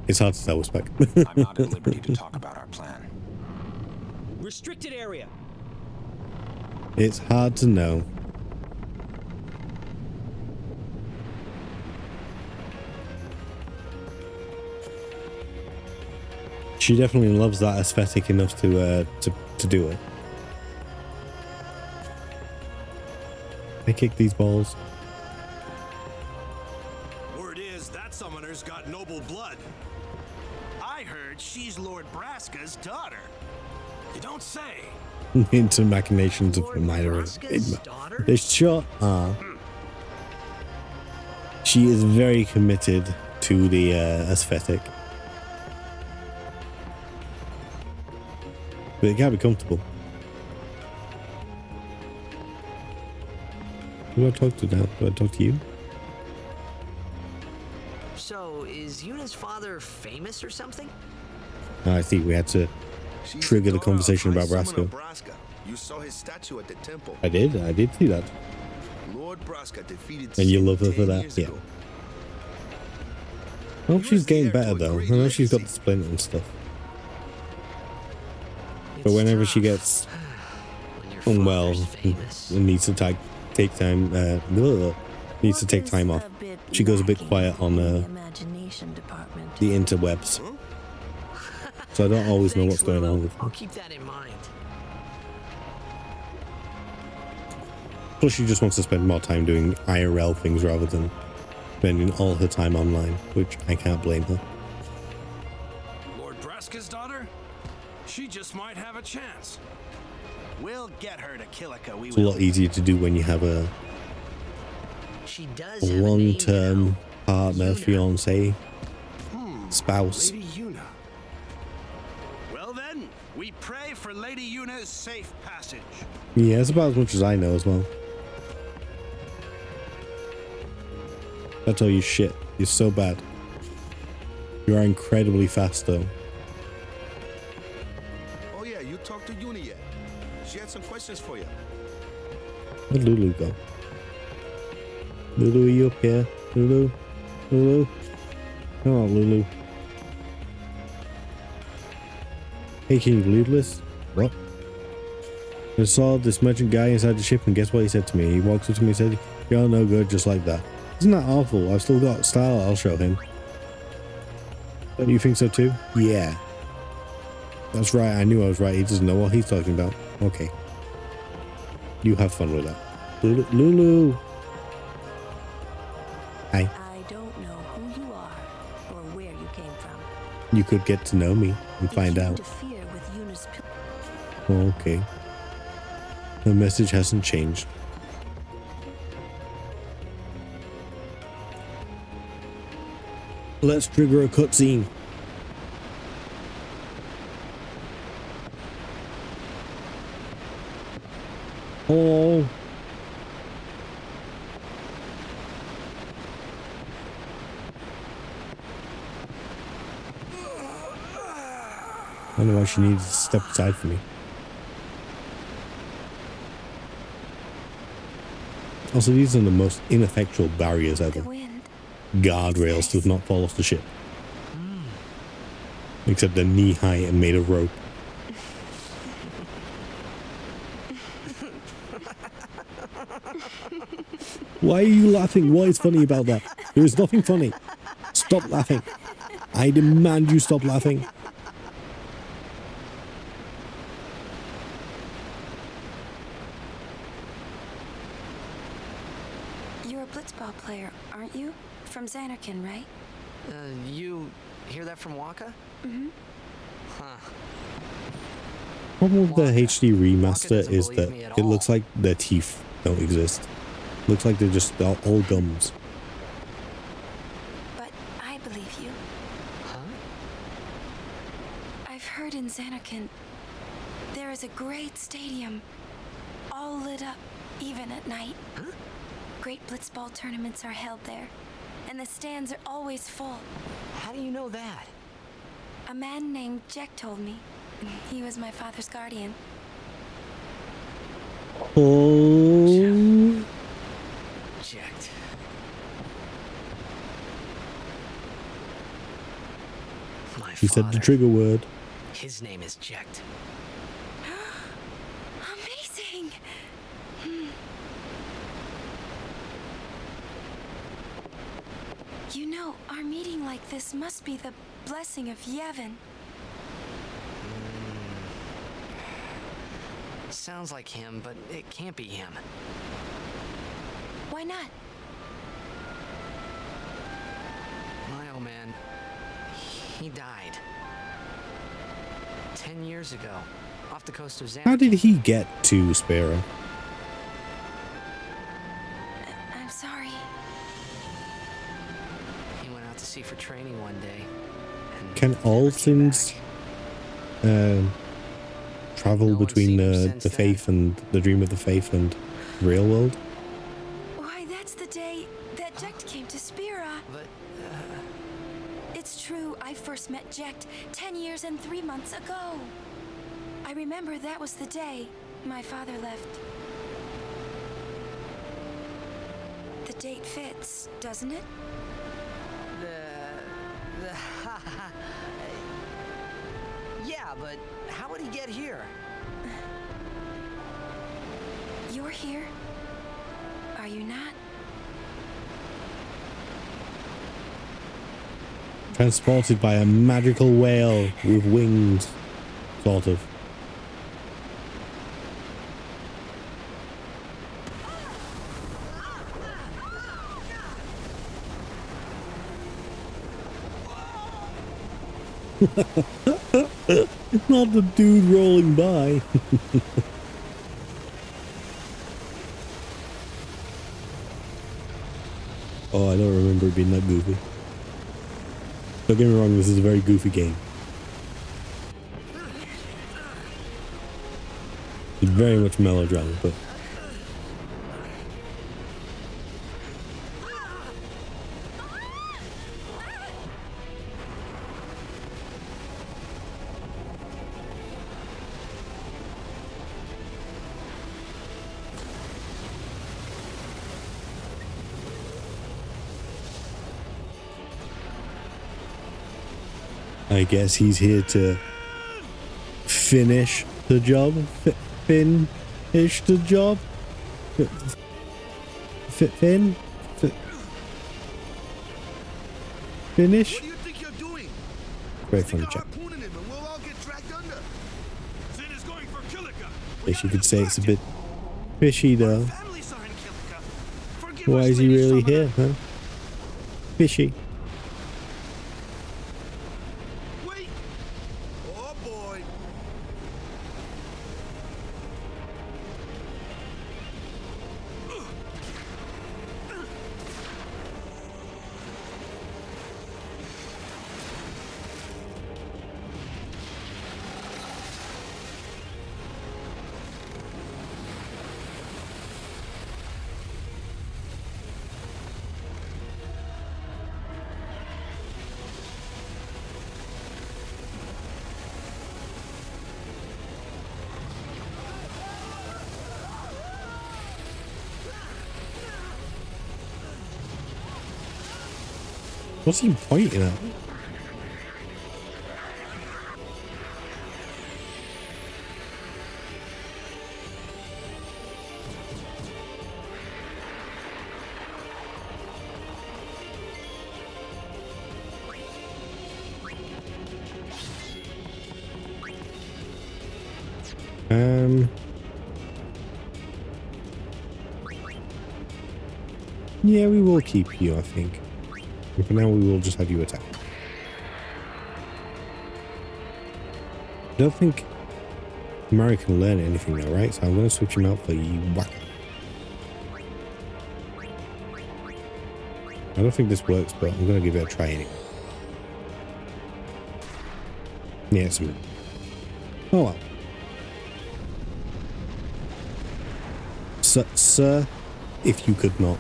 It's hard to tell with Spec. I'm not at liberty to talk about our plan. Restricted area. It's hard to know. She definitely loves that aesthetic enough to do it. I kick these balls. Word is that summoner's got noble blood. I heard she's Lord Braska's daughter. You don't say. Into machinations of the minor. They sure are. She is very committed to the aesthetic. But it can't be comfortable. Who do I talk to now? Do I talk to you? So, is Yuna's father famous or something? I think we had to She's trigger the daughter of conversation High about Summoner Brasco. Braska. You saw his statue at the temple. I did see that. Lord Braska defeated And you Sin love her for 10 that? years Yeah. ago. I hope He she's was the getting heir to better a though. I great know she's got the legacy. splint and stuff. But It's whenever she tough gets when your unwell father's famous. and needs to take time, needs to take time off, she goes a bit quiet on imagination department. the interwebs. So I don't always know what's going on with her. I'll keep that in mind. Plus, she just wants to spend more time doing IRL things rather than spending all her time online, which I can't blame her. Lord Braska's daughter? She just might have a chance. We'll get her to Kilika. We It's a lot easier to do when you have a She does have a name, long-term partner, fiance, spouse. Lady Yuna. Well then, we pray for Lady Yuna's safe passage. Yeah, it's about as much as I know as well. I tell you shit, you're so bad. You are incredibly fast though. Oh yeah, you talked to Yuna yet? She had some questions for you. Where'd Lulu go? Lulu, are you up here? Lulu? Lulu? Come on, Lulu. Hey, can you believe this? What? I saw this merchant guy inside the ship and guess what he said to me? He walks up to me and said, "You're no good," just like that. Isn't that awful? I've still got style, I'll show him. Don't you think so too? Yeah. That's right, I knew I was right. He doesn't know what he's talking about. Okay. You have fun with that. Lulu! Hi. I don't know who you are or where you came from. You could get to know me and find If you out. interfere with Yuna's Oh, okay. The message hasn't changed. Let's trigger a cutscene. Oh. I don't know why she needs to step aside for me. Also, these are the most ineffectual barriers ever. Guardrails does not fall off the ship. Except they're knee high and made of rope. Why are you laughing? What is funny about that? There is nothing funny. Stop laughing. I demand you stop laughing. You're a blitzball player, aren't you? From Xanarkin, right? You hear that from Waka? Mm-hmm. Huh. Problem with the HD remaster is that it looks like their teeth don't exist. Looks like they're just all gums. But I believe you. Huh? I've heard in Xanarkin there is a great stadium, all lit up, even at night. Huh? Great blitzball tournaments are held there, and the stands are always full. How do you know that? A man named Jack told me. He was my father's guardian. Oh. Checked. My He said the father. trigger word. His name is Jecht. Amazing! You know, our meeting like this must be the blessing of Yevon. Sounds like him, but it can't be him. Why not? My old man, he died 10 years ago, off the coast of Xanarkin. How did he get to Spira? I'm sorry. He went out to sea for training one day. and Can all things travel between the faith and the dream of the faith and real world? Why, that's the day that that Jecht came to Spira. But, It's true, I first met Jecht 10 years and 3 months ago. I remember that was the day my father left. The date fits, doesn't it? yeah, but how would he get here? You're here? Are you not? Transported by a magical whale with wings, sort of. Not the dude rolling by. Oh, I don't remember it being that goofy. Don't get me wrong, this is a very goofy game. It's very much melodrama, but... I guess he's here to finish the job. Finish the job. Finish. What do you think you're doing? Great fun check. Harpooning him and we'll all get dragged under. Sin is going for Kilika. Guess you could say it's a bit fishy though. Families are in Kilika. Forgive Why us, is he Lady really Summoner. here, huh? Fishy. Wait! Oh boy! What's he pointing at? Yeah, we will keep you, I think. And for now, we will just have you attack. I don't think Mari can learn anything though, right? So I'm going to switch him out for you. Whack. I don't think this works, but I'm going to give it a try anyway. Yeah, it's a minute. Oh well. Sir, if you could not.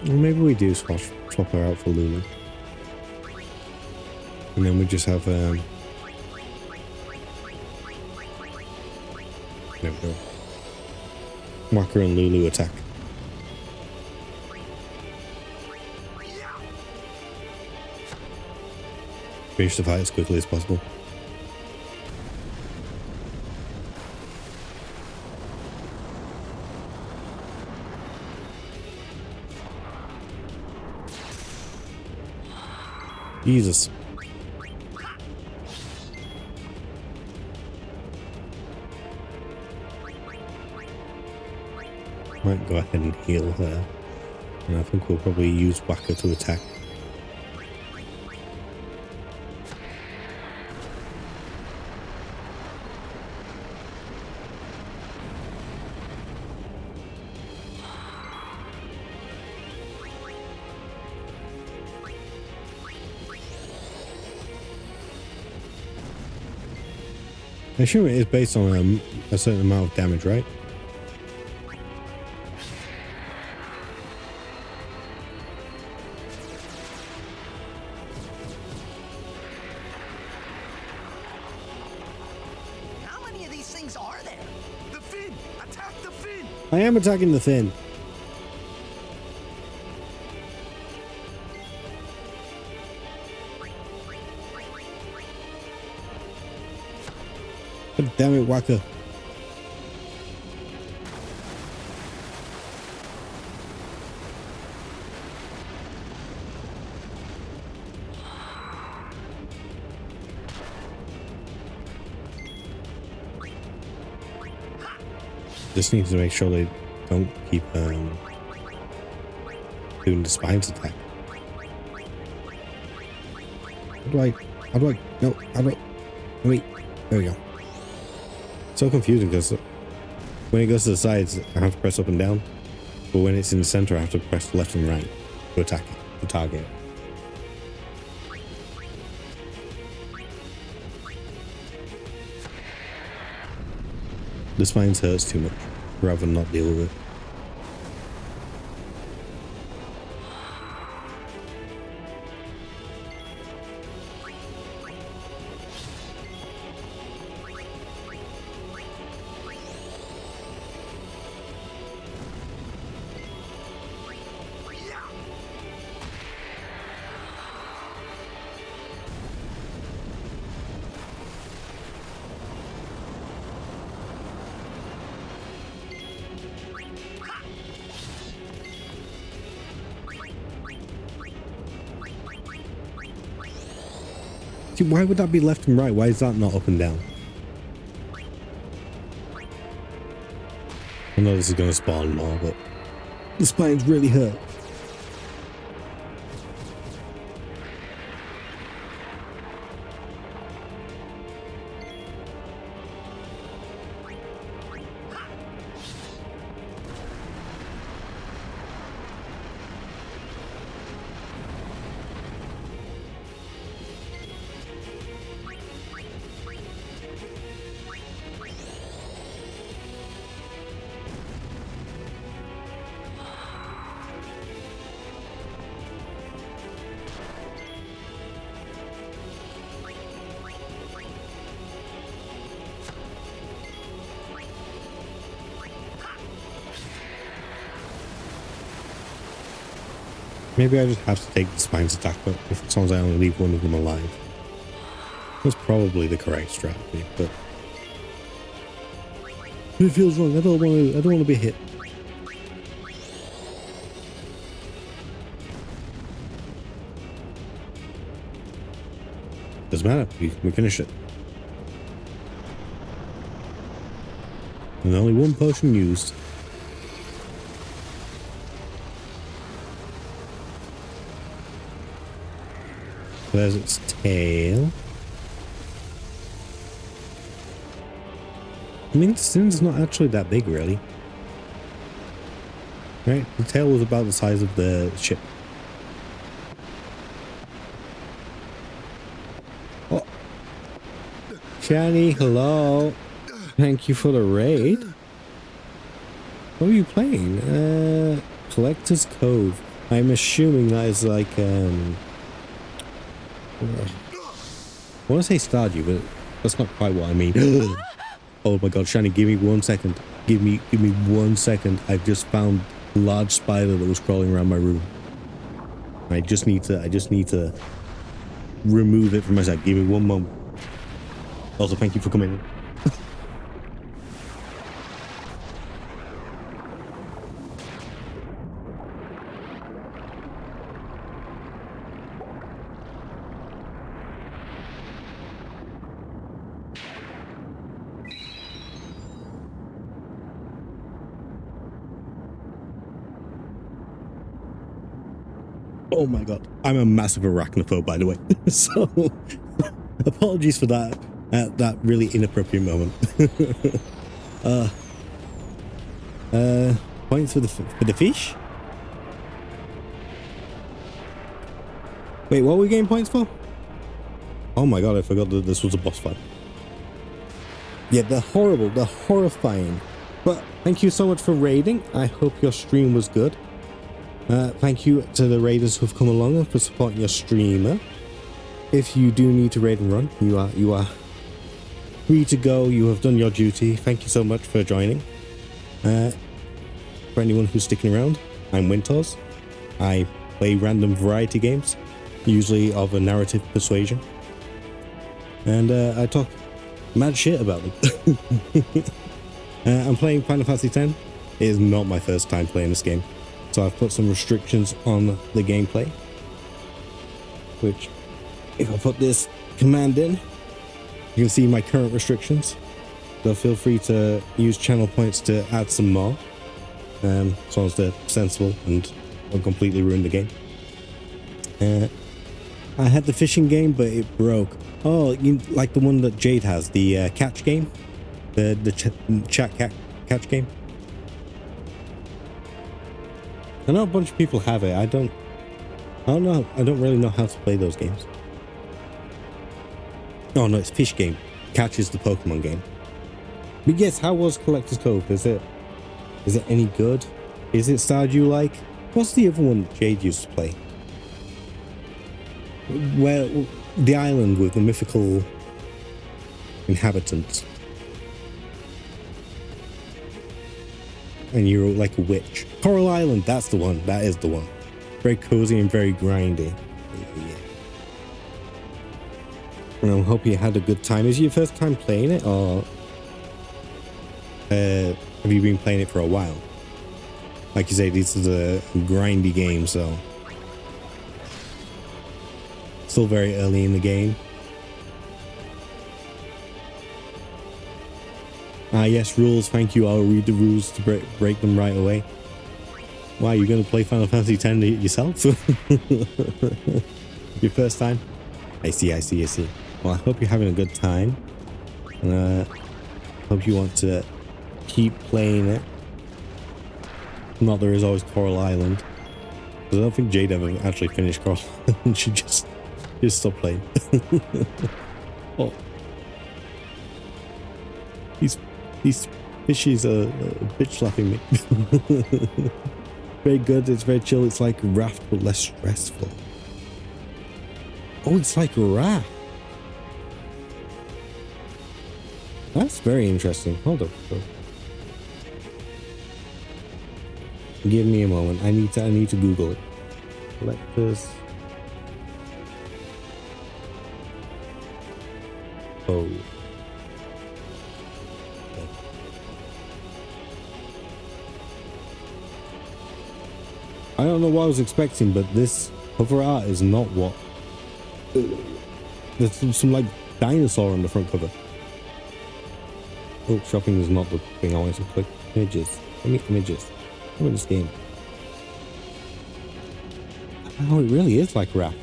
Well, maybe we do swap her out for Lulu. And then we just have, there we go. Whacker and Lulu attack. Finish the fight as quickly as possible. Jesus. Might go ahead and heal her. And I think we'll probably use Whacker to attack. I assume it is based on a certain amount of damage, right? How many of these things are there? The fin! Attack the fin! I am attacking the fin. God damn it, Waka. Just need to make sure they don't keep doing the spines attack. How do I, no, wait, there we go. So confusing because when it goes to the sides, I have to press up and down, but when it's in the center, I have to press left and right to attack it, to target it. The spines hurts too much, rather than not deal with it. See, why would that be left and right? Why is that not up and down? I know this is going to spawn more, but the spines really hurt. Maybe I just have to take the spines attack, but if as long as I only leave one of them alive. That's probably the correct strategy, but it feels wrong. I don't want to be hit. Doesn't matter. We finished it. And only one potion used. There's its tail. I mean, the Sin's not actually that big, really. Right? The tail was about the size of the ship. Oh. Shani, hello. Thank you for the raid. What are you playing? Collector's Cove. I'm assuming that is like, I want to say Stardew, but that's not quite what I mean. Oh my god, Shani, give me 1 second. Give me 1 second. I've just found a large spider that was crawling around my room. I just need to remove it from my side. Give me 1 moment. Also, thank you for coming in. Oh my god, I'm a massive arachnophobe, by the way. So, apologies for that at that really inappropriate moment. Points for the fish? Wait, what were we getting points for? Oh my god, I forgot that this was a boss fight. Yeah, they're horrible. They're horrifying. But thank you so much for raiding. I hope your stream was good. Thank you to the raiders who've come along and for supporting your streamer. If you do need to raid and run, you are free to go. You have done your duty. Thank you so much for joining. For anyone who's sticking around, I'm Wintorz. I play random variety games, usually of a narrative persuasion. And I talk mad shit about them. I'm playing Final Fantasy X. It is not my first time playing this game, so I've put some restrictions on the gameplay. Which, if I put this command in, you can see my current restrictions. So feel free to use channel points to add some more, as long as they're sensible and don't completely ruin the game. I had the fishing game, but it broke. Oh, you like the one that Jade has, the catch game, the chat catch game. I know a bunch of people have it. I don't know. I don't really know how to play those games. Oh no, it's fish game. Catch is the Pokemon game. But yes, how was Collector's Cove? Is it any good? Is it Stardew like? What's the other one Jade used to play? Where the island with the mythical inhabitants. And you're like a witch. Coral Island, that's the one. That is the one. Very cozy and very grindy. Yeah. And I hope you had a good time. Is it your first time playing it, or have you been playing it for a while? Like you say, this is a grindy game, so still very early in the game. Yes, rules. Thank you. I'll read the rules to break them right away. Wow, you're going to play Final Fantasy X yourself? Your first time? I see. Well, I hope you're having a good time. And hope you want to keep playing it. Not there is always Coral Island. I don't think Jade ever actually finished Coral Island. She just stopped playing. Oh. These fishies are bitch slapping me. Very good, it's very chill. It's like Raft but less stressful. Oh, it's like Raft. That's very interesting. Hold up. Give me a moment. I need to Google it. Collectors. Oh. I don't know what I was expecting, but this cover art is not what. There's some like dinosaur on the front cover. Oh, shopping is not the thing I want to click. Images. Give me images. Come in this game. Oh, it really is like Raft.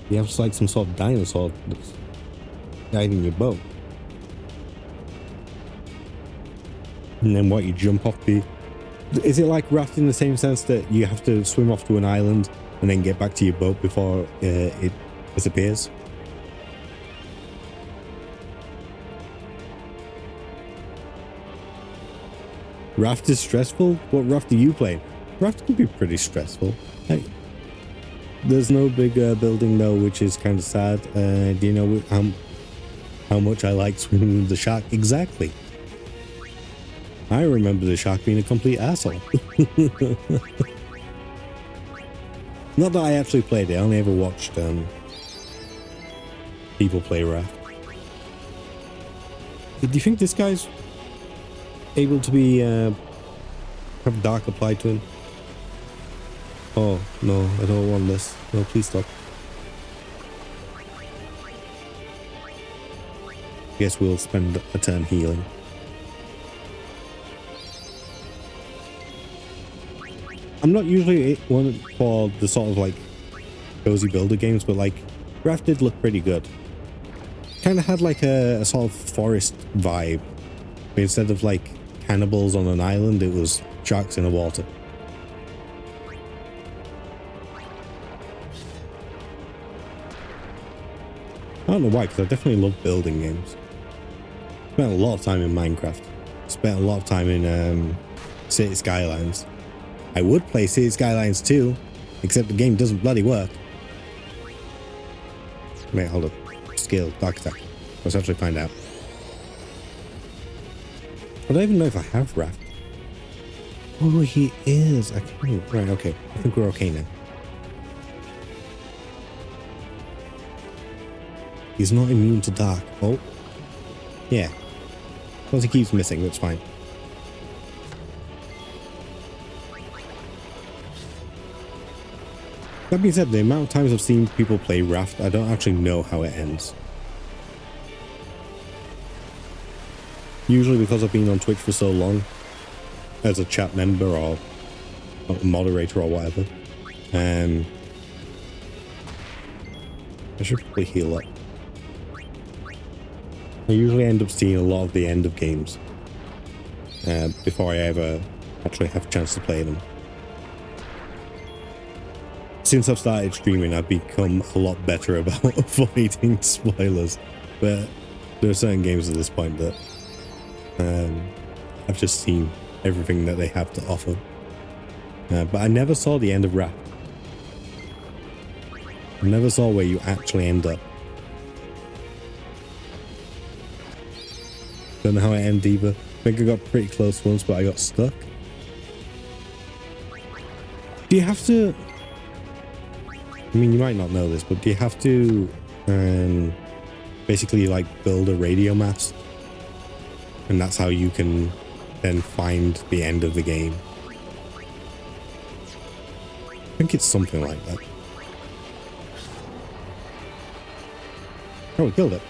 You have like some sort of dinosaur that's guiding your boat. And then what, you jump off the... Is it like Raft in the same sense that you have to swim off to an island and then get back to your boat before it disappears? Raft is stressful? What Raft are you playing? Raft can be pretty stressful. Hey, there's no big building though, which is kind of sad. Do you know how much I like swimming with the shark? Exactly. I remember the shark being a complete asshole. Not that I actually played it, I only ever watched people play Raft. Do you think this guy's able to be have dark applied to him? Oh no, I don't want this. No, please stop. Guess we'll spend a turn healing. I'm not usually one for the sort of like cozy builder games, but like Raft did look pretty good. Kind of had like a sort of forest vibe. But instead of like cannibals on an island, it was sharks in the water. I don't know why, because I definitely love building games. Spent a lot of time in Minecraft. Spent a lot of time in City Skylines. I would play City Skylines 2, except the game doesn't bloody work. Wait, hold up. Skill, Dark Attack. Let's actually find out. I don't even know if I have Raft. Oh, he is. I can't. Right, okay. I think we're okay now. He's not immune to dark. Oh. Yeah. Once he keeps missing, that's fine. That being said, the amount of times I've seen people play Raft, I don't actually know how it ends. Usually because I've been on Twitch for so long, as a chat member or a moderator or whatever, I should probably heal up. I usually end up seeing a lot of the end of games before I ever actually have a chance to play them. Since I've started streaming, I've become a lot better about avoiding spoilers, but there are certain games at this point that I've just seen everything that they have to offer. But I never saw the end of Raft. I never saw where you actually end up. Don't know how it ended either. I think I got pretty close once, but I got stuck. Do you have to... I mean, you might not know this, but do you have to basically like build a radio mast? And that's how you can then find the end of the game. I think it's something like that. Oh, we killed it.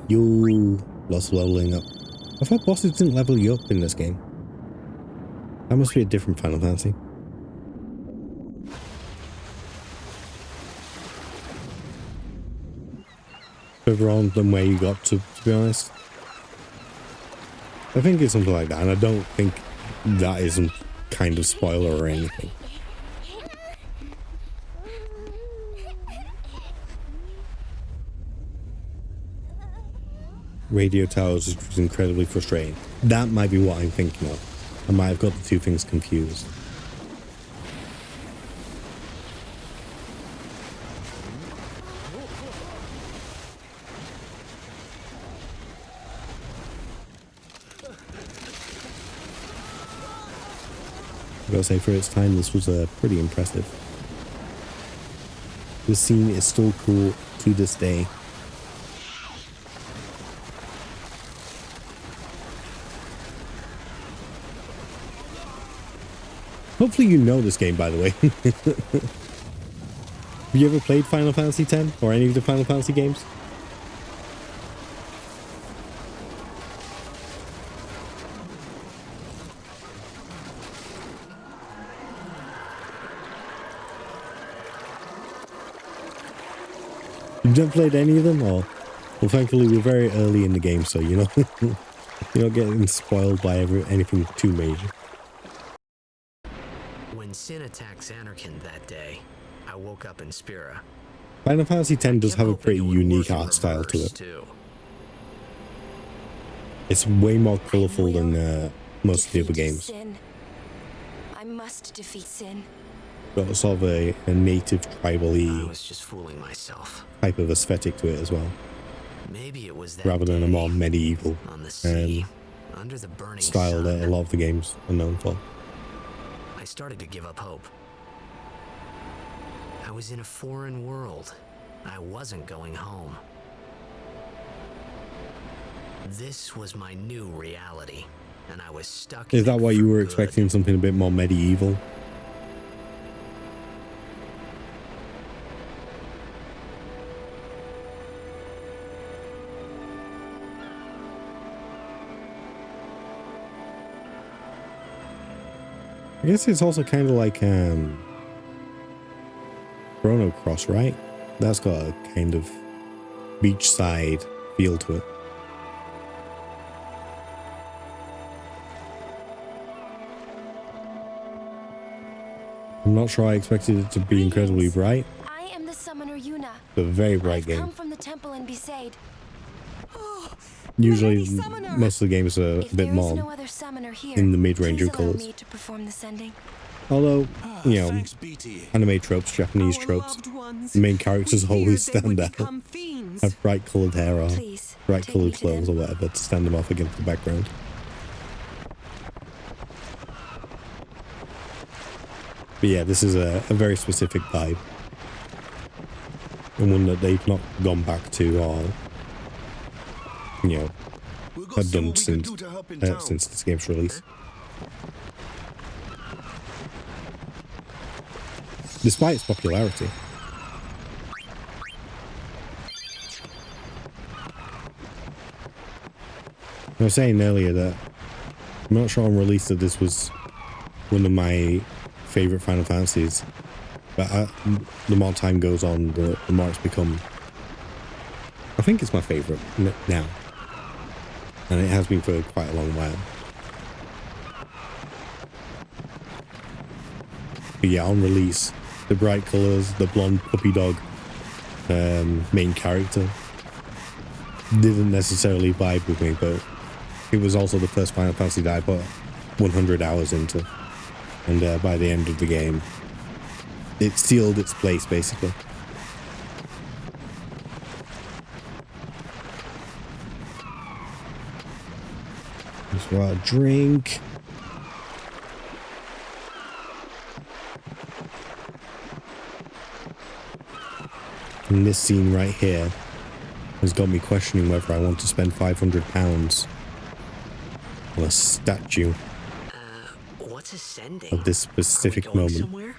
You lost leveling up. I thought bosses didn't level you up in this game. That must be a different Final Fantasy. Further on than where you got to be honest. I think it's something like that, and I don't think that is some kind of spoiler or anything. Radio towers is incredibly frustrating. That might be what I'm thinking of. I might have got the two things confused. I gotta say, for its time, this was pretty impressive. The scene is still cool to this day. Hopefully you know this game, by the way. Have you ever played Final Fantasy X or any of the Final Fantasy games? You've never played any of them, or? Well, thankfully we're very early in the game, so you know, you're not getting spoiled by anything too major. When Sin attacked Xanarkand that day, I woke up in Spira. Final Fantasy X does have a pretty unique art style to it. It's way more colourful than most of the other games. Sin. I must defeat Sin. Got sort of a native tribal-y I was just fooling myself. type of aesthetic to it as well. Maybe it was that Rather than a more medieval on the sea, under the burning style sun. that a lot of the games are known for. I started to give up hope. I was in a foreign world. I wasn't going home. This was my new reality, and I was stuck. Is that why you were good. expecting something a bit more medieval? I guess it's also kind of like Chrono Cross, right? That's got a kind of beachside feel to it. I'm not sure I expected it to be incredibly bright. I am the summoner Yuna. But a very bright I've game. come from the temple in Besaid. Usually most of the games are a bit more no other summoner here, in the mid-range of please allow colours. me to perform the sending. Although, you know, anime tropes, Japanese tropes, the main characters always stand out. Have bright coloured hair or bright coloured clothes or whatever to stand them off against the background. But yeah, this is a very specific vibe. And one that they've not gone back to or, you know, have done since this game's release. Despite its popularity. I was saying earlier that I'm not sure on release that this was one of my favourite Final Fantasies, but the more time goes on, the more it's become. I think it's my favourite now, and it has been for quite a long while. But yeah, on release, the bright colours, the blonde puppy dog main character didn't necessarily vibe with me, but it was also the first Final Fantasy that I put 100 hours into, and by the end of the game, it sealed its place, basically. Just want a drink. And this scene right here has got me questioning whether I want to spend £500 on a statue What's ascending? of this specific moment. Somewhere?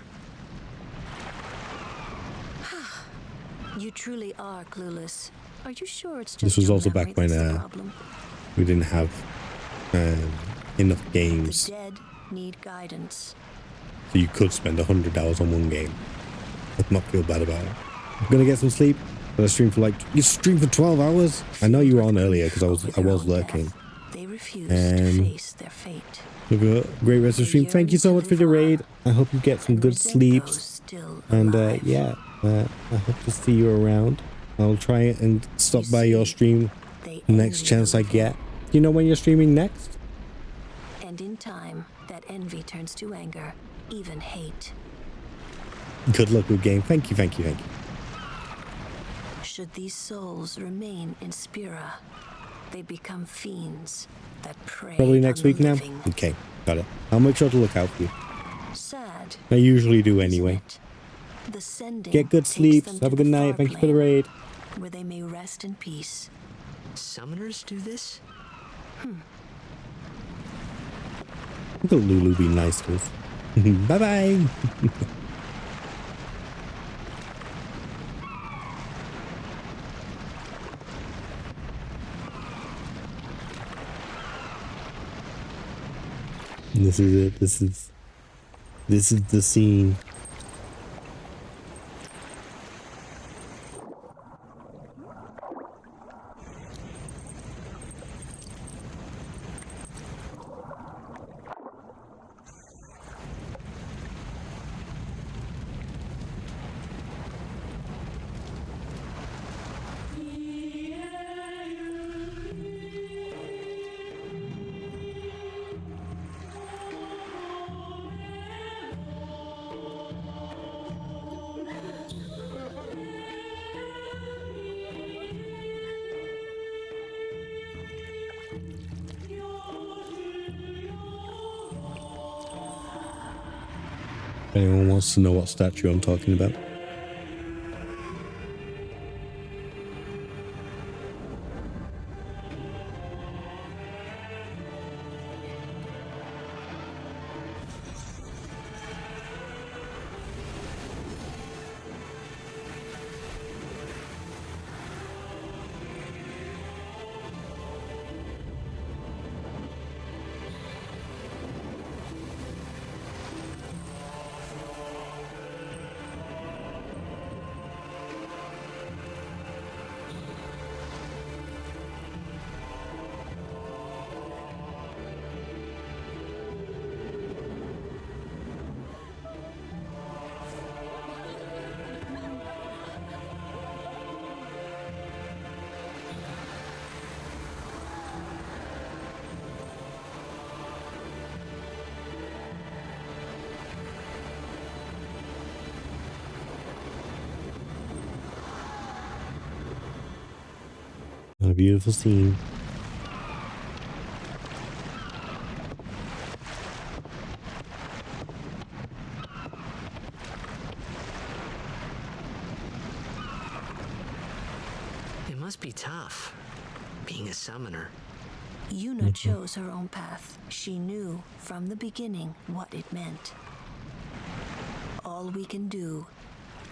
You truly are clueless. Are you sure it's just This was your also memory back when that's the problem? we didn't have enough games, The dead need guidance. so you could spend $100 on one game and not feel bad about it. I'm gonna get some sleep. But I streamed for you streamed for 12 hours? I know you were on earlier because I was lurking. They refuse to face their fate. Have a great rest of the stream. Thank you so much for the raid. I hope you get some good sleeps. And yeah, I hope to see you around. I'll try and stop by your stream the next chance I get. Do you know when you're streaming next? And in time, that envy turns to anger, even hate. Good luck with game. Thank you, thank you, thank you. Should these souls remain in Spira, they become fiends that prey Probably next on the week now? living. Okay, got it. I'll make sure to look out for you. Sad. I usually do anyway. The sending Get good takes sleep. them Have a to good the night. far Thank you for the plane, raid. where they may rest in peace. Summoners do this? Look at Lulu be nice to us. Bye-bye. This is it. This is the scene. If anyone wants to know what statue I'm talking about. What a beautiful scene. It must be tough, being a summoner. Yuna chose her own path. She knew from the beginning what it meant. All we can do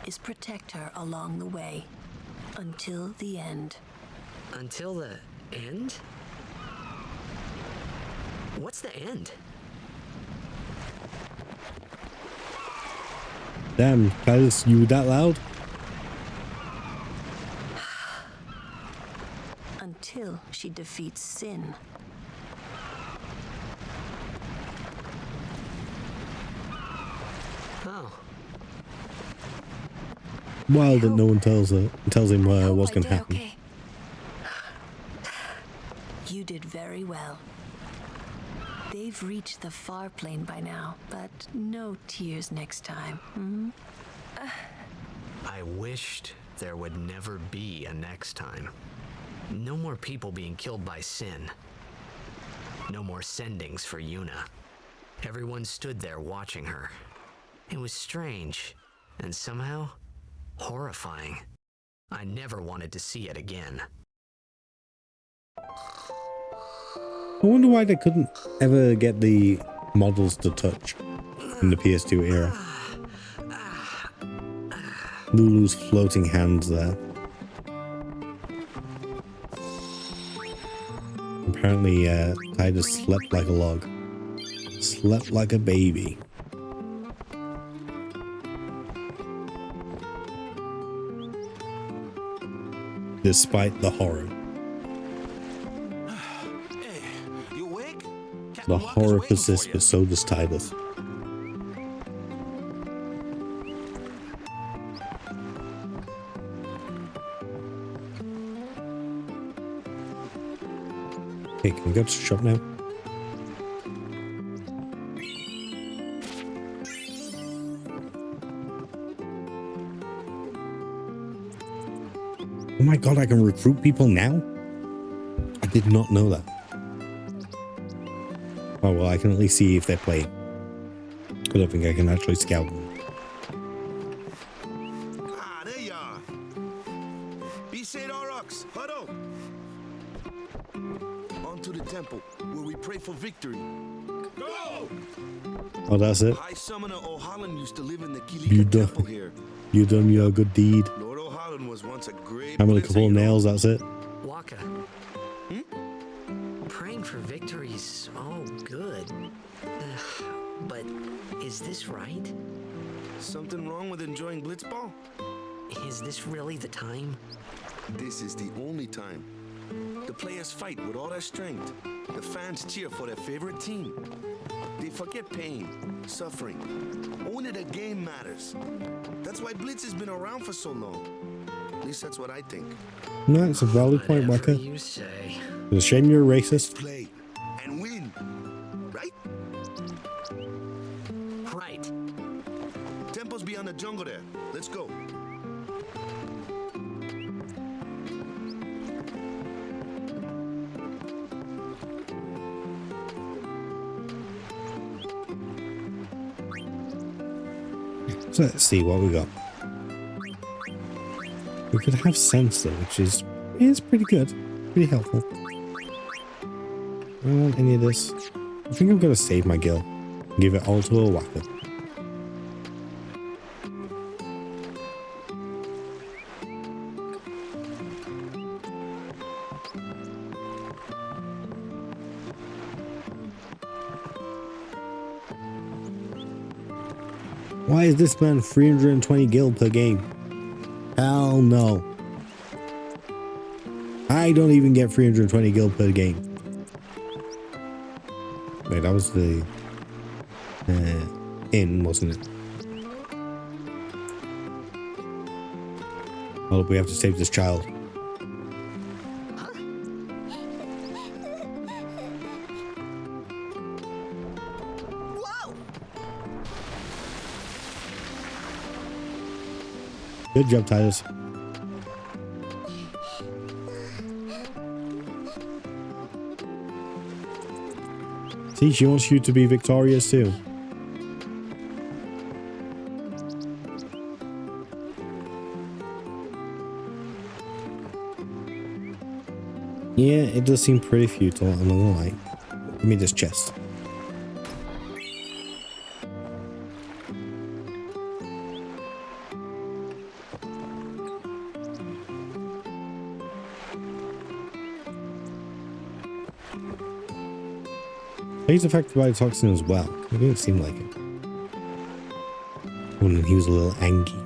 is protect her along the way, until the end. Until the end? What's the end? Damn, Tidus, you that loud? Until she defeats sin. Oh. Wild that no one tells him what's going to happen. Okay. You did very well. They've reached the far plane by now, but no tears next time. Hmm? I wished there would never be a next time. No more people being killed by sin. No more sendings for Yuna. Everyone stood there watching her. It was strange, and somehow horrifying. I never wanted to see it again. I wonder why they couldn't ever get the models to touch in the PS2 era. Lulu's floating hands there. Apparently, Tidus slept like a log. Slept like a baby. Despite the horror. The horror persists, but so does Tidus. Okay, can we go to the shop now? Oh my god, I can recruit people now? I did not know that. Oh well, I can at least see if they're playing. I don't think I can actually scout them. Ah, there you are. Be Saint Aurochs, huddle. On to the temple, where we pray for victory. Go! Oh, that's it? High Summoner O'Halloran used to live in the You Kilika done, temple here. you done your good deed. Lord O'Halloran was once a great... How many couple of nails, that's it? Waka. Praying for victories, oh good. But is this right? Something wrong with enjoying Blitzball? Is this really the time? This is the only time. The players fight with all their strength. The fans cheer for their favorite team. They forget pain, suffering. Only the game matters. That's why Blitz has been around for so long. At least that's what I think. No, it's a valid point, Waka. You say. It's a shame you're a racist. Play and win, right? Right. Temple's beyond the jungle there. Let's go. So let's see what we got. We could have sense though, which is pretty good, pretty helpful. I don't want any of this. I think I'm gonna save my gil. Give it all to a Waka. Why is this man 320 gil per game? Hell no. I don't even get 320 gil per game. Wait, that was the inn, wasn't it? Well, we have to save this child. Good job, Tidus. See, she wants you to be victorious too. Yeah, it does seem pretty futile, I'm not gonna lie. Give me this chest. He's affected by the toxin as well. It didn't seem like it. When he was a little angry.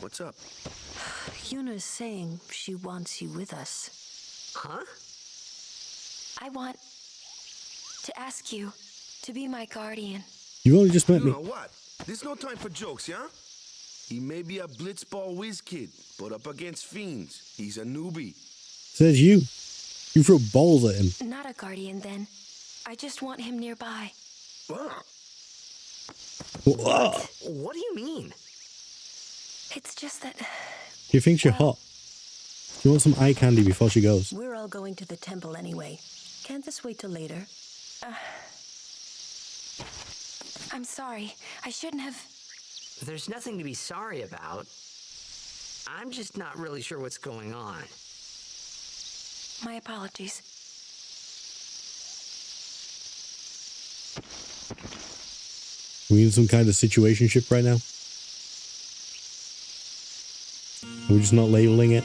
What's up? Yuna's saying she wants you with us. Huh? I want to ask you to be my guardian. You only just met You me. know what? There's no time for jokes, yeah? He may be a blitzball whiz kid, but up against fiends, he's a newbie. Says you. You throw balls at him. Not a guardian, then. I just want him nearby. Whoa. What do you mean? It's just that... She thinks you're hot. She wants some eye candy before she goes. We're all going to the temple anyway. Can't this wait till later? I'm sorry. I shouldn't have... There's nothing to be sorry about. I'm just not really sure what's going on. My apologies. We in some kind of situationship right now? Are we just not labeling it?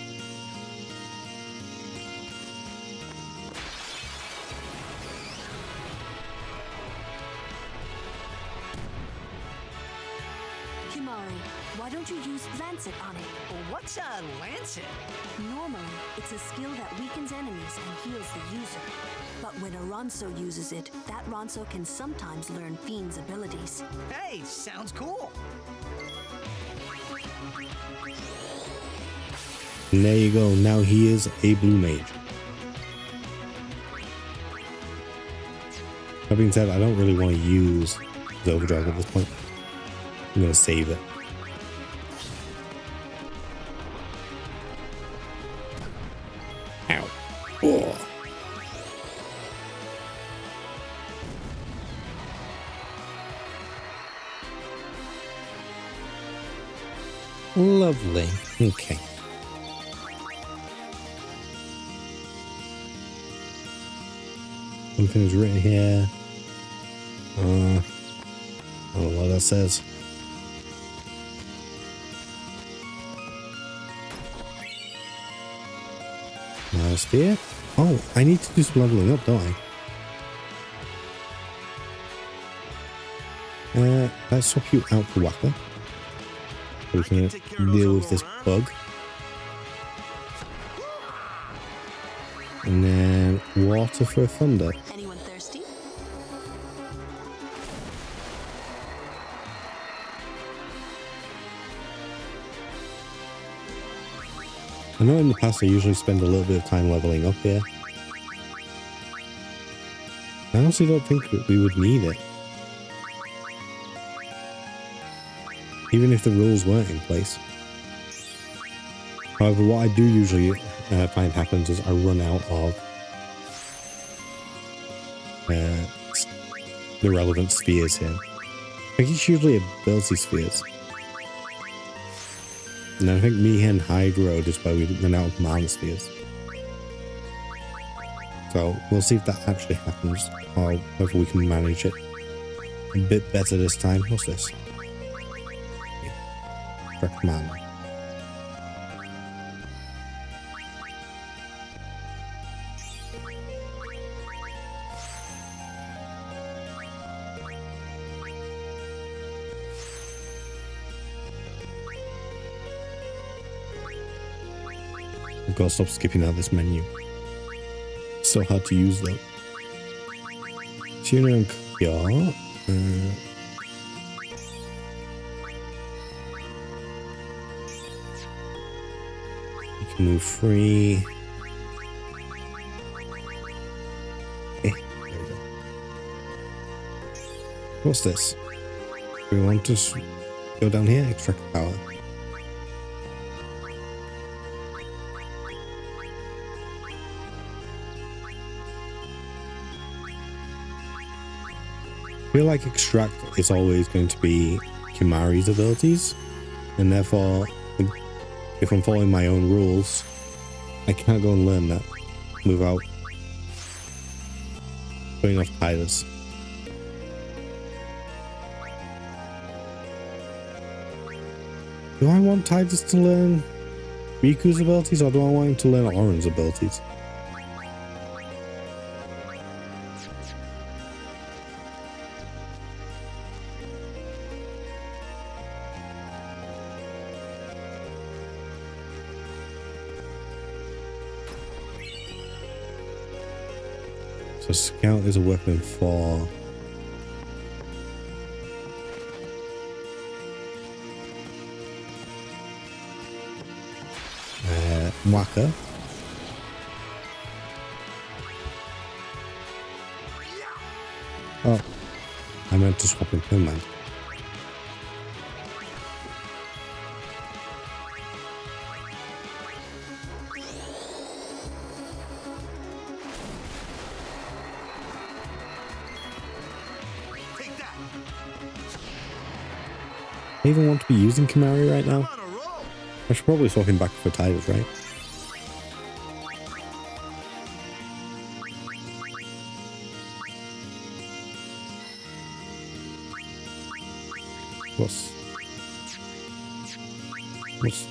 Kimari, why don't you use Lancet on it? What's a lancet? Normally, it's a skill that weakens enemies and heals the user. But when a Ronso uses it, that Ronso can sometimes learn Fiend's abilities. Hey, sounds cool. And there you go. Now he is a blue mage. That being said, I don't really want to use the overdrive at this point. I'm going to save it. Ow. Oh. Lovely. Okay. Something is written here. I don't know what that says. Spear? Oh, I need to do some leveling up, don't I? Let's swap you out for Whacker. So we can deal with this bug. And then water for thunder. Anyone thirsty? I know in the past I usually spend a little bit of time leveling up here. I honestly don't think that we would need it. Even if the rules weren't in place. However, what I do usually find happens is I run out of the relevant spheres here. I think it's usually ability spheres. And I think Mihen High Road is where we run out of mana spheres. So we'll see if that actually happens, or whether we can manage it a bit better this time. What's this? Correct mana. I've got to stop skipping out this menu. It's so hard to use though. Tuna and Kya. Move free. Okay, there we go. What's this? We want to go down here, extract power. I feel like extract is always going to be Kimari's abilities, and therefore, if I'm following my own rules, I can't go and learn that without going off Tidus. Do I want Tidus to learn Riku's abilities, or do I want him to learn Auron's abilities? So Scout is a weapon for Waka. Oh, I meant to swap in Pillman. I even want to be using Kimari right now. I should probably swap him back for Tidus, right?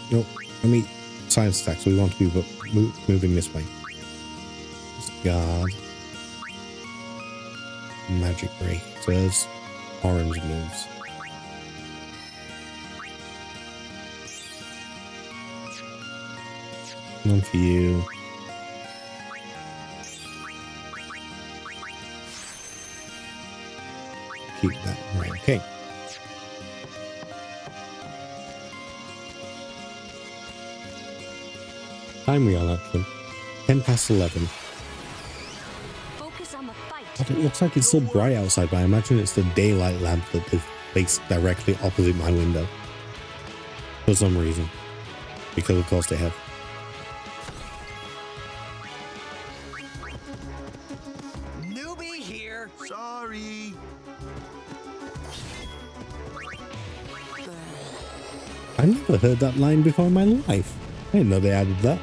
Nope. Let me science attack, so we want to be moving this way. Guard. Magic Ray. So there's orange moves. One for you. Keep that right. Okay. Time we are actually 10 past 11. Focus on the fight. God, it looks like it's still bright outside, but I imagine it's the daylight lamp that they've placed directly opposite my window for some reason, because of course they have. Newbie here. Sorry. I never heard that line before in my life. I didn't know they added that.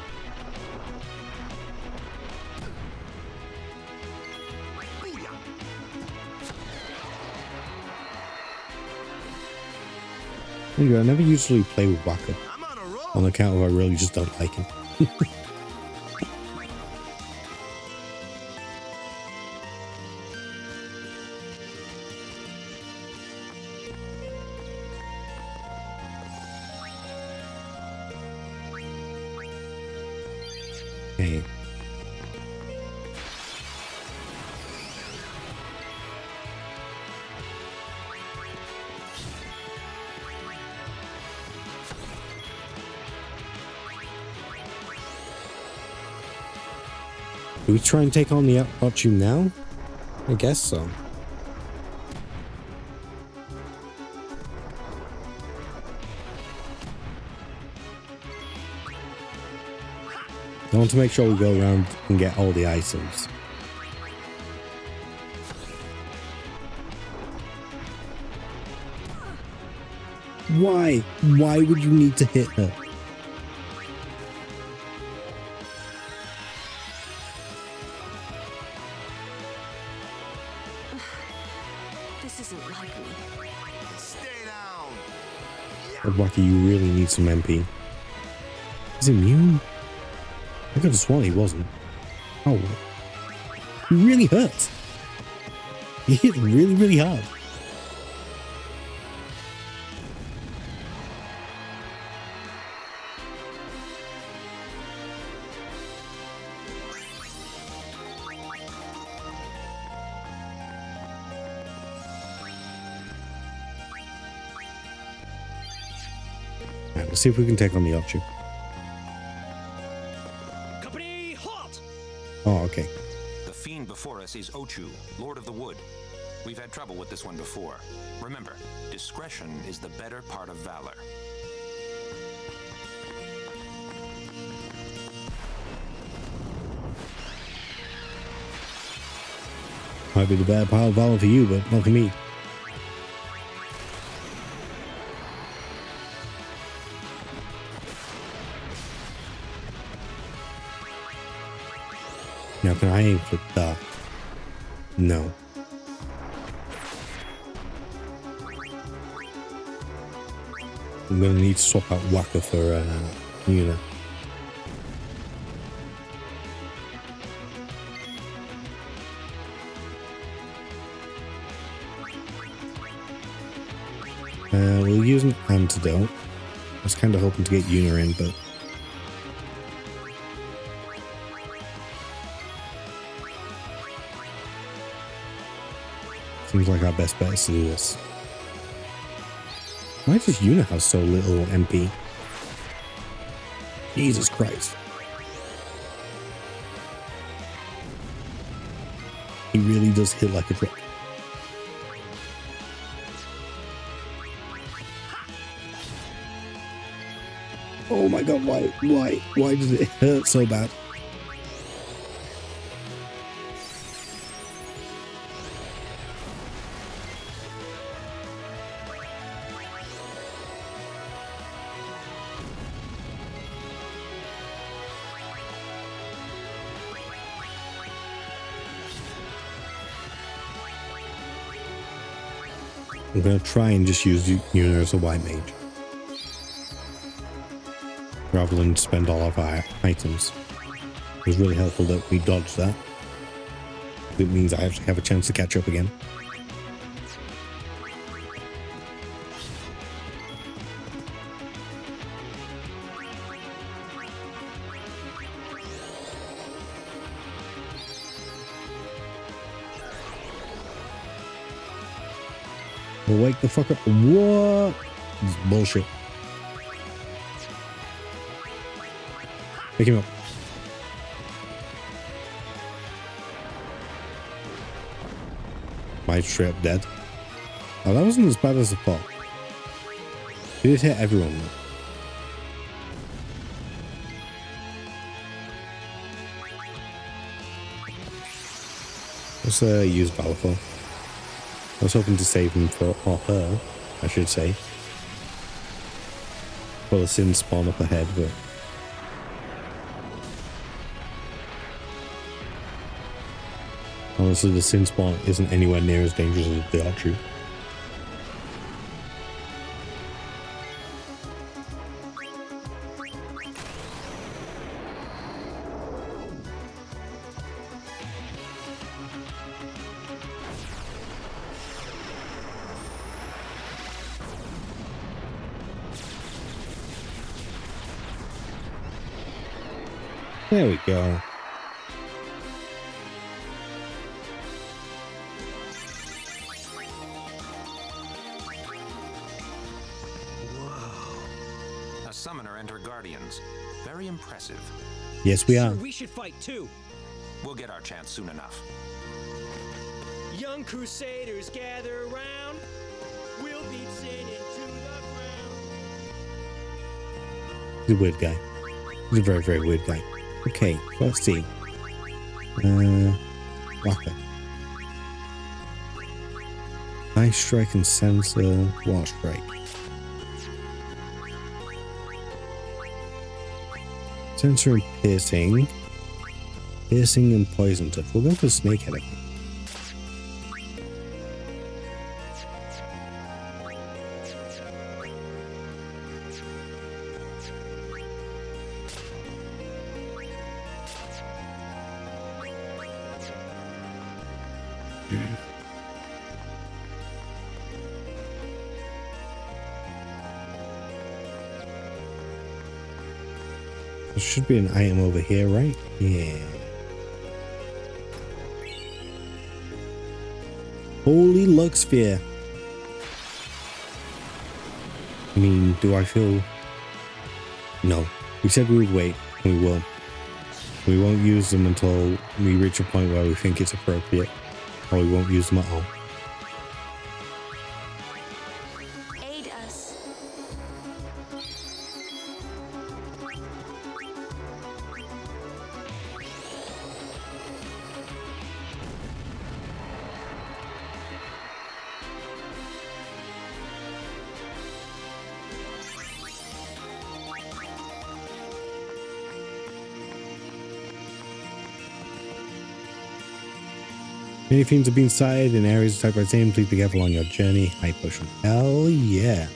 Anyway, I never usually play with Waka on account of I really just don't like him. Okay. Do we try and take on the Uchu now? I guess so. I want to make sure we go around and get all the items. Why? Why would you need to hit her? This isn't like me. Stay down. Oh, Waka, you really need some MP. He's immune? I could have sworn he wasn't. Oh. He really hurts. He hit really, really hard. Alright, let's see if we can take on the Uchu. Oh, okay. The fiend before us is Ochu, Lord of the Wood. We've had trouble with this one before. Remember, discretion is the better part of valor. Might be the better part of valor for you, but not for me. Now can I aim for that? No. I'm gonna need to swap out Waka for Yuna. We'll use an antidote. I was kind of hoping to get Yuna in, but seems like our best bet is to do this. Why does Yuna have so little MP? Jesus Christ. He really does hit like a truck. Oh my god, why does it hurt so bad? I'm going to try and just use Yuna as a white mage, rather than spend all of our items. It was really helpful that we dodged that. It means I actually have a chance to catch up again. Well, wake the fuck up. What? This is bullshit. Pick him up. Might straight up dead. Oh, that wasn't as bad as I thought. He did hit everyone though. Let's use Balfour. I was hoping to save him for, or her, I should say. For the sin spawn up ahead, but honestly, the sin spawn isn't anywhere near as dangerous as the archery. There we go. A summoner and her guardians. Very impressive. Yes, we are. Sir, we should fight too. We'll get our chance soon enough. Young Crusaders, gather around. We'll beat sin into the ground. He's a weird guy. He's a very, very weird guy. Okay, so let's see. Waka. Ice Strike and Sensor, Water Strike. Sensor and Piercing. Piercing and Poison Touch. We'll go for Snakehead, I think. There should be an item over here, right? Yeah. Holy Lux Sphere. I mean, do I feel... No. We said we would wait, and we will. We won't use them until we reach a point where we think it's appropriate, or we won't use them at all. Aid us. Many fiends have been sighted in areas attacked by Zane. Please be careful on your journey. High potion. Hell yeah.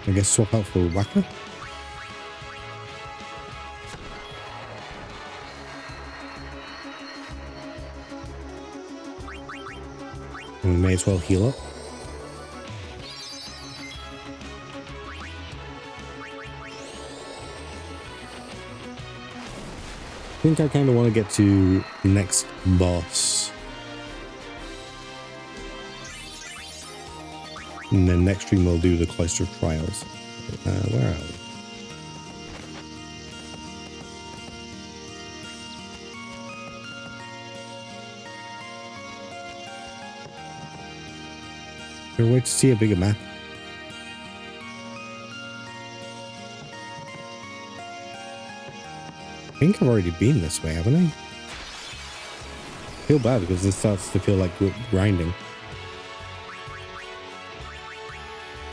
I guess swap out for Whacker. We may as well heal up. I think I kind of want to get to the next boss. And then next stream we'll do the Cloister of Trials. Where are we? Is there a way to see a bigger map? I think I've already been this way, haven't I? I feel bad because this starts to feel like we're grinding.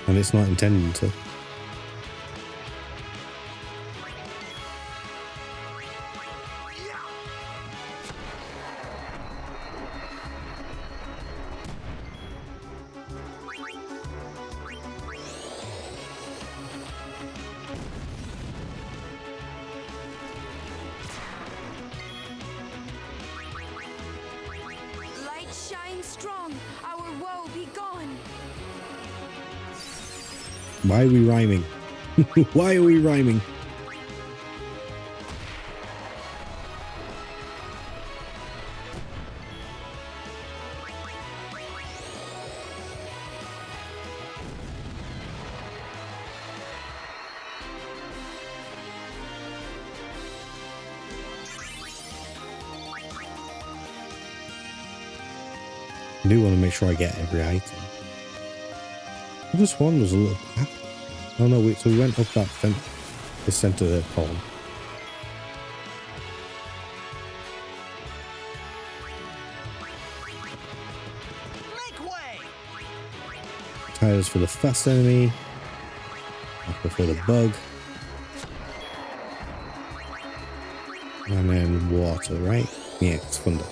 And it's not intended to. Why are we rhyming? Why are we rhyming? I do want to make sure I get every item. This one was a little path. Oh no, wait, so we went up that the center of the column. Make way! Tires for the fast enemy. Aqua for the bug. And then water, right? Yeah, it's thunder.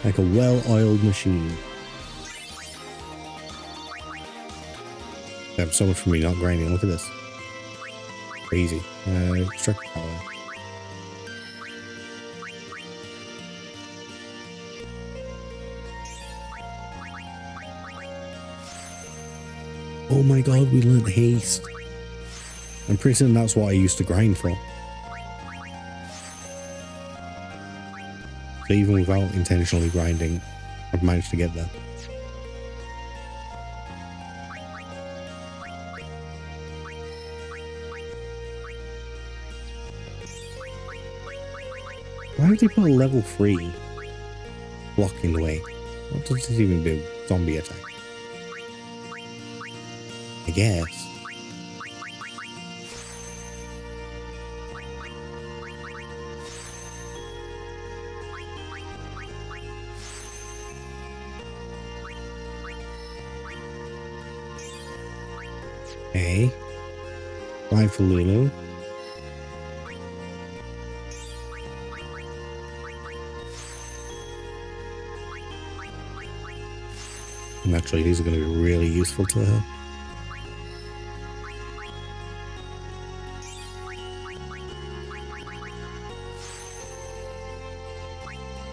Like a well-oiled machine. Damn, so much for me not grinding. Look at this. Crazy. Extract power. Oh my god, we learned haste. I'm pretty certain that's what I used to grind for. So even without intentionally grinding, I've managed to get there. Why would they put a level 3 block in the way? What does this even do? Zombie attack. I guess. Okay. Bye for Lulu. Naturally, these are going to be really useful to her.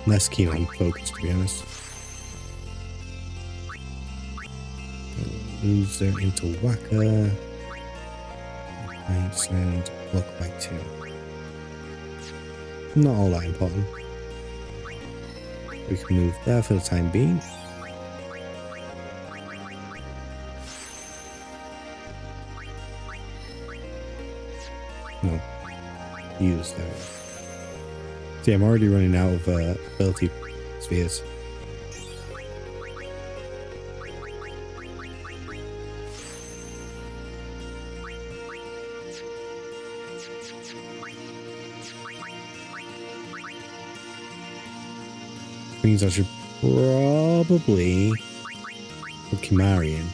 Less keen on focus, to be honest. Loser into Whacker. Right, and look back to. Not all that important. We can move there for the time being. No. Use that. See, I'm already running out of ability spheres. Means I should probably put Kimari in.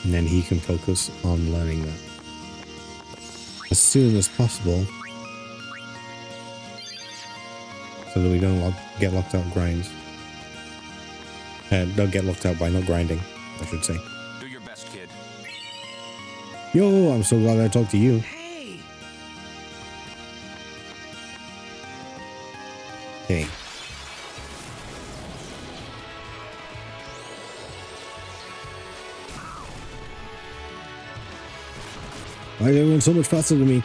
And then he can focus on learning that as soon as possible, so that we don't get locked out of grinds. Don't get locked out by not grinding, I should say. Do your best, kid. Yo, I'm so glad I talked to you. Okay. Why is everyone so much faster than me?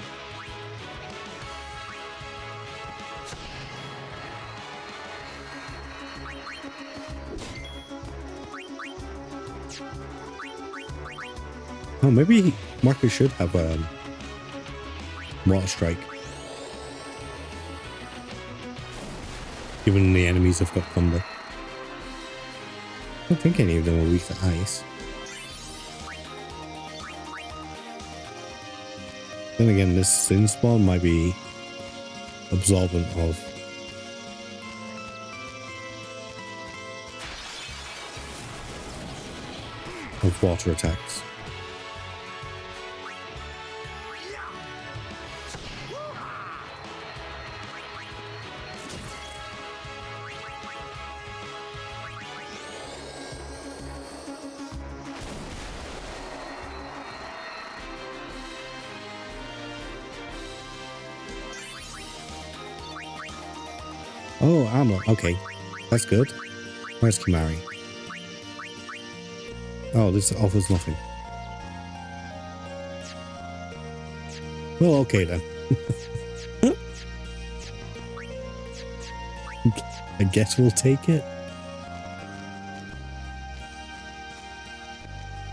Oh, maybe Marcus should have water strike. Given the enemies have got thunder. I don't think any of them are weak to ice. Then again, this sin spawn might be absorbent of water attacks. Oh, armor. Okay. That's good. Where's Kimari? Oh, this offers nothing. Well, okay then. I guess we'll take it.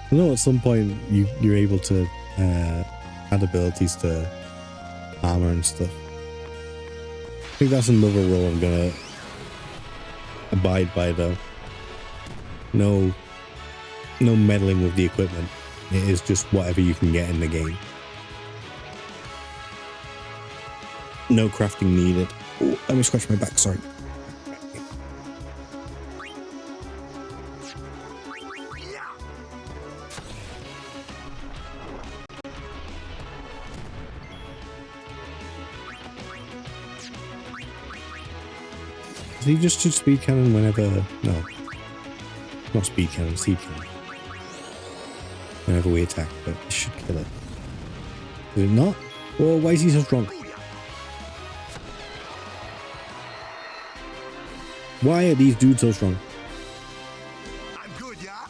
I know at some point you're able to add abilities to armor and stuff. I think that's another rule I'm gonna abide by, though. No meddling with the equipment. It is just whatever you can get in the game. No crafting needed. Oh, let me scratch my back, sorry. He just should speed cannon whenever. No, not speed cannon, seed cannon. Whenever we attack, but it should kill it. Is it not? Oh, why is he so strong? Why are these dudes so strong? I'm good, yeah?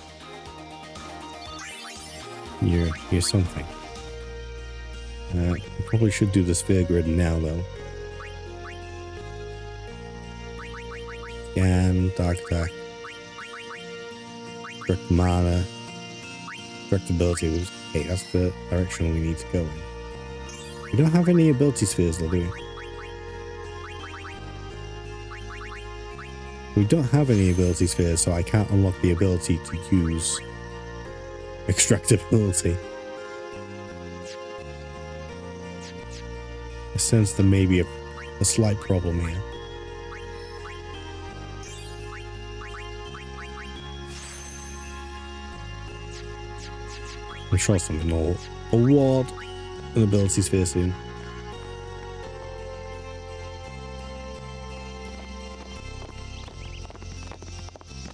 You're something. I probably should do the sphere grid now, though. Scan, dark attack, direct mana, direct ability. Okay, that's the direction we need to go in. We don't have any ability spheres, though, do we? We don't have any ability spheres, so I can't unlock the ability to use extractability. I sense there may be a slight problem here. I'm sure something will award an ability sphere soon.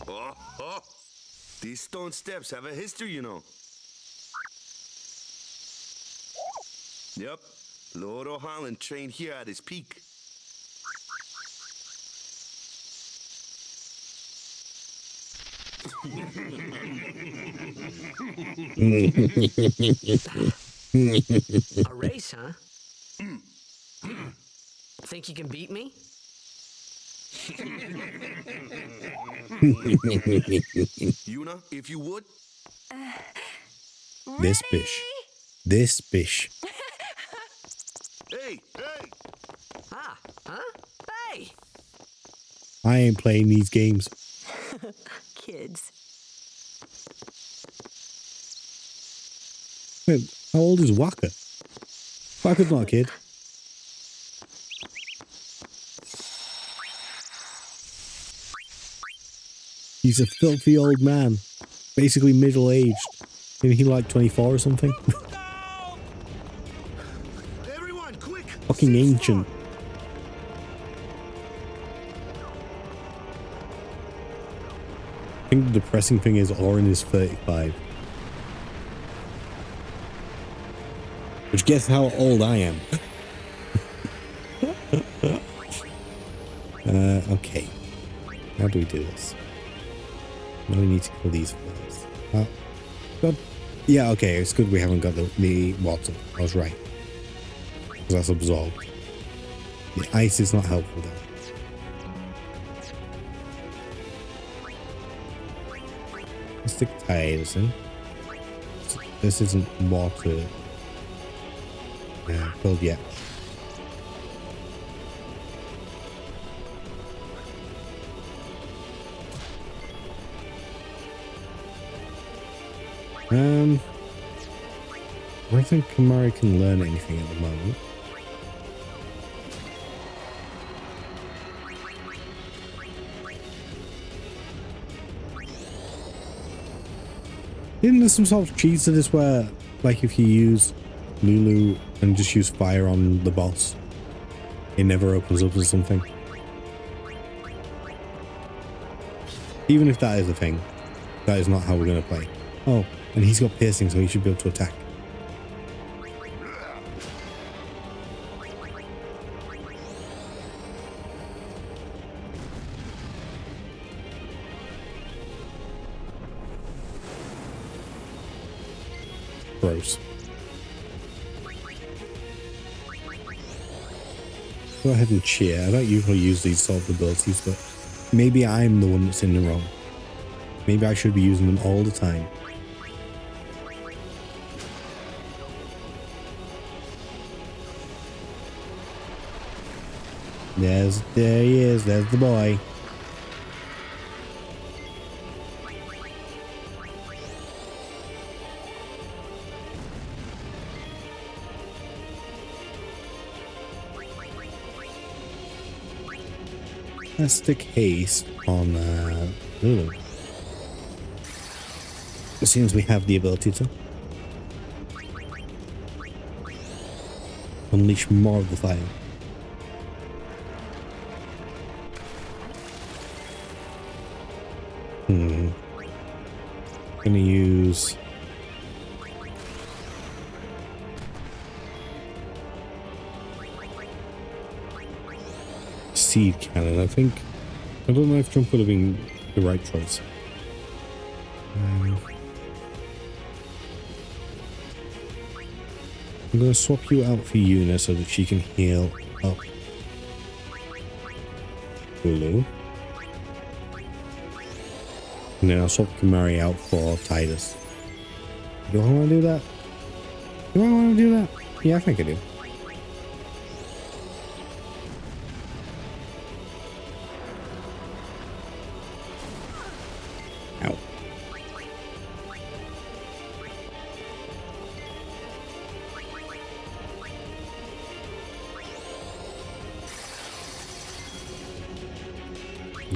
Oh. These stone steps have a history, you know. Yep, Lord O'Holland trained here at his peak. A race, huh? Think you can beat me? Yuna, if you would. This bish. This bish. Hey, hey! Ah, huh? Hey! I ain't playing these games. Kids. Wait, how old is Waka? Waka's not a kid. He's a filthy old man. Basically middle-aged. Maybe he like 24 or something. Everyone, quick! Fucking ancient. I think the depressing thing is Orin is 35. Which guess how old I am. Okay. How do we do this? Now we need to kill these first. God. Yeah, okay, it's good we haven't got the water. I was right. Because that's absorbed. The ice is not helpful though. Let's stick Tidus in. This isn't water filled yet. I don't think Kamari can learn anything at the moment. Isn't there some sort of cheat to this where, like, if you use Lulu and just use fire on the boss, it never opens up or something? Even if that is a thing, that is not how we're going to play. Oh, and he's got piercing, so he should be able to attack. Gross. Go ahead and cheer. I don't usually use these sort of abilities, but maybe I'm the one that's in the wrong. Maybe I should be using them all the time. There he is. There's the boy. Let's stick haste on Lulu. As soon as we have the ability to unleash more of the fire. Gonna use seed cannon, I think. I don't know if jump would have been the right choice. I'm gonna swap you out for Yuna so that she can heal up Lulu. And then I'll swap Kamari out for Tidus. Do I want to do that? Do I want to do that? Yeah, I think I do. Ow.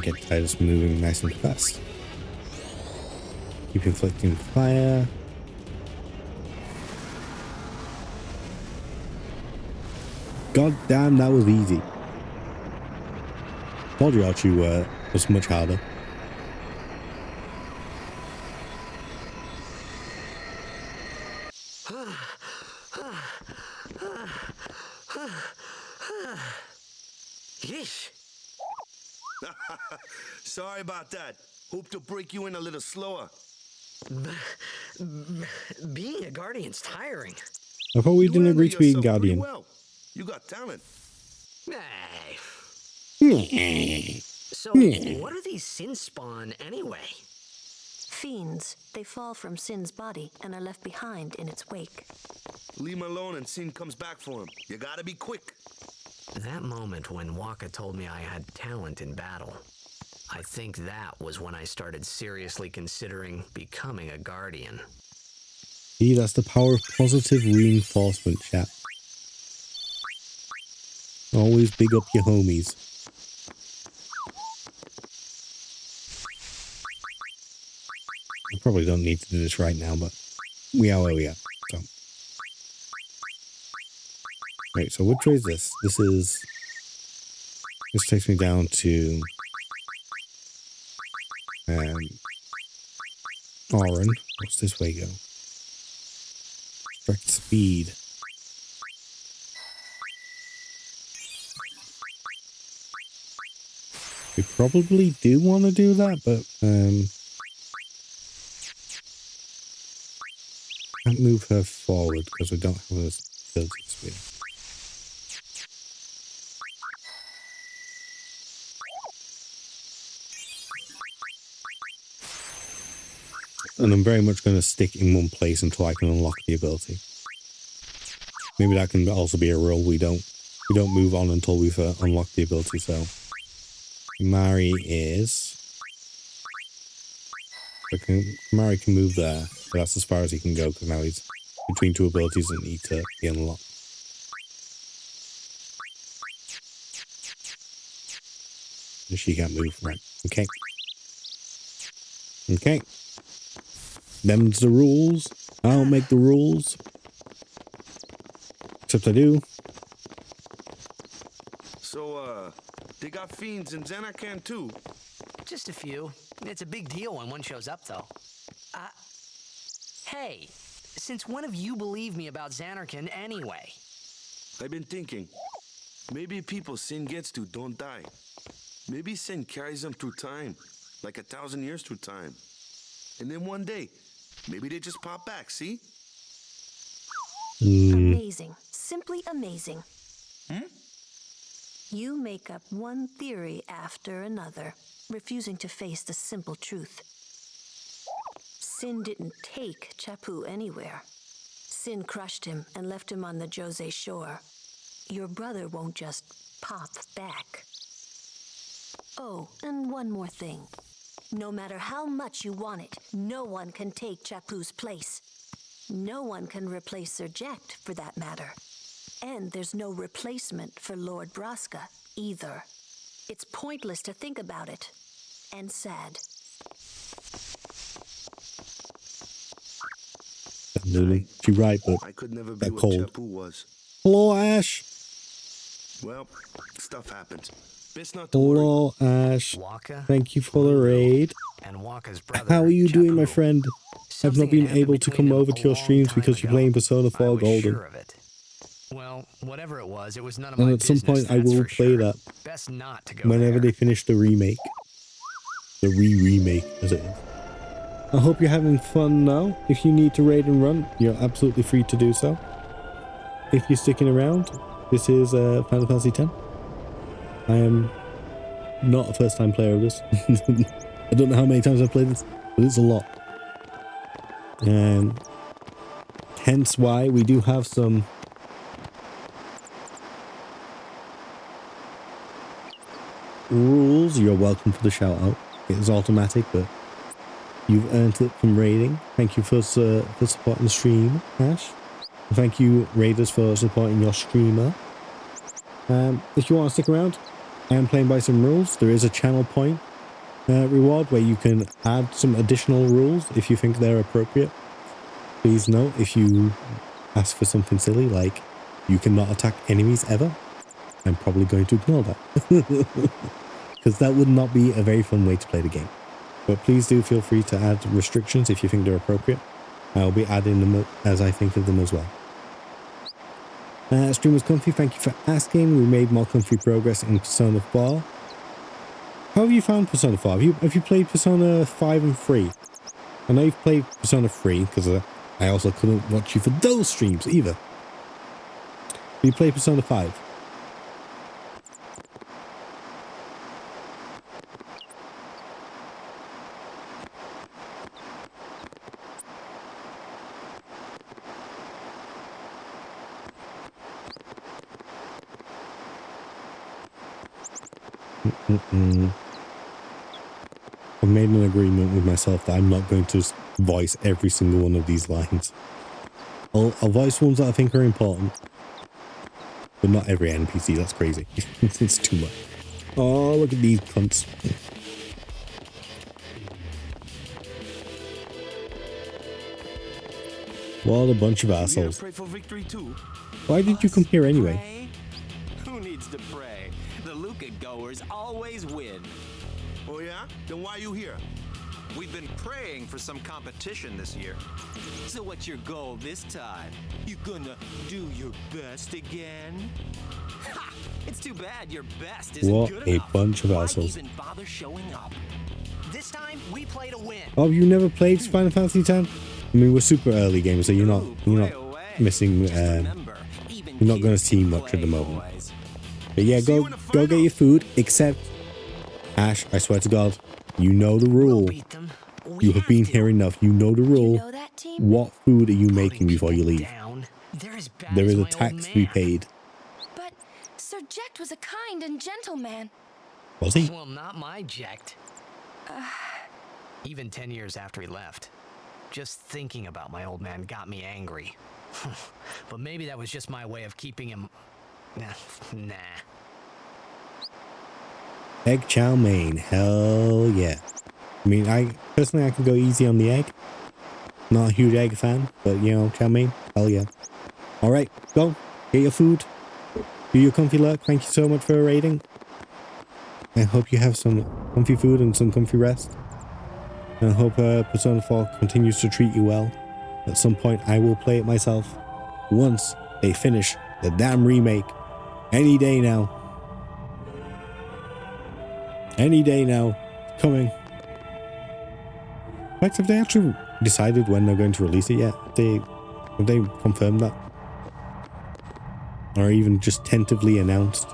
Get Tidus moving nice and fast. Keep inflicting fire. God damn, that was easy. Told you Archie was much harder. Sorry about that. Hope to break you in a little slower. Being a guardian's tiring. I thought we didn't handle agree to be a yourself pretty guardian. well. You got talent. Hey. So, what are these sin spawn anyway? Fiends. They fall from Sin's body and are left behind in its wake. Leave him alone and Sin comes back for him. You gotta be quick. That moment when Waka told me I had talent in battle, I think that was when I started seriously considering becoming a guardian. See, that's the power of positive reinforcement, chat. Always big up your homies. I probably don't need to do this right now, but we are where we are. So. Right, so which way is this? This takes me down to Oren. What's this way go? Direct speed. We probably do want to do that, but can't move her forward because we don't have a ability speed. And I'm very much going to stick in one place until I can unlock the ability. Maybe that can also be a rule. We don't move on until we've unlocked the ability. So Mari is. Mari can move there, but that's as far as he can go because now he's between two abilities that need to be unlocked. And she can't move. Right. Okay. Okay. Them's the rules. I don't make the rules. Except I do. So, they got fiends in Zanarkand too? Just a few. It's a big deal when one shows up, though. Hey, since when have you believed me about Zanarkand anyway? I've been thinking. Maybe people Sin gets to don't die. Maybe Sin carries them through time. Like 1,000 years through time. And then one day, maybe they just pop back, see? Amazing. Simply amazing. You make up one theory after another, refusing to face the simple truth. Sin didn't take Chapu anywhere. Sin crushed him and left him on the Jose shore. Your brother won't just pop back. Oh, and one more thing. No matter how much you want it, no one can take Chapu's place. No one can replace Sir Jekt, for that matter. And there's no replacement for Lord Braska, either. It's pointless to think about it. And sad. Absolutely. She's right, but I could never be what cold. Chapu was. Hello, Ash. Well, stuff happens. Best not to worry. Hello, Ash. Waka, Thank you for the raid. and Waka's brother. How are you doing, my Chapu. friend? I've not been able to come over to your streams because you're playing Persona 4 I was Golden. sure of it. Well, whatever it was none of And my at some business, point I that's will for play sure. that Best not to go whenever there. they finish the remake. The remake, as it is. I hope you're having fun now. If you need to raid and run, you're absolutely free to do so. If you're sticking around, this is Final Fantasy X. I am not a first-time player of this. I don't know how many times I've played this, but it's a lot. And hence why we do have some rules. You're welcome for the shout out. It is automatic, but you've earned it from raiding. Thank you for supporting the stream, Ash. And thank you, raiders, for supporting your streamer. If you want to stick around, I am playing by some rules. There is a channel point reward where you can add some additional rules if you think they're appropriate. Please note, if you ask for something silly like you cannot attack enemies ever, I'm probably going to ignore that. Because that would not be a very fun way to play the game. But please do feel free to add restrictions if you think they're appropriate. I'll be adding them as I think of them as well. Stream was comfy, thank you for asking. We made more comfy progress in Persona 4. How have you found Persona 4? Have you played Persona 5 and 3? I know you've played Persona 3 because I also couldn't watch you for those streams either. You play Persona 5. I've made an agreement with myself that I'm not going to voice every single one of these lines. I'll voice ones that I think are important, but not every NPC. That's crazy. It's too much. Oh, look at these cunts. What a bunch of assholes. Pray for victory too. Why did you come here anyway? Pray? Who needs to pray? The Luca goers always win. Oh yeah? Then why are you here? We've been praying for some competition this year. So what's your goal this time? You gonna do your best again? Ha! It's too bad your best isn't What good a enough. bunch of Why assholes. even bother showing up? This time, we play to win. Oh, you never played Final Fantasy X? I mean, we're super early games, so you're not missing. You're not going to see much at the moment. But yeah, go get your food. Except, Ash, I swear to God, you know the rule. You have been here enough. You know the rule. What food are you making before you leave? There is a tax to be paid. But Sir Jekt was a kind and gentle man. Was he? Well, not my Jekt. Even 10 years after he left. Just thinking about my old man got me angry. But maybe that was just my way of keeping him... Nah. Egg chow mein. Hell yeah. I mean, I can go easy on the egg. Not a huge egg fan, but you know, chow mein. Hell yeah. Alright, go. Get your food. Do your comfy lurk. Thank you so much for a rating. I hope you have some comfy food and some comfy rest. And I hope Persona 4 continues to treat you well. At some point, I will play it myself. Once they finish the damn remake. Any day now. Any day now. Coming. In fact, have they actually decided when they're going to release it yet? Have they confirmed that? Or even just tentatively announced?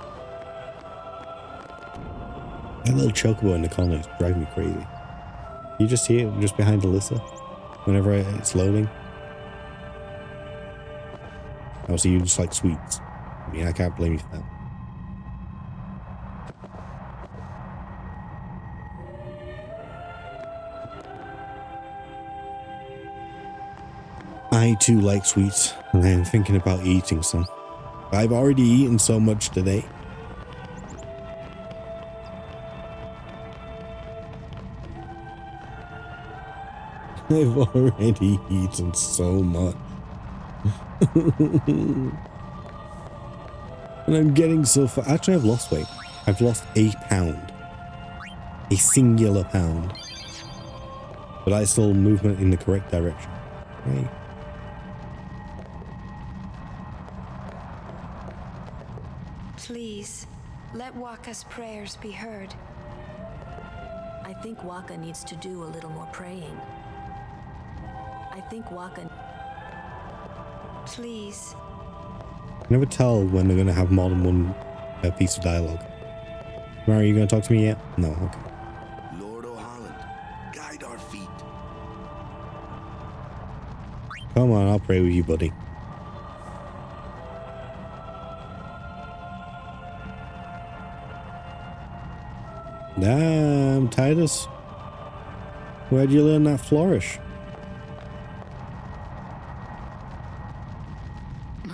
That little chocobo in the corner is driving me crazy. You just see it just behind Alyssa whenever it's loading. Oh, so you just like sweets. I mean, I can't blame you for that. I too like sweets, and I am thinking about eating some. I've already eaten so much today. I've already eaten so much. And I'm getting so far. Actually, I've lost weight. I've lost a pound. A singular pound. But that's still movement in the correct direction. Right? Please, let Waka's prayers be heard. I think Waka needs to do a little more praying. I think Waka... Please. I never tell when they're going to have more than one piece of dialogue. Mary, are you going to talk to me yet? No, okay. Lord O'Holland, guide our feet. Come on, I'll pray with you, buddy. Damn, Tidus. Where'd you learn that flourish?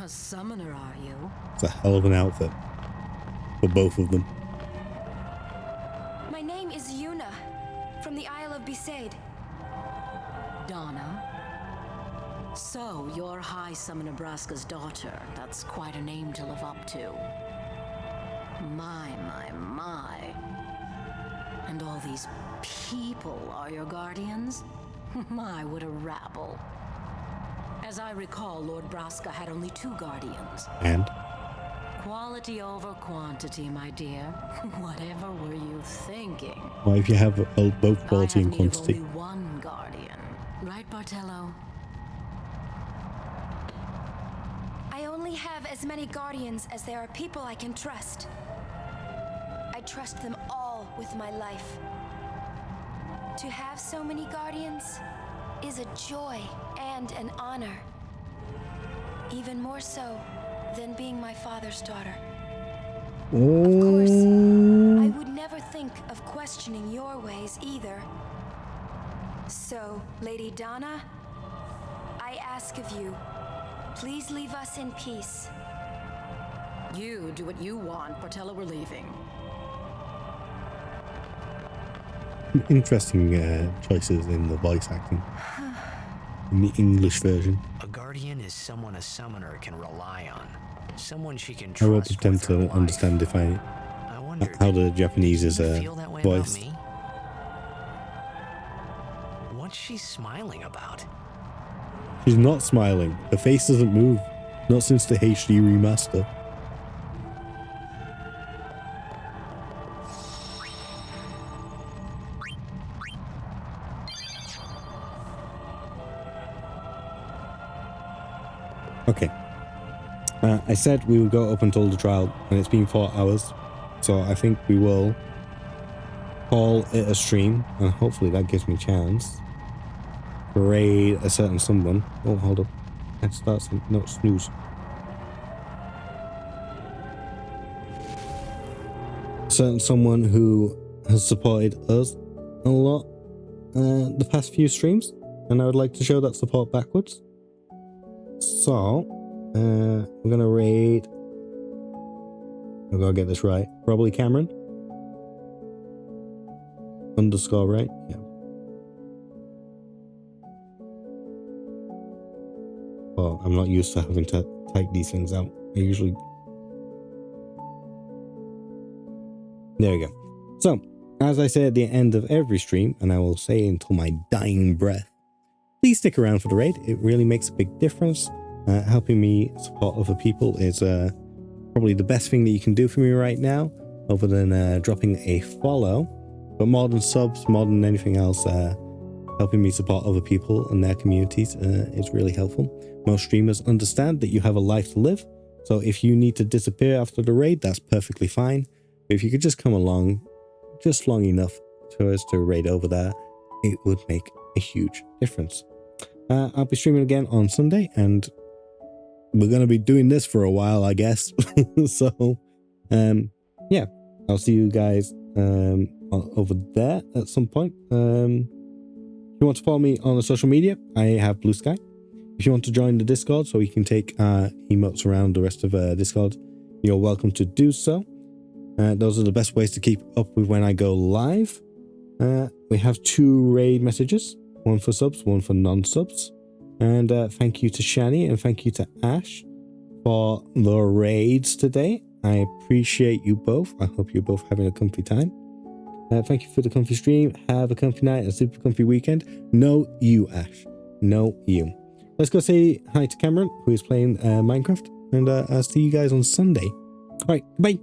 A summoner, are you? It's a hell of an outfit. For both of them. My name is Yuna, from the Isle of Besaid. Donna? So, you're High Summoner Braska's daughter. That's quite a name to live up to. My. And all these people are your guardians? My, what a rabble. As I recall, Lord Braska had only 2 guardians. And? Quality over quantity, my dear. Whatever were you thinking? Why if you have both quality and I have need of quantity? only one guardian. Right, Bartello? I only have as many guardians as there are people I can trust. I trust them all with my life. To have so many guardians is a joy and an honor. Even more so than being my father's daughter. Of course, I would never think of questioning your ways either. So, Lady Donna, I ask of you, please leave us in peace. You do what you want, Bartello, we're leaving. Interesting choices in the voice acting. In the English version. A guardian is someone a summoner can rely on. Someone she can I trust. will pretend to understand if how the Japanese is voiced. What's she smiling about? She's not smiling. Her face doesn't move. Not since the HD remaster. Okay. I said we would go up until the trial, and it's been 4 hours. So I think we will call it a stream, and hopefully that gives me a chance to raid a certain someone. Oh, hold up. Let's start some. No, snooze. Certain someone who has supported us a lot the past few streams, and I would like to show that support backwards. So, we're gonna raid. I've got to get this right. Probably Cameron. Underscore, right? Yeah. Well, I'm not used to having to type these things out. I usually. There we go. So, as I say at the end of every stream, and I will say until my dying breath, please stick around for the raid. It really makes a big difference. Helping me support other people is probably the best thing that you can do for me right now, other than dropping a follow. But more than subs, more than anything else, helping me support other people and their communities is really helpful. Most streamers understand that you have a life to live, so if you need to disappear after the raid, that's perfectly fine. But if you could just come along just long enough for us to raid over there, it would make a huge difference. I'll be streaming again on Sunday, and we're going to be doing this for a while, I guess. So, yeah, I'll see you guys over there at some point. If you want to follow me on the social media, I have Blue Sky. If you want to join the Discord so we can take emotes around the rest of Discord, you're welcome to do so. Those are the best ways to keep up with when I go live. We have 2 raid messages, one for subs, one for non-subs. And thank you to Shani and thank you to Ash for the raids today. I appreciate you both. I hope you're both having a comfy time. Thank you for the comfy stream. Have a comfy night, a super comfy weekend. No, you, Ash. No, you. Let's go say hi to Cameron, who is playing Minecraft. And I'll see you guys on Sunday. All right, bye.